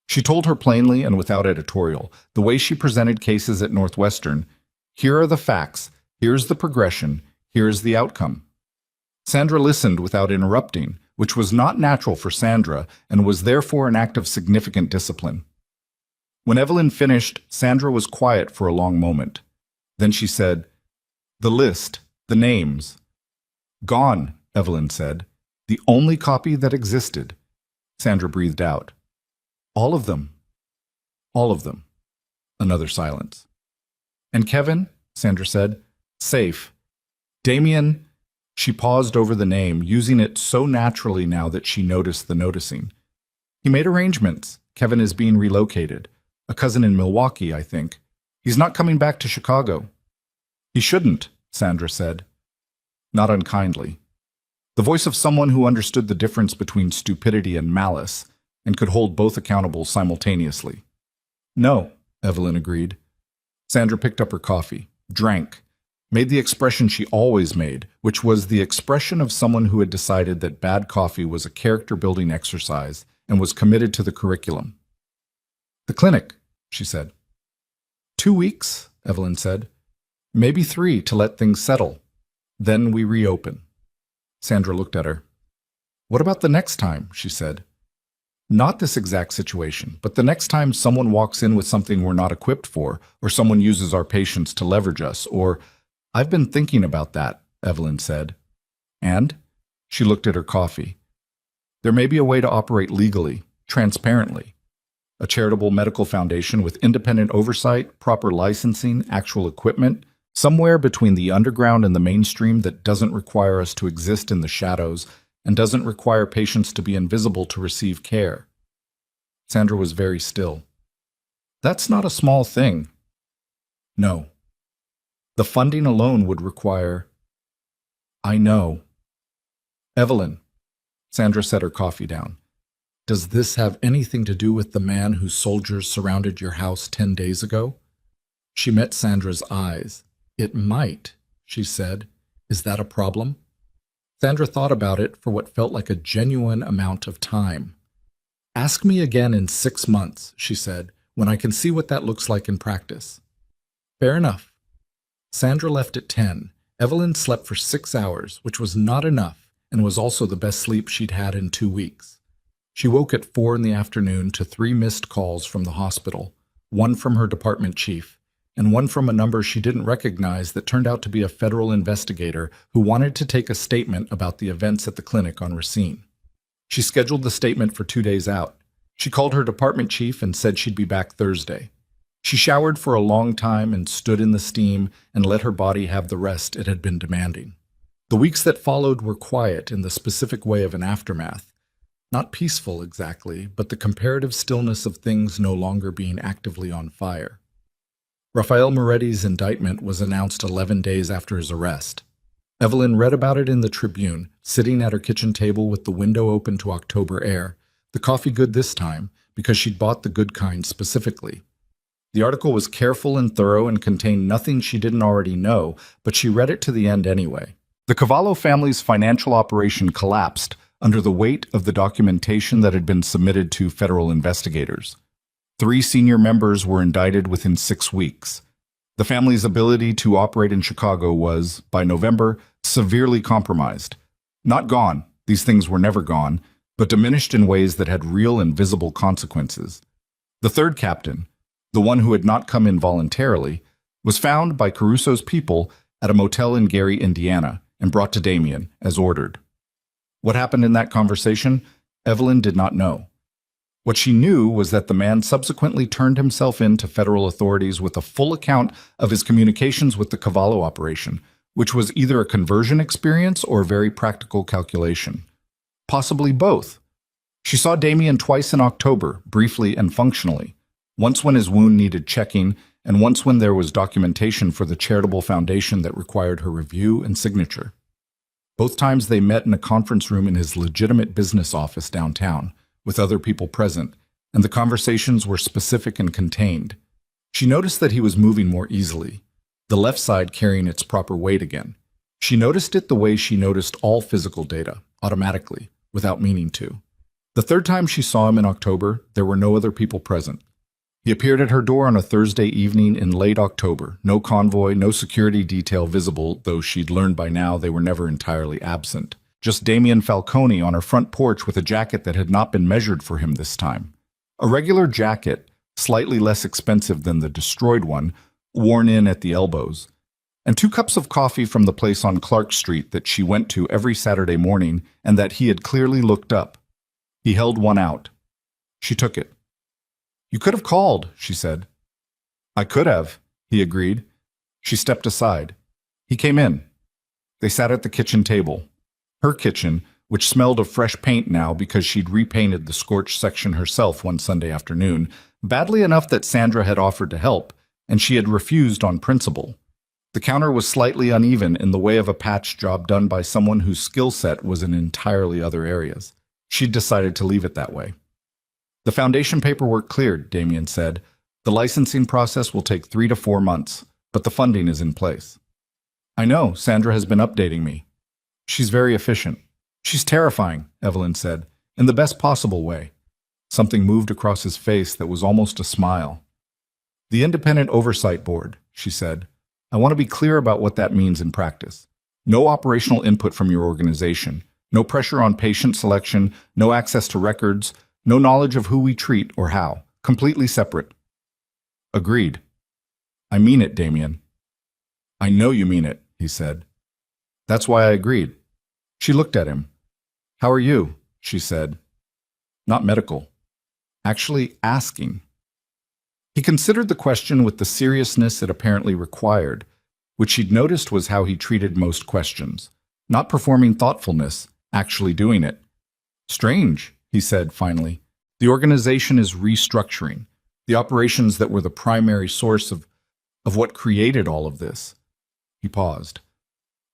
She told her plainly and without editorial, the way she presented cases at Northwestern. Here are the facts, here's the progression, here's the outcome. Sandra listened without interrupting, which was not natural for Sandra and was therefore an act of significant discipline. When Evelyn finished, Sandra was quiet for a long moment. Then she said, "The list, the names." "Gone," Evelyn said. "The only copy that existed." Sandra breathed out. "All of them." "All of them." Another silence. "And Kevin," Sandra said, "safe. Damien," she paused over the name, using it so naturally now that she noticed the noticing. "He made arrangements. Kevin is being relocated. A cousin in Milwaukee, I think. He's not coming back to Chicago." "He shouldn't," Sandra said. Not unkindly. The voice of someone who understood the difference between stupidity and malice, and could hold both accountable simultaneously. "No," Evelyn agreed. Sandra picked up her coffee, drank, made the expression she always made, which was the expression of someone who had decided that bad coffee was a character-building exercise and was committed to the curriculum. "The clinic," she said. 2 weeks, Evelyn said. "Maybe 3 to let things settle. Then we reopen." Sandra looked at her. "What about the next time?" she said. "Not this exact situation, but the next time someone walks in with something we're not equipped for, or someone uses our patience to leverage us, or—" "I've been thinking about that," Evelyn said. "And?" She looked at her coffee. "There may be a way to operate legally, transparently. A charitable medical foundation with independent oversight, proper licensing, actual equipment, somewhere between the underground and the mainstream that doesn't require us to exist in the shadows and doesn't require patients to be invisible to receive care." Sandra was very still. "That's not a small thing." "No. The funding alone would require—" "I know." "Evelyn," Sandra set her coffee down, "does this have anything to do with the man whose soldiers surrounded your house 10 days ago?" She met Sandra's eyes. "It might," she said. "Is that a problem?" Sandra thought about it for what felt like a genuine amount of time. "Ask me again in 6 months," she said, "when I can see what that looks like in practice." "Fair enough." Sandra left at 10. Evelyn slept for 6 hours, which was not enough, and was also the best sleep she'd had in 2 weeks. She woke at 4 in the afternoon to 3 missed calls from the hospital, 1 from her department chief, and 1 from a number she didn't recognize that turned out to be a federal investigator who wanted to take a statement about the events at the clinic on Racine. She scheduled the statement for 2 days out. She called her department chief and said she'd be back Thursday. She showered for a long time and stood in the steam and let her body have the rest it had been demanding. The weeks that followed were quiet in the specific way of an aftermath. Not peaceful exactly, but the comparative stillness of things no longer being actively on fire. Raphael Moretti's indictment was announced 11 days after his arrest. Evelyn read about it in the Tribune, sitting at her kitchen table with the window open to October air, the coffee good this time, because she'd bought the good kind specifically. The article was careful and thorough and contained nothing she didn't already know, but she read it to the end anyway. The Cavallo family's financial operation collapsed under the weight of the documentation that had been submitted to federal investigators. 3 senior members were indicted within 6 weeks. The family's ability to operate in Chicago was, by November, severely compromised. Not gone, these things were never gone, but diminished in ways that had real and visible consequences. The third captain, the one who had not come in voluntarily, was found by Caruso's people at a motel in Gary, Indiana, and brought to Damien, as ordered. What happened in that conversation, Evelyn did not know. What she knew was that the man subsequently turned himself in to federal authorities with a full account of his communications with the Cavallo operation, which was either a conversion experience or a very practical calculation. Possibly both. She saw Damien twice in October, briefly and functionally, once when his wound needed checking, and once when there was documentation for the charitable foundation that required her review and signature. Both times they met in a conference room in his legitimate business office downtown, with other people present, and the conversations were specific and contained. She noticed that he was moving more easily, the left side carrying its proper weight again. She noticed it the way she noticed all physical data, automatically, without meaning to. The third time she saw him in October, there were no other people present. He appeared at her door on a Thursday evening in late October. No convoy, no security detail visible, though she'd learned by now they were never entirely absent. Just Damien Falcone on her front porch with a jacket that had not been measured for him this time. A regular jacket, slightly less expensive than the destroyed one, worn in at the elbows. And 2 cups of coffee from the place on Clark Street that she went to every Saturday morning and that he had clearly looked up. He held one out. She took it. "You could have called," she said. "I could have," he agreed. She stepped aside. He came in. They sat at the kitchen table. Her kitchen, which smelled of fresh paint now because she'd repainted the scorched section herself one Sunday afternoon, badly enough that Sandra had offered to help, and she had refused on principle. The counter was slightly uneven in the way of a patch job done by someone whose skill set was in entirely other areas. She'd decided to leave it that way. "The foundation paperwork cleared," Damien said. "The licensing process will take 3 to 4 months, but the funding is in place." "I know, Sandra has been updating me. She's very efficient." "She's terrifying," Evelyn said, "in the best possible way." Something moved across his face that was almost a smile. "The Independent Oversight Board," she said. "I want to be clear about what that means in practice. No operational input from your organization, no pressure on patient selection, no access to records, no knowledge of who we treat or how. Completely separate." "Agreed." "I mean it, Damien." "I know you mean it," he said. "That's why I agreed." She looked at him. "How are you?" she said. Not medical. Actually asking. He considered the question with the seriousness it apparently required, which she'd noticed was how he treated most questions. Not performing thoughtfulness, actually doing it. "Strange," he said finally. "The organization is restructuring. The operations that were the primary source of what created all of this." He paused.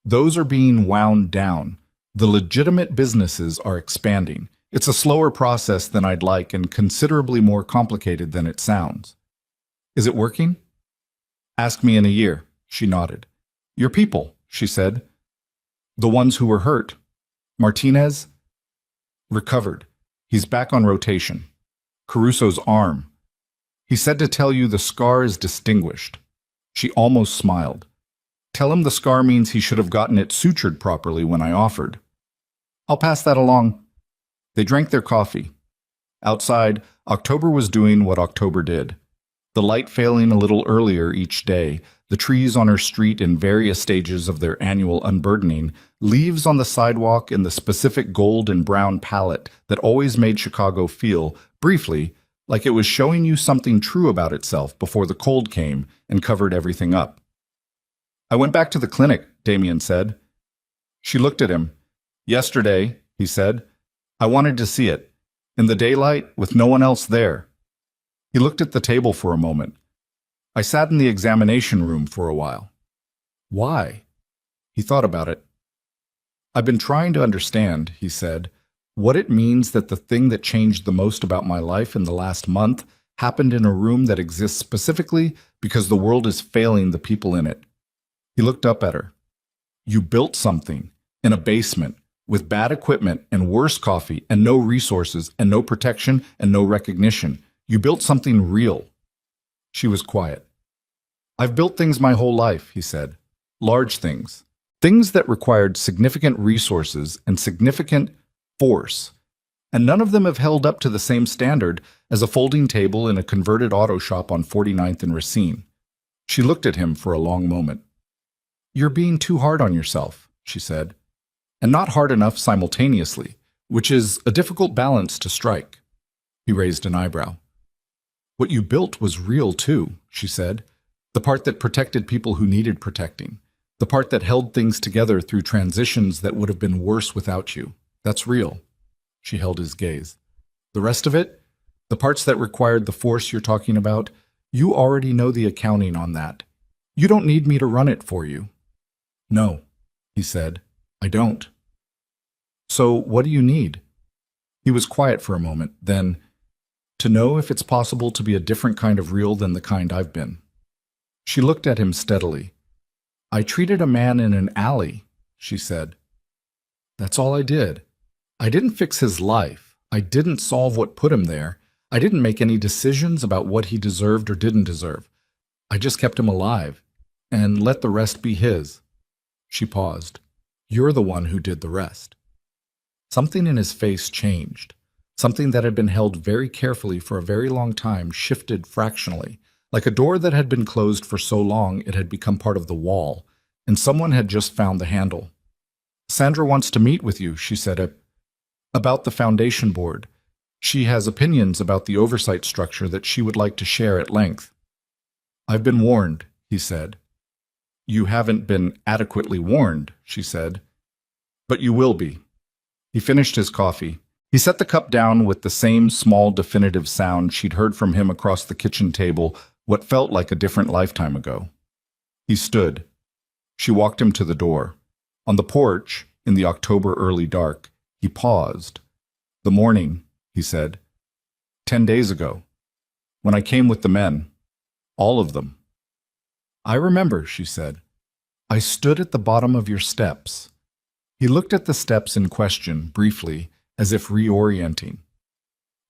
"Those are being wound down. The legitimate businesses are expanding. It's a slower process than I'd like and considerably more complicated than it sounds." "Is it working?" "Ask me in a year," she nodded. "Your people," she said. "The ones who were hurt. Martinez?" "Recovered. He's back on rotation. Caruso's arm. He said to tell you the scar is distinguished." She almost smiled. "Tell him the scar means he should have gotten it sutured properly when I offered." "I'll pass that along." They drank their coffee. Outside, October was doing what October did. The light failing a little earlier each day, the trees on her street in various stages of their annual unburdening, leaves on the sidewalk in the specific gold and brown palette that always made Chicago feel, briefly, like it was showing you something true about itself before the cold came and covered everything up. "I went back to the clinic," Damien said. She looked at him. "Yesterday," he said. "I wanted to see it. In the daylight, with no one else there." He looked at the table for a moment. "I sat in the examination room for a while." "Why?" He thought about it. "I've been trying to understand," he said, "what it means that the thing that changed the most about my life in the last month happened in a room that exists specifically because the world is failing the people in it." He looked up at her. "You built something in a basement with bad equipment and worse coffee and no resources and no protection and no recognition. You built something real." She was quiet. "I've built things my whole life," he said. "Large things. Things that required significant resources and significant force. And none of them have held up to the same standard as a folding table in a converted auto shop on 49th and Racine." She looked at him for a long moment. "You're being too hard on yourself," she said. "And not hard enough simultaneously, which is a difficult balance to strike." He raised an eyebrow. "What you built was real too," she said. "The part that protected people who needed protecting. The part that held things together through transitions that would have been worse without you. That's real." She held his gaze. The rest of it, the parts that required the force you're talking about, you already know the accounting on that. You don't need me to run it for you." "No," he said, "I don't." "So what do you need?" He was quiet for a moment, then, "To know if it's possible to be a different kind of real than the kind I've been." She looked at him steadily. "I treated a man in an alley," she said. "That's all I did. I didn't fix his life. I didn't solve what put him there. I didn't make any decisions about what he deserved or didn't deserve. I just kept him alive and let the rest be his." She paused. "You're the one who did the rest." Something in his face changed. Something that had been held very carefully for a very long time shifted fractionally, like a door that had been closed for so long it had become part of the wall, and someone had just found the handle. "Sandra wants to meet with you," she said, "about the foundation board. She has opinions about the oversight structure that she would like to share at length." "I've been warned," he said. "You haven't been adequately warned," she said. "But you will be." He finished his coffee. He set the cup down with the same small, definitive sound she'd heard from him across the kitchen table what felt like a different lifetime ago. He stood. She walked him to the door. On the porch, in the October early dark, he paused. "The morning," he said. 10 days ago. When I came with the men. All of them." "I remember," she said. "I stood at the bottom of your steps." He looked at the steps in question, briefly, as if reorienting.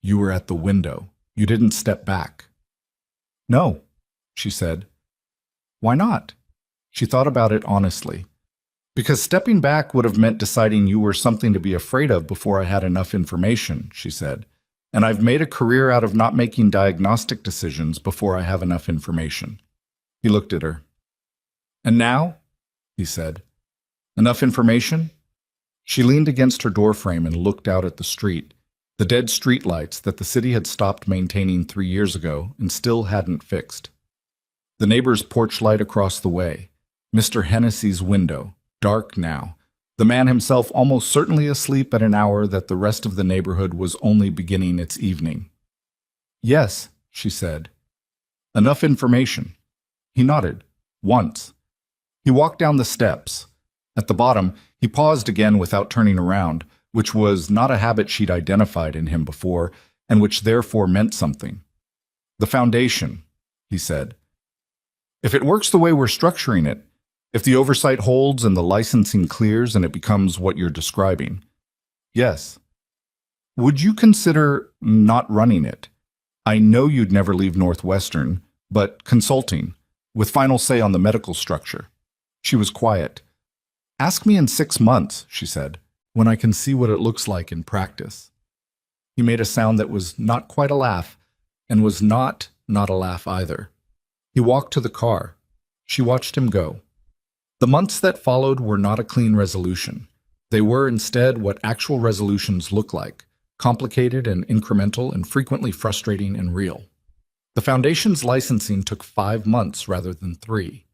"You were at the window. You didn't step back." "No," she said. "Why not?" She thought about it honestly. "Because stepping back would have meant deciding you were something to be afraid of before I had enough information," she said. "And I've made a career out of not making diagnostic decisions before I have enough information." He looked at her. "And now?" he said. "Enough information?" She leaned against her doorframe and looked out at the street, the dead streetlights that the city had stopped maintaining 3 years ago and still hadn't fixed. The neighbor's porch light across the way, Mr. Hennessy's window, dark now, the man himself almost certainly asleep at an hour that the rest of the neighborhood was only beginning its evening. "Yes," she said. "Enough information." He nodded. Once. He walked down the steps. At the bottom, he paused again without turning around, which was not a habit she'd identified in him before, and which therefore meant something. "The foundation," he said. "If it works the way we're structuring it, if the oversight holds and the licensing clears and it becomes what you're describing." "Yes." "Would you consider not running it? I know you'd never leave Northwestern, but consulting, with final say on the medical structure." She was quiet. "Ask me in 6 months," she said, "when I can see what it looks like in practice." He made a sound that was not quite a laugh, and was not a laugh either. He walked to the car. She watched him go. The months that followed were not a clean resolution. They were instead what actual resolutions look like, complicated and incremental and frequently frustrating and real. The Foundation's licensing took 5 months rather than 3.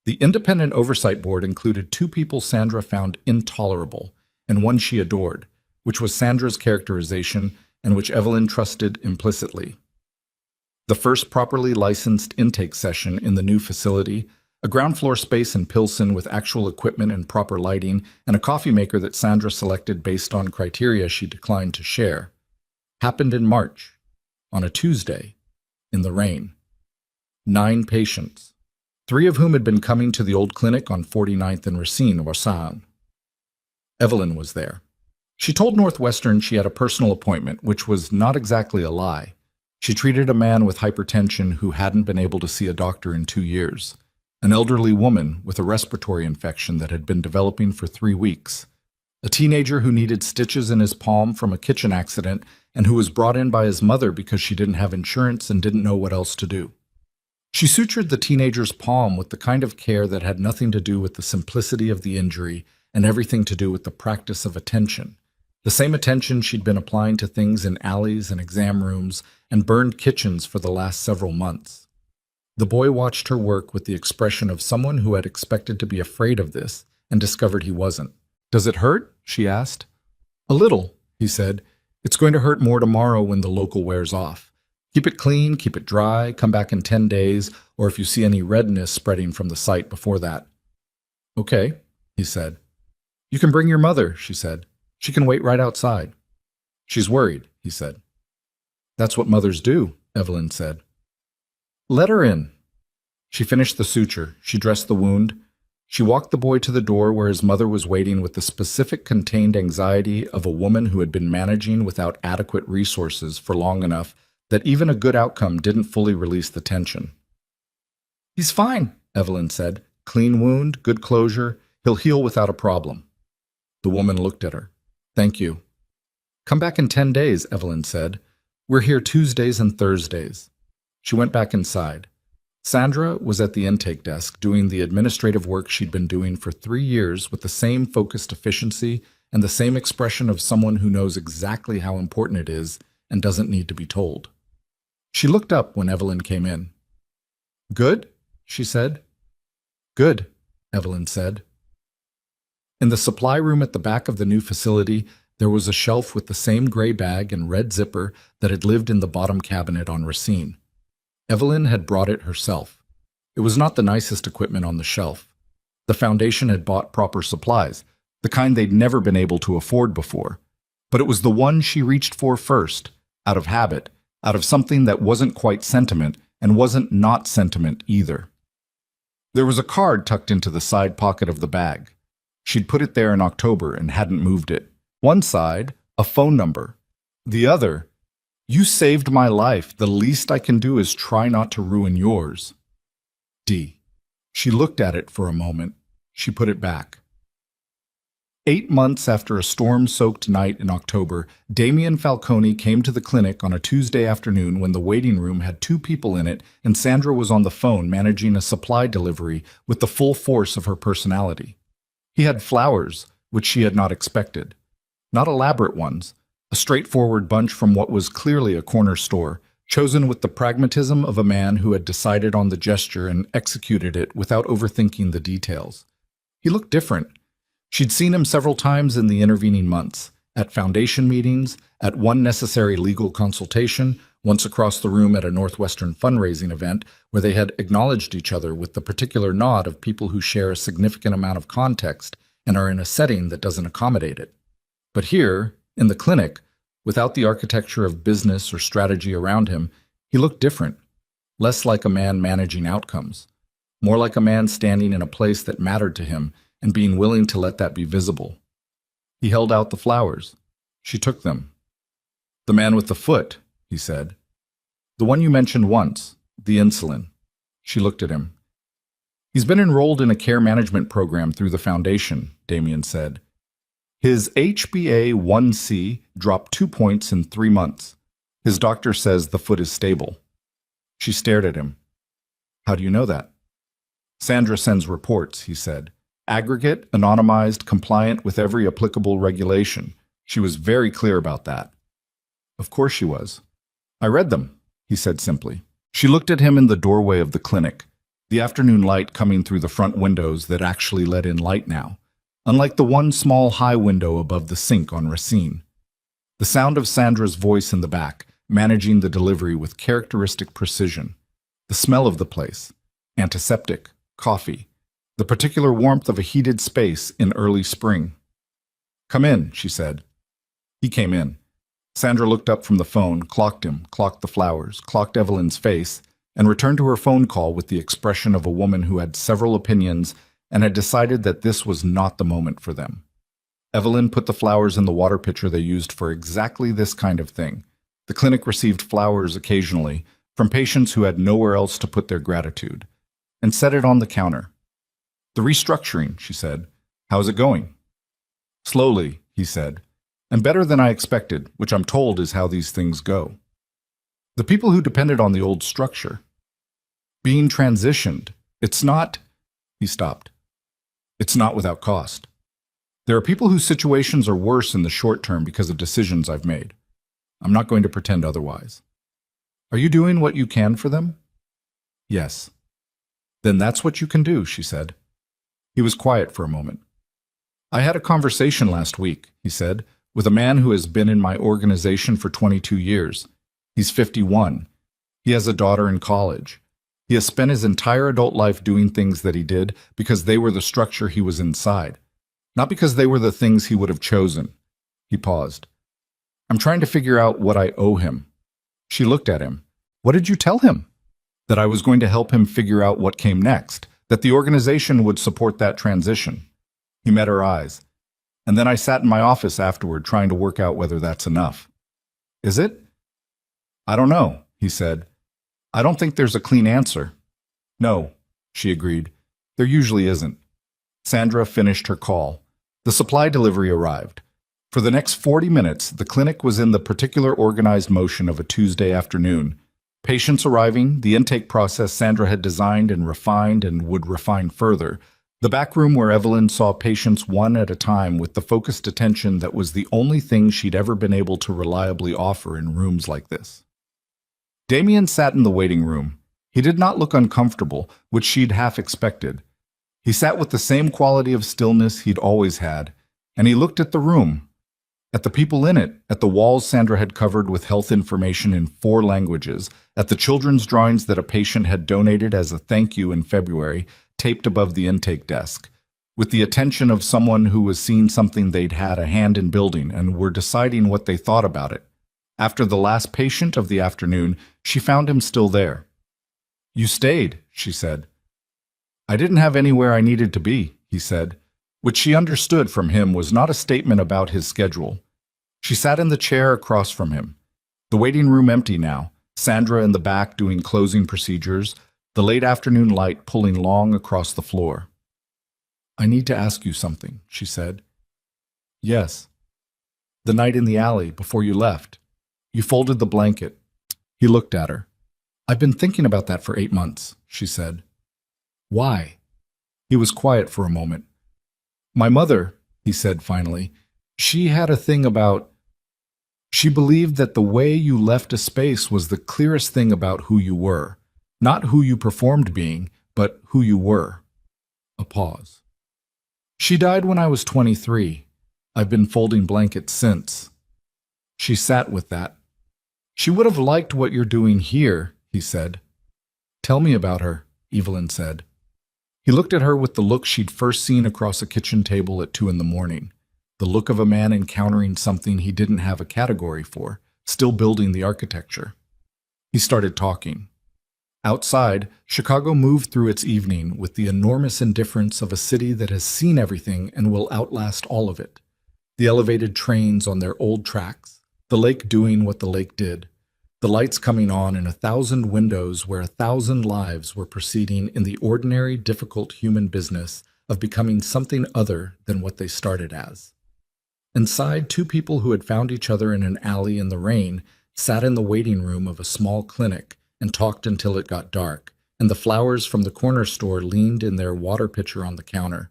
The Independent Oversight Board included 2 people Sandra found intolerable, and one she adored, which was Sandra's characterization and which Evelyn trusted implicitly. The first properly licensed intake session in the new facility, a ground floor space in Pilsen with actual equipment and proper lighting, and a coffee maker that Sandra selected based on criteria she declined to share, happened in March, on a Tuesday, in the rain. 9 patients, 3 of whom had been coming to the old clinic on 49th and Racine, Warsaw. Evelyn was there. She told Northwestern she had a personal appointment, which was not exactly a lie. She treated a man with hypertension who hadn't been able to see a doctor in 2 years, an elderly woman with a respiratory infection that had been developing for 3 weeks, a teenager who needed stitches in his palm from a kitchen accident and who was brought in by his mother because she didn't have insurance and didn't know what else to do. She sutured the teenager's palm with the kind of care that had nothing to do with the simplicity of the injury and everything to do with the practice of attention, the same attention she'd been applying to things in alleys and exam rooms and burned kitchens for the last several months. The boy watched her work with the expression of someone who had expected to be afraid of this and discovered he wasn't. "Does it hurt?" she asked. "A little," he said. It's going to hurt more tomorrow when the local wears off. Keep it clean, keep it dry, come back in 10 days, or if you see any redness spreading from the site before that. Okay, he said. You can bring your mother, she said. She can wait right outside. She's worried, he said. That's what mothers do, Evelyn said. Let her in. She finished the suture. She dressed the wound. She walked the boy to the door where his mother was waiting with the specific contained anxiety of a woman who had been managing without adequate resources for long enough that even a good outcome didn't fully release the tension. He's fine, Evelyn said. Clean wound, good closure. He'll heal without a problem. The woman looked at her. Thank you. Come back in 10 days, Evelyn said. We're here Tuesdays and Thursdays. She went back inside. Sandra was at the intake desk doing the administrative work she'd been doing for 3 years with the same focused efficiency and the same expression of someone who knows exactly how important it is and doesn't need to be told. She looked up when Evelyn came in. Good? She said. Good, Evelyn said. In the supply room at the back of the new facility, there was a shelf with the same gray bag and red zipper that had lived in the bottom cabinet on Racine. Evelyn had brought it herself. It was not the nicest equipment on the shelf. The Foundation had bought proper supplies, the kind they'd never been able to afford before. But it was the one she reached for first, out of habit, out of something that wasn't quite sentiment and wasn't not sentiment either. There was a card tucked into the side pocket of the bag. She'd put it there in October and hadn't moved it. One side, a phone number. The other, you saved my life. The least I can do is try not to ruin yours. D. She looked at it for a moment. She put it back. 8 months after a storm-soaked night in October, Damien Falcone came to the clinic on a Tuesday afternoon when the waiting room had 2 people in it and Sandra was on the phone managing a supply delivery with the full force of her personality. He had flowers, which she had not expected. Not elaborate ones, a straightforward bunch from what was clearly a corner store, chosen with the pragmatism of a man who had decided on the gesture and executed it without overthinking the details. He looked different. She'd seen him several times in the intervening months, at Foundation meetings, at one necessary legal consultation, once across the room at a Northwestern fundraising event where they had acknowledged each other with the particular nod of people who share a significant amount of context and are in a setting that doesn't accommodate it. But here, in the clinic, without the architecture of business or strategy around him, he looked different, less like a man managing outcomes, more like a man standing in a place that mattered to him and being willing to let that be visible. He held out the flowers. She took them. The man with the foot, he said. The one you mentioned once, the insulin. She looked at him. He's been enrolled in a care management program through the Foundation, Damien said. His HbA1c dropped 2 points in 3 months. His doctor says the foot is stable. She stared at him. How do you know that? Sandra sends reports, he said. Aggregate, anonymized, compliant with every applicable regulation. She was very clear about that. Of course she was. I read them, he said simply. She looked at him in the doorway of the clinic, the afternoon light coming through the front windows that actually let in light now, unlike the one small high window above the sink on Racine. The sound of Sandra's voice in the back, managing the delivery with characteristic precision. The smell of the place, antiseptic, coffee, the particular warmth of a heated space in early spring. Come in, she said. He came in. Sandra looked up from the phone, clocked him, clocked the flowers, clocked Evelyn's face, and returned to her phone call with the expression of a woman who had several opinions and had decided that this was not the moment for them. Evelyn put the flowers in the water pitcher they used for exactly this kind of thing. The clinic received flowers occasionally from patients who had nowhere else to put their gratitude, and set it on the counter. The restructuring, she said. How's it going? Slowly, he said, and better than I expected, which I'm told is how these things go. The people who depended on the old structure. Being transitioned, it's not... He stopped. It's not without cost. There are people whose situations are worse in the short term because of decisions I've made. I'm not going to pretend otherwise. Are you doing what you can for them? Yes. Then that's what you can do, she said. He was quiet for a moment. I had a conversation last week, he said, with a man who has been in my organization for 22 years. He's 51. He has a daughter in college. He has spent his entire adult life doing things that he did because they were the structure he was inside, not because they were the things he would have chosen. He paused. I'm trying to figure out what I owe him. She looked at him. What did you tell him? That I was going to help him figure out what came next, that the organization would support that transition. He met her eyes. And then I sat in my office afterward trying to work out whether that's enough. Is it? I don't know, he said. I don't think there's a clean answer. No, she agreed. There usually isn't. Sandra finished her call. The supply delivery arrived. For the next 40 minutes, the clinic was in the particular organized motion of a Tuesday afternoon. Patients arriving, the intake process Sandra had designed and refined and would refine further. The back room where Evelyn saw patients one at a time with the focused attention that was the only thing she'd ever been able to reliably offer in rooms like this. Damien sat in the waiting room. He did not look uncomfortable, which she'd half expected. He sat with the same quality of stillness he'd always had, and he looked at the room, at the people in it, at the walls Sandra had covered with health information in 4 languages, at the children's drawings that a patient had donated as a thank you in February, taped above the intake desk, with the attention of someone who was seeing something they'd had a hand in building and were deciding what they thought about it. After the last patient of the afternoon, she found him still there. You stayed, she said. I didn't have anywhere I needed to be, he said, which she understood from him was not a statement about his schedule. She sat in the chair across from him. The waiting room empty now, Sandra in the back doing closing procedures, the late afternoon light pulling long across the floor. I need to ask you something, she said. Yes. The night in the alley before you left. You folded the blanket. He looked at her. I've been thinking about that for 8 months, she said. Why? He was quiet for a moment. My mother, he said finally, she had a thing about... She believed that the way you left a space was the clearest thing about who you were. Not who you performed being, but who you were. A pause. She died when I was 23. I've been folding blankets since. She sat with that. She would have liked what you're doing here, he said. Tell me about her, Evelyn said. He looked at her with the look she'd first seen across a kitchen table at 2 a.m, the look of a man encountering something he didn't have a category for, still building the architecture. He started talking. Outside, Chicago moved through its evening with the enormous indifference of a city that has seen everything and will outlast all of it. The elevated trains on their old tracks, the lake doing what the lake did, the lights coming on in 1,000 windows where 1,000 lives were proceeding in the ordinary, difficult human business of becoming something other than what they started as. Inside, 2 people who had found each other in an alley in the rain sat in the waiting room of a small clinic and talked until it got dark, and the flowers from the corner store leaned in their water pitcher on the counter,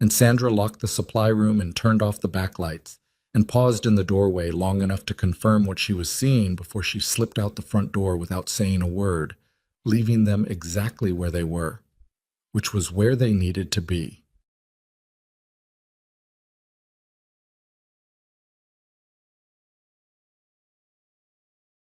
and Sandra locked the supply room and turned off the backlights, and paused in the doorway long enough to confirm what she was seeing before she slipped out the front door without saying a word, leaving them exactly where they were, which was where they needed to be.